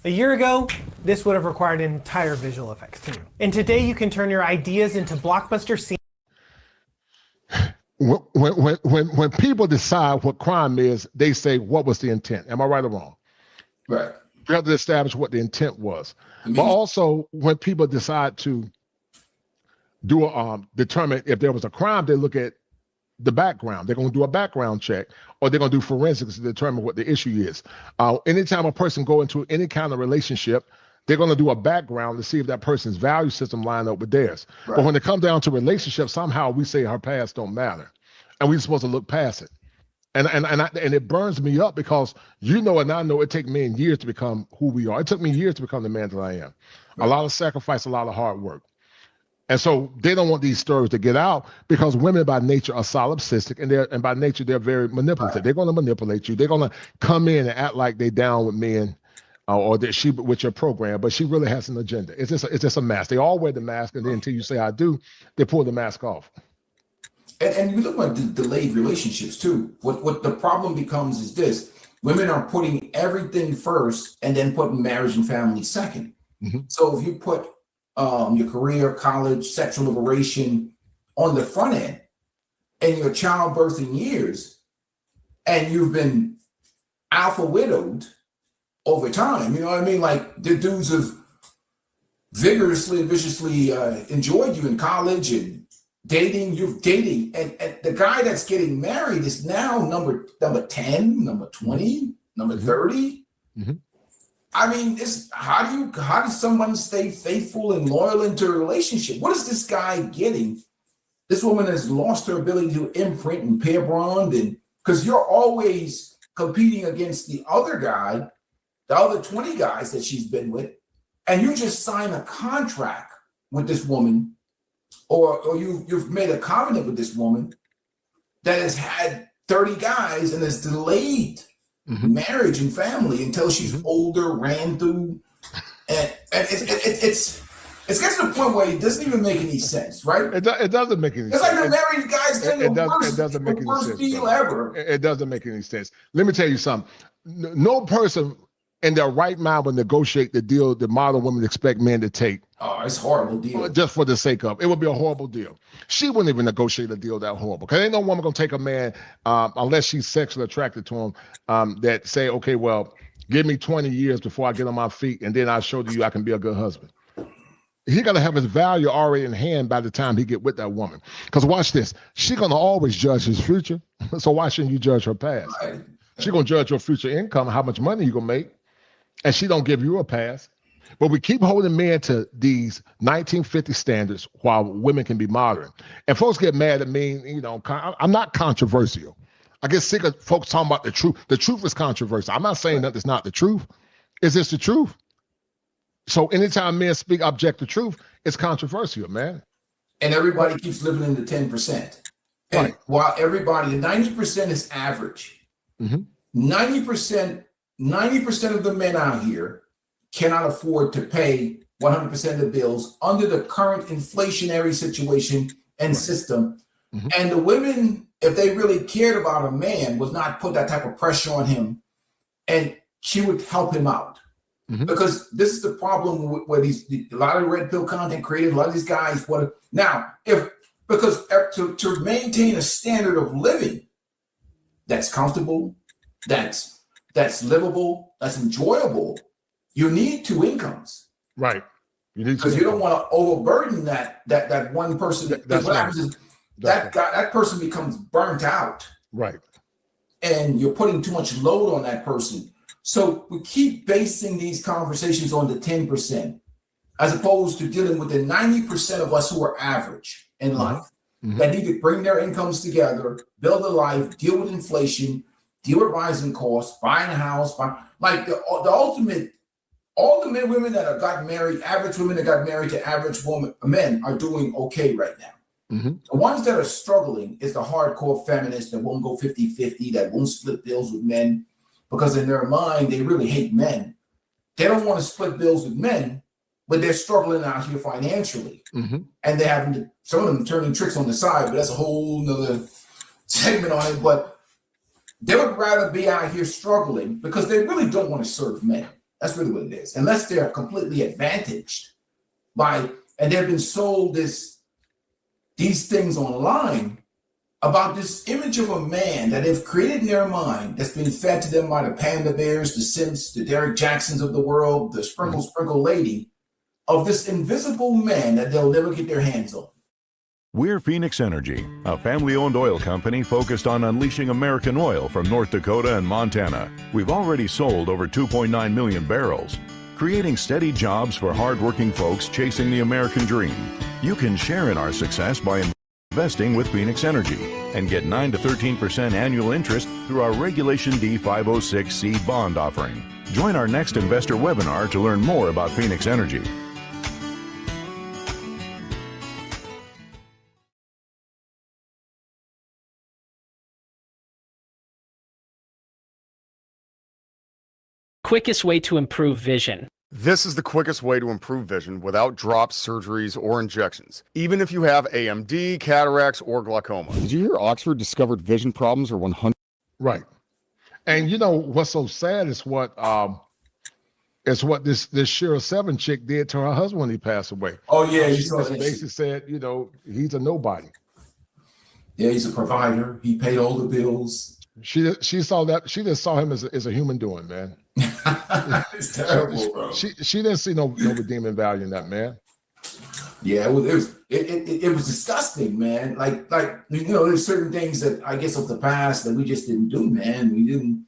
A year ago, this would have required entire visual effects team. And today you can turn your ideas into blockbuster scenes. When people decide what crime is, they say, what was the intent? Am I right or wrong? Right. You have to establish what the intent was. But also, when people decide to determine if there was a crime, they look at the background. They're going to do a background check, or they're going to do forensics to determine what the issue is. Anytime a person go into any kind of relationship, they're going to do a background to see if that person's value system line up with theirs. Right. But when it comes down to relationships, somehow we say our past don't matter, and we're supposed to look past it. And it burns me up because you know and I know it takes men years to become who we are. It took me years to become the man that I am. Right. A lot of sacrifice, a lot of hard work. And so they don't want these stories to get out because women by nature are solipsistic and by nature they're very manipulative. Right. They're going to manipulate you. They're going to come in and act like they're down with men or that she with your program, but she really has an agenda. It's just a mask. They all wear the mask, and then until you say I do, they pull the mask off. And we look at the delayed relationships too. What the problem becomes is this: women are putting everything first and then putting marriage and family second. Mm-hmm. So if you put your career, college, sexual liberation on the front end and your childbirthing years, and you've been alpha widowed over time, you know what I mean? Like the dudes have vigorously and viciously enjoyed you in college and dating, and the guy that's getting married is now number 10, number 20, number 30. Mm-hmm. I mean, how does someone stay faithful and loyal into a relationship? What is this guy getting? This woman has lost her ability to imprint and pair bond, and because you're always competing against the other guy, the other 20 guys that she's been with, and you just sign a contract with this woman, or you've made a covenant with this woman that has had 30 guys and has delayed marriage and family until she's older, ran through, and it's getting to the point where it doesn't even make any sense, right? It doesn't make any sense. It's like the married guys getting It doesn't make any sense. Deal ever. It doesn't make any sense. Let me tell you something. No person in their right mind will negotiate the deal that modern women expect men to take. Oh, it's a horrible deal. Just for the sake of it would be a horrible deal. She wouldn't even negotiate a deal that horrible. Because ain't no woman gonna take a man unless she's sexually attracted to him that say, okay, well, give me 20 years before I get on my feet, and then I'll show you I can be a good husband. He got to have his value already in hand by the time he get with that woman. Because watch this, she gonna always judge his future. So why shouldn't you judge her past? Right. She gonna judge your future income, how much money you gonna make, and she don't give you a pass. But we keep holding men to these 1950 standards while women can be modern. And folks get mad at me, you know, I'm not controversial. I get sick of folks talking about the truth. The truth is controversial. I'm not saying that it's not the truth. Is this the truth? So anytime men speak objective truth, it's controversial, man. And everybody keeps living in the 10%. And right. While everybody, the 90% is average. 90% of the men out here cannot afford to pay 100% of the bills under the current inflationary situation and system. And the women, if they really cared about a man, would not put that type of pressure on him, and she would help him out. Because this is the problem where a lot of red pill content creators, a lot of these guys want to now, to maintain a standard of living that's comfortable, that's livable, that's enjoyable, you need two incomes. Right. You need because you don't want to overburden that one person. What happens is that person becomes burnt out. Right. And you're putting too much load on that person. So we keep basing these conversations on the 10%, as opposed to dealing with the 90% of us who are average in life, that need to bring their incomes together, build a life, deal with inflation, deal with rising costs, buying a house, the ultimate. All the men and women that have gotten married, average women that got married to average men are doing okay right now. The ones that are struggling is the hardcore feminists that won't go 50-50, that won't split bills with men, because in their mind, they really hate men. They don't want to split bills with men, but they're struggling out here financially. And they're having to, some of them turning tricks on the side, but that's a whole nother segment on it. But they would rather be out here struggling because they really don't want to serve men. That's really what it is. Unless they're completely advantaged by, and they've been sold these things online about this image of a man that they've created in their mind that's been fed to them by the Panda Bears, the Simps, the Derek Jacksons of the world, the Sprinkle Lady, of this invisible man that they'll never get their hands on. We're Phoenix Energy, a family-owned oil company focused on unleashing American oil from North Dakota and Montana. We've already sold over 2.9 million barrels, creating steady jobs for hardworking folks chasing the American dream. You can share in our success by investing with Phoenix Energy and get 9 to 13% annual interest through our Regulation D 506C bond offering. Join our next investor webinar to learn more about Phoenix Energy. Quickest way to improve vision. This is the quickest way to improve vision without drops, surgeries, or injections, even if you have AMD, cataracts, or glaucoma. Did you hear Oxford discovered vision problems are 100? Right. And you know what's so sad is what this Shira 7 chick did to her husband when he passed away. Oh yeah, she basically said, you know, he's a nobody. Yeah, he's a provider. He paid all the bills. She saw that. She just saw him as a human doing, man. It's terrible, bro. She didn't see no redeeming value in that man. Yeah, it was disgusting, man. Like you know, there's certain things that I guess of the past that we just didn't do, man.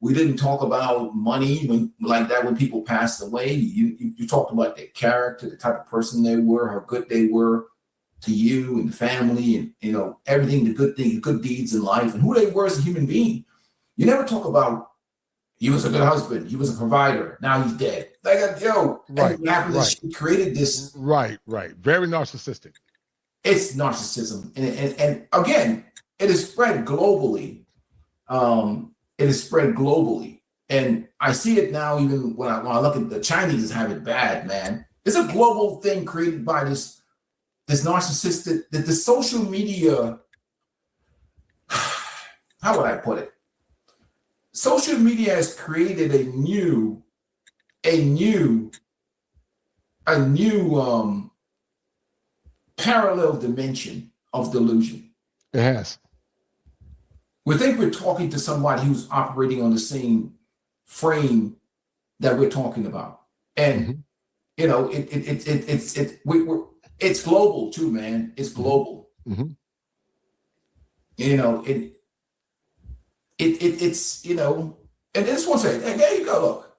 We didn't talk about money when people passed away. You talked about their character, the type of person they were, how good they were to you and the family, and everything, the good things, good deeds in life, and who they were as a human being. You never talk about he was a good husband, he was a provider, now he's dead. Like, right, and what happened is she created this. Right. Very narcissistic. It's narcissism, and again, it is spread globally. And I see it now. Even when I look at the Chinese, have it bad, man. It's a global thing created by this narcissistic, the social media. How would I put it? Social media has created a new parallel dimension of delusion. It has. We think we're talking to somebody who's operating on the same frame that we're talking about, and it's global too, man. It's global. Mm-hmm. And this one say, hey, there you go. Look,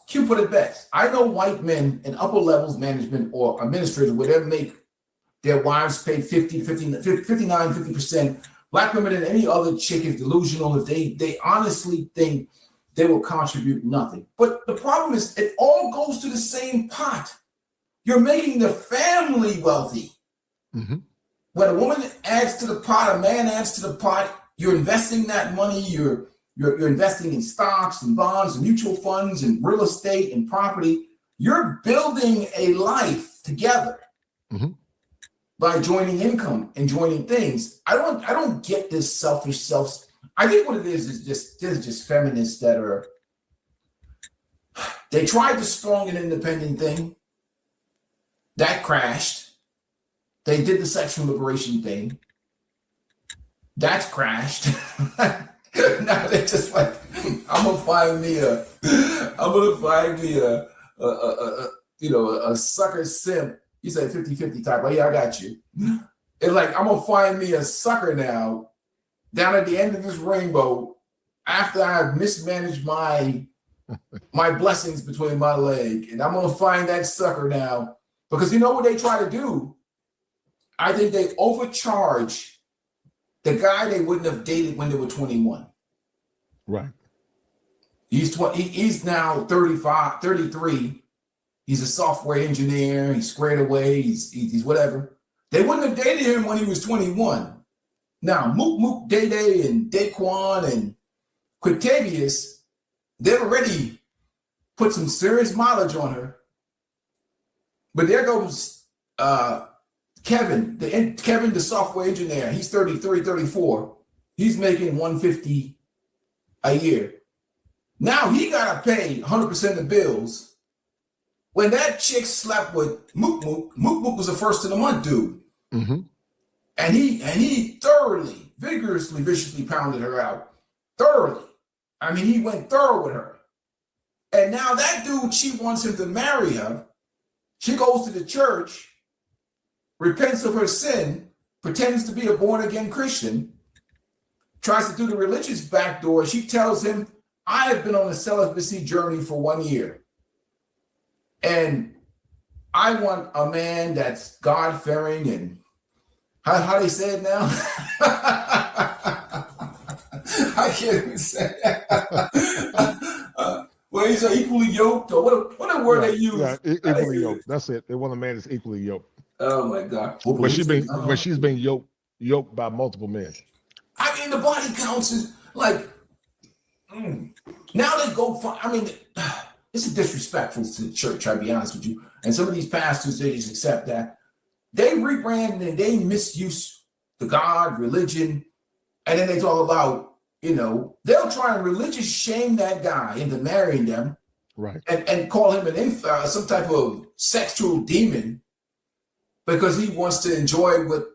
Q put it best. I know white men in upper levels management or administrators where they make their wives pay 50%. Black women and any other chick is delusional if they honestly think they will contribute nothing. But the problem is it all goes to the same pot. You're making the family wealthy. Mm-hmm. When a woman adds to the pot, a man adds to the pot, you're investing that money, you're investing in stocks and bonds and mutual funds and real estate and property. You're building a life together. Mm-hmm. By joining income and joining things. I don't get this selfish self. I think what it is just feminists that are, they tried the strong and independent thing. That crashed. They did the sexual liberation thing. That's crashed. Now they're just like, I'm gonna find me a sucker simp. You say 50-50 type. Oh, yeah, I got you. It's like, I'm going to find me a sucker now down at the end of this rainbow after I've mismanaged my blessings between my leg. And I'm going to find that sucker now. Because you know what they try to do? I think they overcharge the guy they wouldn't have dated when they were 21. Right. He's now 35, 33. He's a software engineer. He's squared away. He's whatever. They wouldn't have dated him when he was 21. Now, Mook, Day Day, and Daquan and Quintavious, they've already put some serious mileage on her. But there goes Kevin, the software engineer. He's 33, 34. He's making $150 a year. Now he got to pay 100% of the bills. When that chick slept with Mook was the first of the month dude. Mm-hmm. And he thoroughly, vigorously, viciously pounded her out. Thoroughly. I mean, he went thorough with her. And now that dude, she wants him to marry her. She goes to the church, repents of her sin, pretends to be a born-again Christian, tries to do the religious backdoor. She tells him, I have been on a celibacy journey for 1 year. And I want a man that's God-fearing and how they say it now? I can't even say it. Well, he's equally yoked, or what a word they use. Yeah, equally yoked. That's it. They want a man that's equally yoked. Oh my God. But she's been yoked by multiple men. I mean, the body counts is like, now they go for, I mean, it's disrespectful to the church, I'll be honest with you. And some of these pastors, they just accept that. They rebrand and they misuse the God, religion, and then they talk about, they'll try and religious shame that guy into marrying them, right? And call him some type of sexual demon because he wants to enjoy what.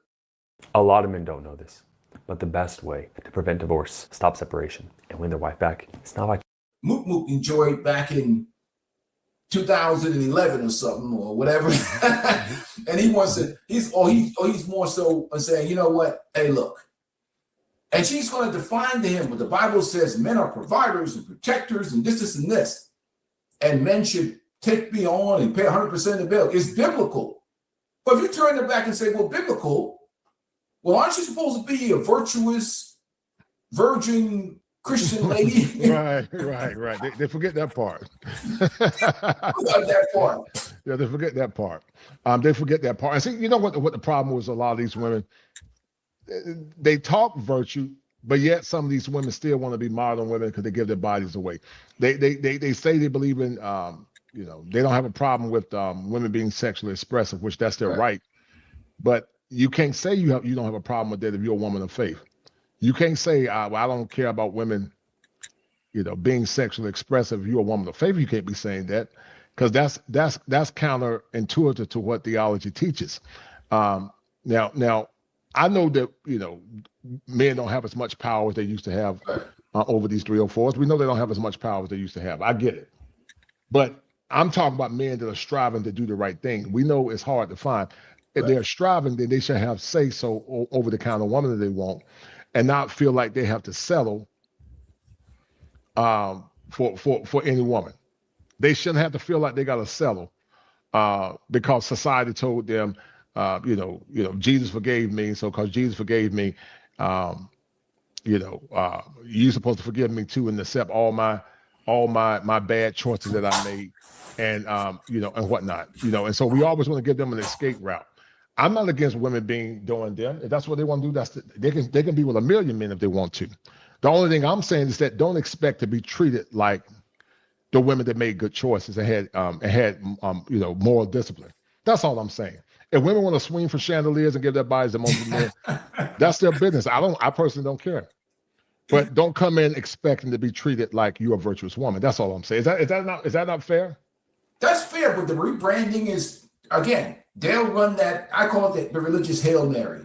A lot of men don't know this, but the best way to prevent divorce, stop separation, and win their wife back, it's not by Mook enjoyed back in 2011 or something or whatever. And he wants to, he's more so saying, you know what? Hey, look, And she's going to define to him what the Bible says men are providers and protectors and this, and this. And men should take me on and pay 100% of the bill. It's biblical. But if you turn it back and say, well, biblical, well, aren't you supposed to be a virtuous, virgin Christian lady? Right. They forget that part. That part. Yeah, they forget that part. They forget that part. And see, you know what the problem was? A lot of these women, they talk virtue, but yet some of these women still want to be modern women because they give their bodies away. They say they believe in, they don't have a problem with women being sexually expressive, which that's their right. But you can't say you don't have a problem with that if you're a woman of faith. You can't say, well, I don't care about women, being sexually expressive. If you're a woman of faith, you can't be saying that, because that's counterintuitive to what theology teaches. Now, I know that men don't have as much power as they used to have over these 304s. We know they don't have as much power as they used to have. I get it, but I'm talking about men that are striving to do the right thing. We know it's hard to find. If they're striving, then they should have say-so over the kind of woman that they want, and not feel like they have to settle for any woman. They shouldn't have to feel like they got to settle because society told them, Jesus forgave me, so because Jesus forgave me, you're supposed to forgive me too and accept all my bad choices that I made, and and whatnot, and so we always want to give them an escape route. I'm not against women doing them. If that's what they want to do, they can be with a million men if they want to. The only thing I'm saying is that don't expect to be treated like the women that made good choices and had moral discipline. That's all I'm saying. If women want to swing from chandeliers and give their bodies to multiple men, that's their business. I personally don't care. But don't come in expecting to be treated like you're a virtuous woman. That's all I'm saying. Is that not fair? That's fair, but the rebranding is, again, they'll run that, I call it the religious Hail Mary.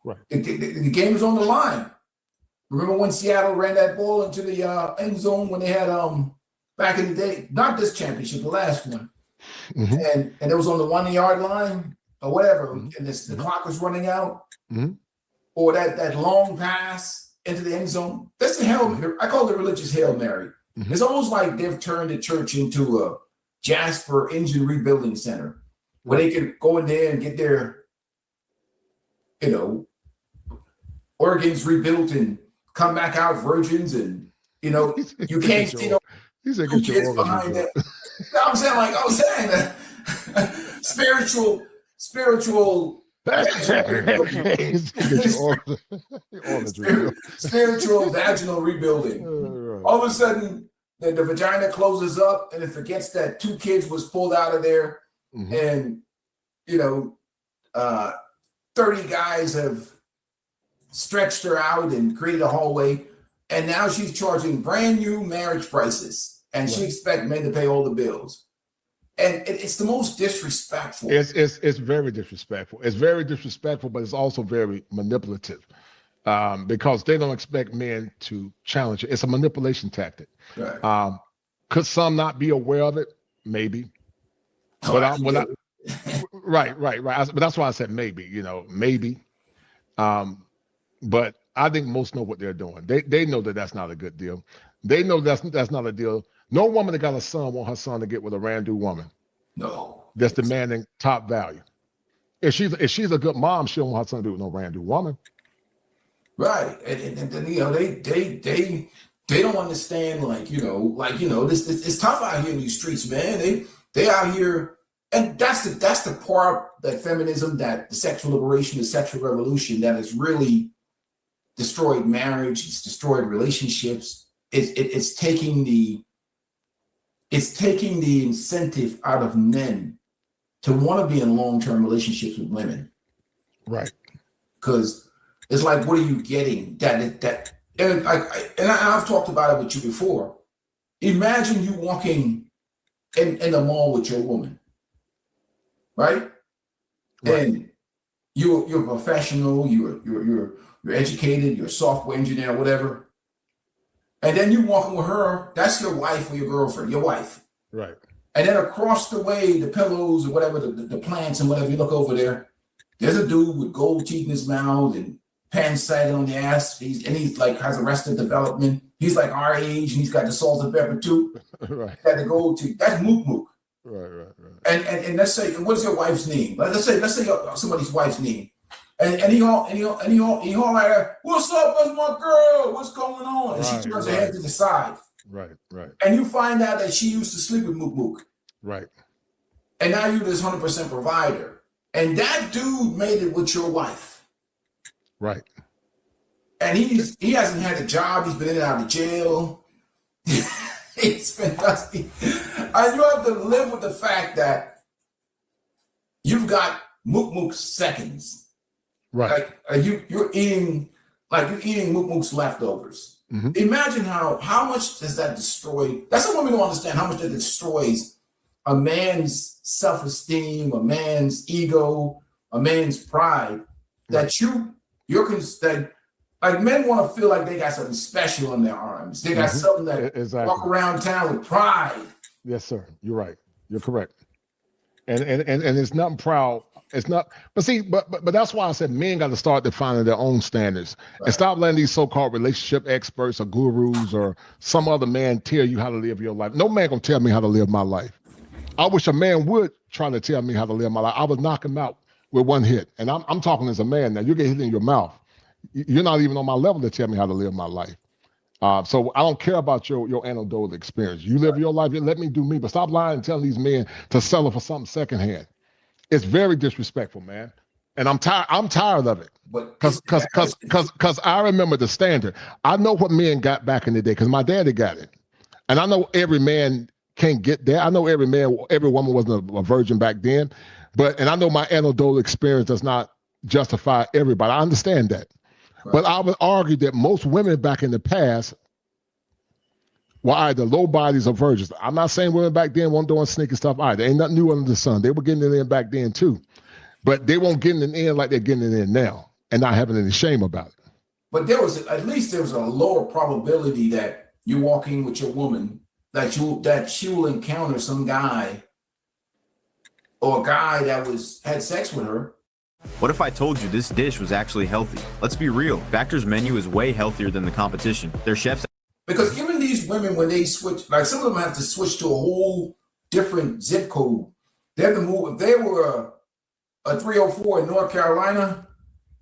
Right. The game is on the line. Remember when Seattle ran that ball into the end zone when they had back in the day, not this championship, the last one. Mm-hmm. And it was on the 1 yard line or whatever, and the clock was running out, or that long pass into the end zone. That's the Hail Mary. I call it the religious Hail Mary. It's almost like they've turned the church into a Jasper Engine Rebuilding Center, where they can go in there and get their, organs rebuilt and come back out virgins, and you can't see no kids behind them. I'm saying that spiritual vaginal rebuilding. All of a sudden, the vagina closes up and it forgets that 2 kids was pulled out of there, and 30 guys have stretched her out and created a hallway, and now she's charging brand new marriage prices, and she expects men to pay all the bills. And it's the most disrespectful. It's very disrespectful. It's very disrespectful, but it's also very manipulative, because they don't expect men to challenge it. It's a manipulation tactic. Right. Could some not be aware of it? Maybe. Right. But that's why I said maybe. Maybe. But I think most know what they're doing. They know that that's not a good deal. They know that's not a deal. No woman that got a son want her son to get with a Randu woman. No. That's demanding top value. If she's a good mom, she don't want her son to be with no Randu woman. Right. And they don't understand, this it's tough out here in these streets, man. They out here, and that's the part that feminism, that the sexual liberation, the sexual revolution that has really destroyed marriage, it's destroyed relationships. It's taking the incentive out of men to want to be in long-term relationships with women. Right. Because it's like, what are you getting? And I've talked about it with you before. Imagine you walking in the mall with your woman, right? And you're a professional, you're educated, you're a software engineer, whatever. And then you walking with her, that's your wife or your girlfriend, your wife. Right. And then across the way, the pillows or whatever, the plants and whatever, you look over there, there's a dude with gold teeth in his mouth and pants sagging on the ass. He's like has arrested development. He's like our age, and he's got the salt and pepper too. Right. Got the gold too. That's mook mook. Right. And let's say, what's your wife's name? Let's say somebody's wife's name. And he all like, what's up, that's my girl? What's going on? And she turns her head to the side. Right. And you find out that she used to sleep with mook mook. Right. And now you're this 100% provider. And that dude made it with your wife. Right. And he hasn't had a job. He's been in and out of jail. It's been dusty. And you have to live with the fact that you've got mook mook seconds. Right. Like you're eating mook mook's leftovers. Mm-hmm. Imagine how much does that destroy? That's what women don't understand, how much that destroys a man's self-esteem, a man's ego, a man's pride. That like men want to feel like they got something special in their arms. They got something that walk around town with pride. Yes, sir. You're right. You're correct. And it's nothing proud. It's not. But see, but that's why I said men got to start defining their own standards and stop letting these so-called relationship experts or gurus or some other man tell you how to live your life. No man gonna tell me how to live my life. I wish a man would try to tell me how to live my life. I would knock him out with one hit. And I'm talking as a man now. You get hit in your mouth. You're not even on my level to tell me how to live my life. So I don't care about your anecdotal experience. You live your life, let me do me. But stop lying and telling these men to settle for something secondhand. It's very disrespectful, man. And I'm tired of it. Because I remember the standard. I know what men got back in the day because my daddy got it. And I know every man can't get there. I know every woman wasn't a virgin back then. And I know my anecdotal experience does not justify everybody. I understand that. Right. But I would argue that most women back in the past were either low bodies or virgins. I'm not saying women back then weren't doing sneaky stuff either. Ain't nothing new under the sun. They were getting it in back then too. But they won't get it in like they're getting it in now and not having any shame about it. But there was a lower probability that you're walking with your woman that she will encounter some guy or a guy that had sex with her. What if I told you this dish was actually healthy? Let's be real. Factor's menu is way healthier than the competition. Their chefs. Because given these women, when they switch, like some of them have to switch to a whole different zip code. They have to move. If they were a 304 in North Carolina,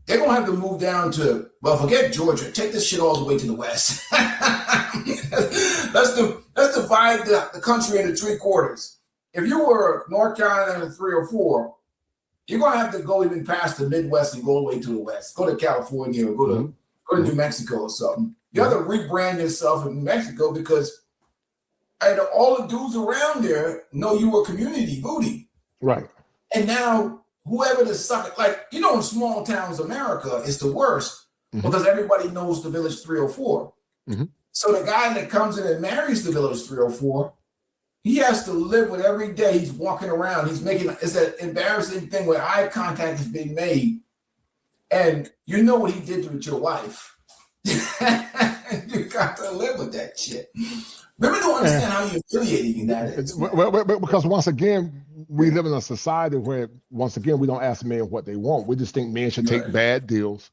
they're going to have to move down to, well, forget Georgia. Take this shit all the way to the west. Let's divide the country into three quarters. If you were North Carolina 304, you're going to have to go even past the Midwest and go all the way to the west. Go to California or go to New Mexico or something. You have to rebrand yourself in New Mexico because all the dudes around there know you were community booty. Right. And now whoever the sucker, like, in small towns, America is the worst because everybody knows the Village 304. Mm-hmm. So the guy that comes in and marries the Village 304, he has to live with every day he's walking around. It's that embarrassing thing where eye contact is being made. And you know what he did with your wife. You got to live with that shit. Women don't understand how humiliating that is. Well, because once again, we live in a society where, once again, we don't ask men what they want. We just think men should take bad deals.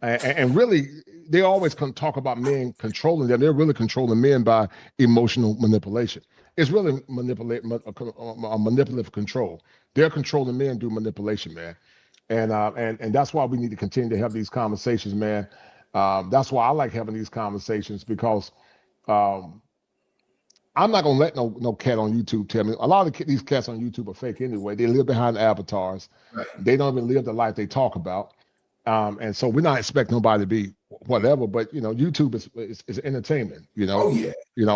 And really, they always talk about men controlling them. They're really controlling men by emotional manipulation. It's really manipulative control. They're controlling men through manipulation, man. And that's why we need to continue to have these conversations, man. That's why I like having these conversations because I'm not gonna let no cat on YouTube tell me. A lot of these cats on YouTube are fake anyway. They live behind avatars. Right. They don't even live the life they talk about. And so we're not expecting nobody to be whatever, but YouTube is entertainment. Oh yeah.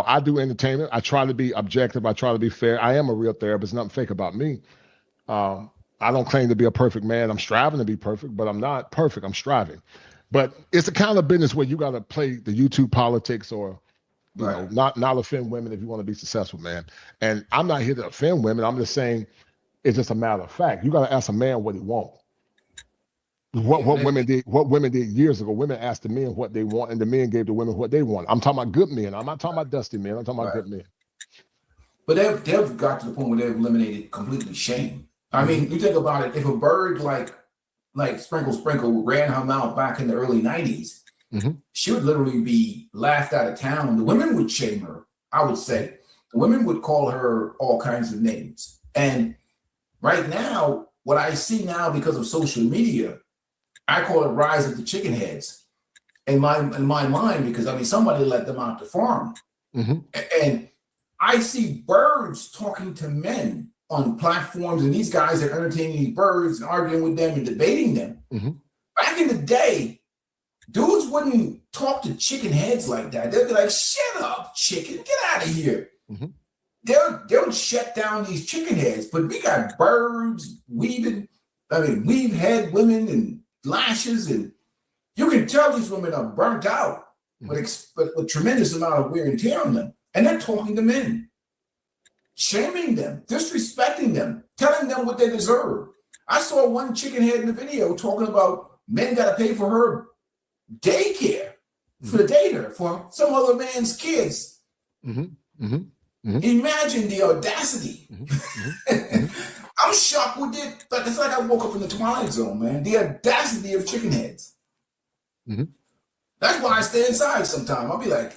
I do entertainment. I try to be objective. I try to be fair. I am a real therapist. Nothing fake about me. I don't claim to be a perfect man. I'm striving to be perfect, but I'm not perfect. I'm striving. But it's the kind of business where you got to play the YouTube politics or not offend women if you want to be successful, man. And I'm not here to offend women. I'm just saying it's just a matter of fact. You got to ask a man what he wants. What women did years ago. Women asked the men what they want, and the men gave the women what they want. I'm talking about good men. I'm not talking about dusty men. I'm talking about good men. But they've got to the point where they've eliminated completely shame. I mean, you think about it. If a bird like like Sprinkle Sprinkle ran her mouth back in the early 90s, she would literally be laughed out of town. The women would shame her, I would say. The women would call her all kinds of names. And right now, what I see now because of social media, I call it rise of the chicken heads in my mind, because I mean, somebody let them out the farm. And I see birds talking to men on platforms, and these guys are entertaining these birds and arguing with them and debating them. Back in the day, dudes wouldn't talk to chicken heads like that. They'd be like, shut up, chicken, get out of here. They'll shut down these chicken heads, but we got birds weave head women and lashes, and you can tell these women are burnt out with tremendous amount of wear and tear on them. And they're talking to men, shaming them, disrespecting them, telling them what they deserve. I saw one chicken head in the video talking about men got to pay for her daycare, for the dater, for some other man's kids. Imagine the audacity. I'm shocked with it. But it's like I woke up in the Twilight Zone, man. The audacity of chicken heads. That's why I stay inside sometimes. I'll be like,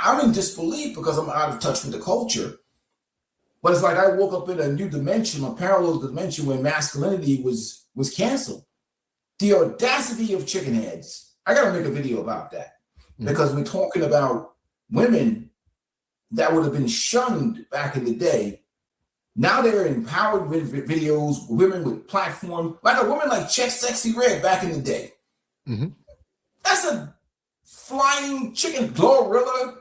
I'm in disbelief because I'm out of touch with the culture. But it's like I woke up in a new dimension, a parallel dimension where masculinity was canceled. The audacity of chicken heads. I got to make a video about that because we're talking about women that would have been shunned back in the day. Now they're empowered with videos, women with platforms, like a woman like Check Sexy Red back in the day. That's a flying chicken glorilla.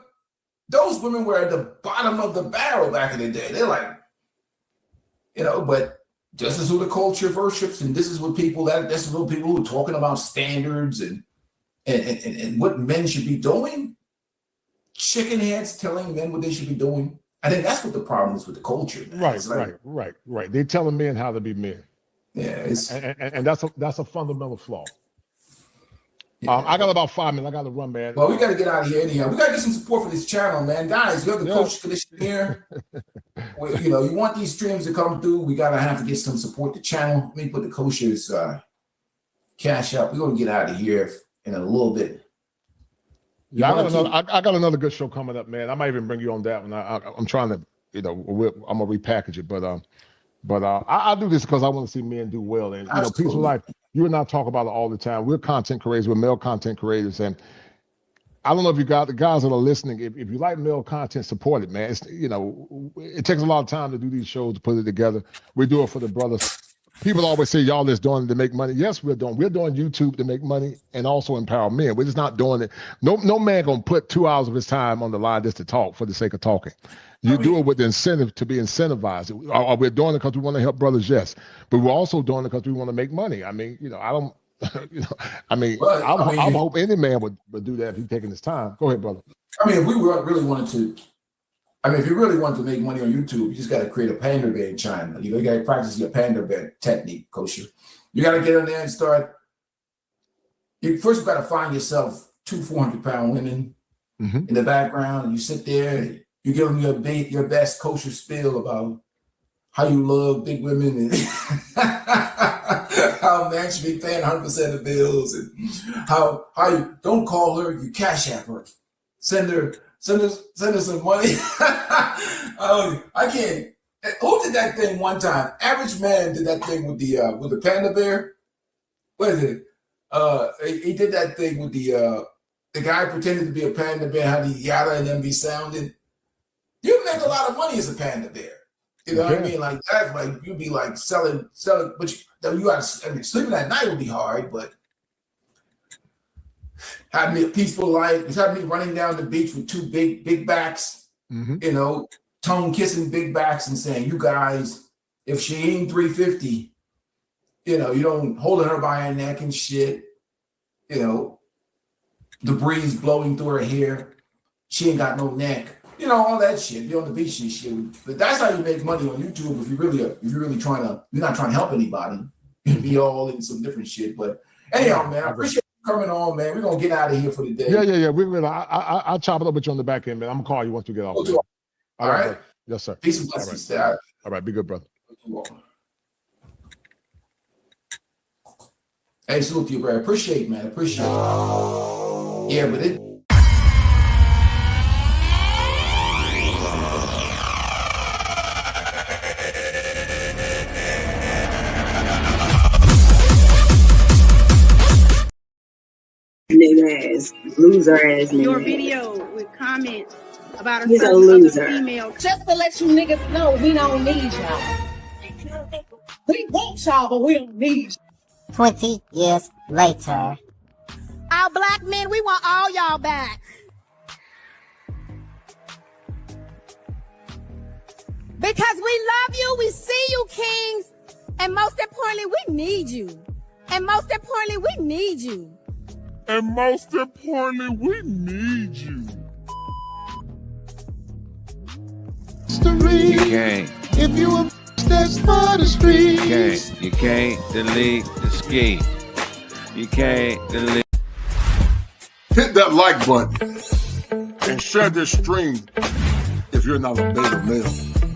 Those women were at the bottom of the barrel back in the day. They're like, but this is who the culture worships, and this is what this is what people who are talking about standards and what men should be doing. Chicken heads telling men what they should be doing. I think that's what the problem is with the culture. Man. Right. They're telling men how to be men. Yeah, and that's a fundamental flaw. Yeah. I got about 5 minutes. I got to run, man. Well, we got to get out of here anyhow. We got to get some support for this channel, man. Guys, you're the kosherclinician here. You want these streams to come through. We got to have to get some support to the channel. Let me put the kosher's cash up. We're going to get out of here in a little bit. Yeah, I got another good show coming up, man. I might even bring you on that one. I'm trying to, I'm gonna repackage it, but I do this because I want to see men do well. And peaceful life. You and I talk about it all the time. We're content creators. We're male content creators, and I don't know if you got the guys that are listening. If you like male content, support it, man. It takes a lot of time to do these shows, to put it together. We do it for the brothers. People always say y'all is doing it to make money. Yes, we're doing YouTube to make money and also empower men. We're just not doing it. No man gonna put 2 hours of his time on the line just to talk for the sake of talking. You do it with the incentive to be incentivized. We're doing it because we want to help brothers, yes, but we're also doing it because we want to make money. I mean, I don't, I hope any man would do that if he's taking his time. Go ahead, brother. I mean, if we really wanted to. If you really want to make money on YouTube, you just got to create a panda bear in China. You got to practice your panda bear technique, kosher. You got to get in there and start. First, you got to find yourself 400-pound women in the background, and you sit there. You give them your best kosher spiel about how you love big women and how men should be paying 100% of bills, and how you don't call her, you cash app her, send her some money. I can't. Who did that thing one time? Average Man did that thing with the panda bear. What is it? He did that thing with the guy pretended to be a panda bear, how the yada and them be sounding. You make a lot of money as a panda bear. You know what I mean? Like that's like you'd be like selling, but you got. Sleeping at night would be hard, but had me a peaceful life. It's had me running down the beach with two big backs, tongue kissing big backs and saying, "You guys, if she ain't 350, you don't holding her by her neck and shit, the breeze blowing through her hair, she ain't got no neck." All that shit. Be on the beach and shit. But that's how you make money on YouTube if you're really trying to. You're not trying to help anybody. You be all in some different shit. But anyhow, man, I appreciate you coming on, man. We're gonna get out of here for the day. Yeah. We're gonna. I'll chop it up with you on the back end, man. I'm gonna call you once you get off. All right. Yes, sir. Peace and blessings. All right. Be good, brother. Hey, salute to you, bro. Appreciate it, man. Appreciate it. Yeah, but it. Nigga ass, loser ass nigga. Your video with comments about a He's a certain loser. other female. Just to let you niggas know, we don't need y'all. We want y'all, but we don't need you. 20 years later. Our black men, we want all y'all back. Because we love you, we see you, kings. And most importantly, we need you. And most importantly, we need you. And most importantly, we need you. You can't. If you a that's for the streets. You can't delete the ski. You can't delete. Hit that like button and share this stream if you're not a beta male.